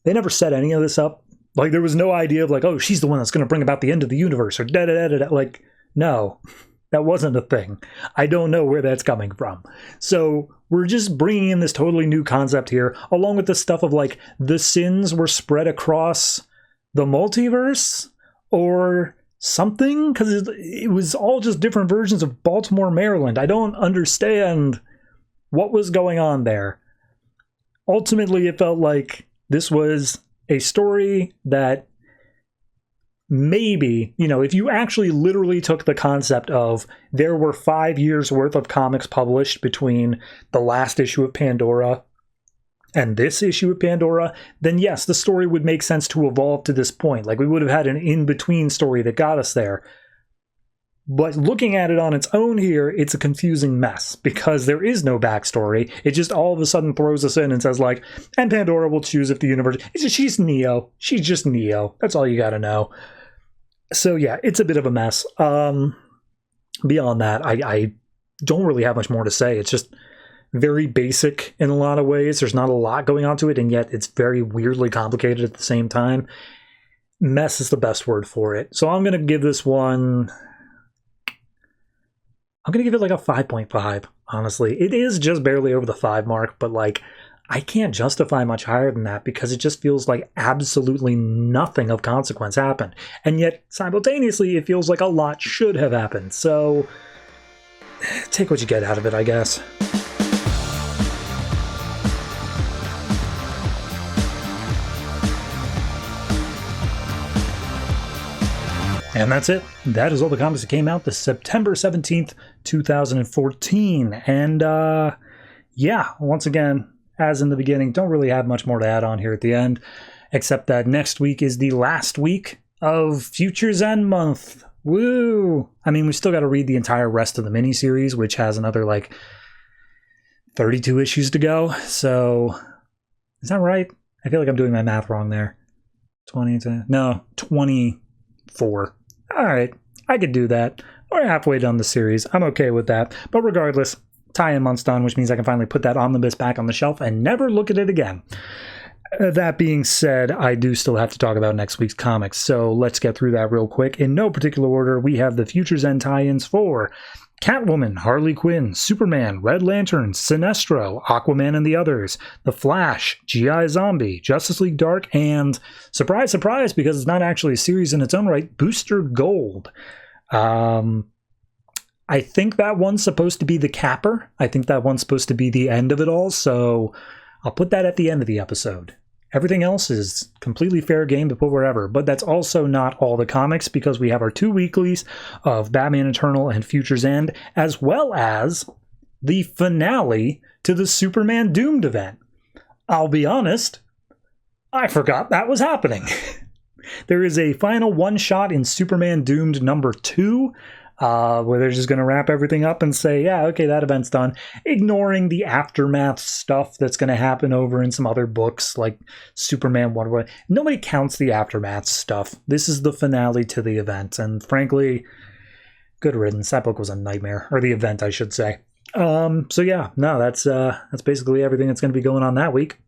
they never set any of this up. Like, there was no idea of, like, oh, she's the one that's going to bring about the end of the universe, or da-da-da-da-da. Like, no, that wasn't a thing. I don't know where that's coming from. So we're just bringing in this totally new concept here, along with the stuff of, like, the sins were spread across the multiverse, or something? Because it was all just different versions of Baltimore, Maryland. I don't understand what was going on there. Ultimately, it felt like this was a story that maybe, you know, if you actually literally took the concept of there were 5 years worth of comics published between the last issue of Pandora and this issue of Pandora, then yes, the story would make sense to evolve to this point. Like, we would have had an in-between story that got us there. But looking at it on its own here, it's a confusing mess because there is no backstory. It just all of a sudden throws us in and says, like, and Pandora will choose if the universe... She's Neo. She's just Neo. That's all you gotta know. So yeah, it's a bit of a mess. Beyond that, I don't really have much more to say. It's just very basic in a lot of ways. There's not a lot going on to it, and yet it's very weirdly complicated at the same time. Mess is the best word for it. So I'm gonna give this one... I'm going to give it like a 5.5, honestly. It is just barely over the 5 mark, but like, I can't justify much higher than that because it just feels like absolutely nothing of consequence happened. And yet, simultaneously, it feels like a lot should have happened. So, take what you get out of it, I guess. And that's it. That is all the comics that came out this September 17th, 2014. And yeah, once again, as in the beginning, don't really have much more to add on here at the end, except that next week is the last week of Future's End Month. Woo! I mean, we still got to read the entire rest of the miniseries, which has another, like, 32 issues to go. So, is that right? I feel like I'm doing my math wrong there. 24. All right, I could do that. We're halfway done the series. I'm okay with that. But regardless, tie-in month's done, which means I can finally put that omnibus back on the shelf and never look at it again. That being said, I do still have to talk about next week's comics, so let's get through that real quick. In no particular order, we have the Future's End tie-ins for Catwoman, Harley Quinn, Superman, Red Lantern, Sinestro, Aquaman and the Others, The Flash, G.I. Zombie, Justice League Dark, and, surprise, surprise, because it's not actually a series in its own right, Booster Gold. I think that one's supposed to be the capper. I think that one's supposed to be the end of it all, so I'll put that at the end of the episode. Everything else is completely fair game to put wherever, but that's also not all the comics because we have our 2 weeklies of Batman Eternal and Future's End, as well as the finale to the Superman Doomed event. I'll be honest, I forgot that was happening. There is a final one-shot in Superman Doomed number 2, where they're just going to wrap everything up and say, yeah, okay, that event's done, ignoring the aftermath stuff that's going to happen over in some other books, like Superman Wonder Woman. Nobody counts the aftermath stuff. This is the finale to the event, and frankly, good riddance. That book was a nightmare, or the event, I should say. So yeah, no, that's basically everything that's going to be going on that week.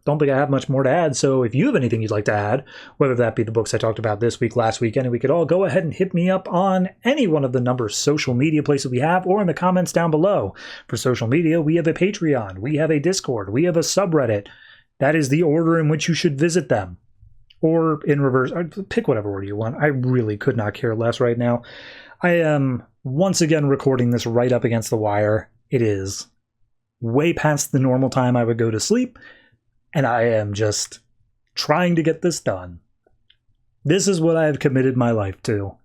Don't think I have much more to add, so if you have anything you'd like to add, whether that be the books I talked about this week, last week, any week at all, go ahead and hit me up on any one of the number of social media places we have, or in the comments down below. For social media, we have a Patreon, we have a Discord, we have a subreddit. That is the order in which you should visit them. Or in reverse, pick whatever order you want. I really could not care less right now. I am once again recording this right up against the wire. It is way past the normal time I would go to sleep, and I am just trying to get this done. This is what I have committed my life to,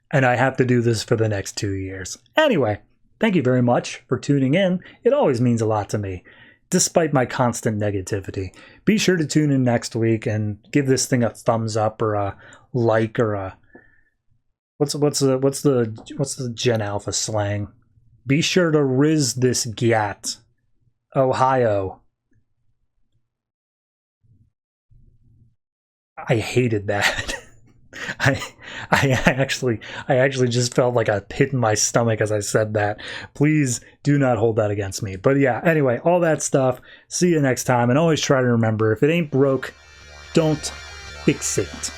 and I have to do this for the next 2 years. Anyway, thank you very much for tuning in. It always means a lot to me. despite my constant negativity. Be sure to tune in next week and give this thing a thumbs up or a like or a what's the Gen Alpha slang? Be sure to riz this gat. Ohio. I hated that. I actually just felt like a pit in my stomach as I said that. Please do not hold that against me. But yeah, anyway, all that stuff. See you next time, and always try to remember, if it ain't broke, don't fix it.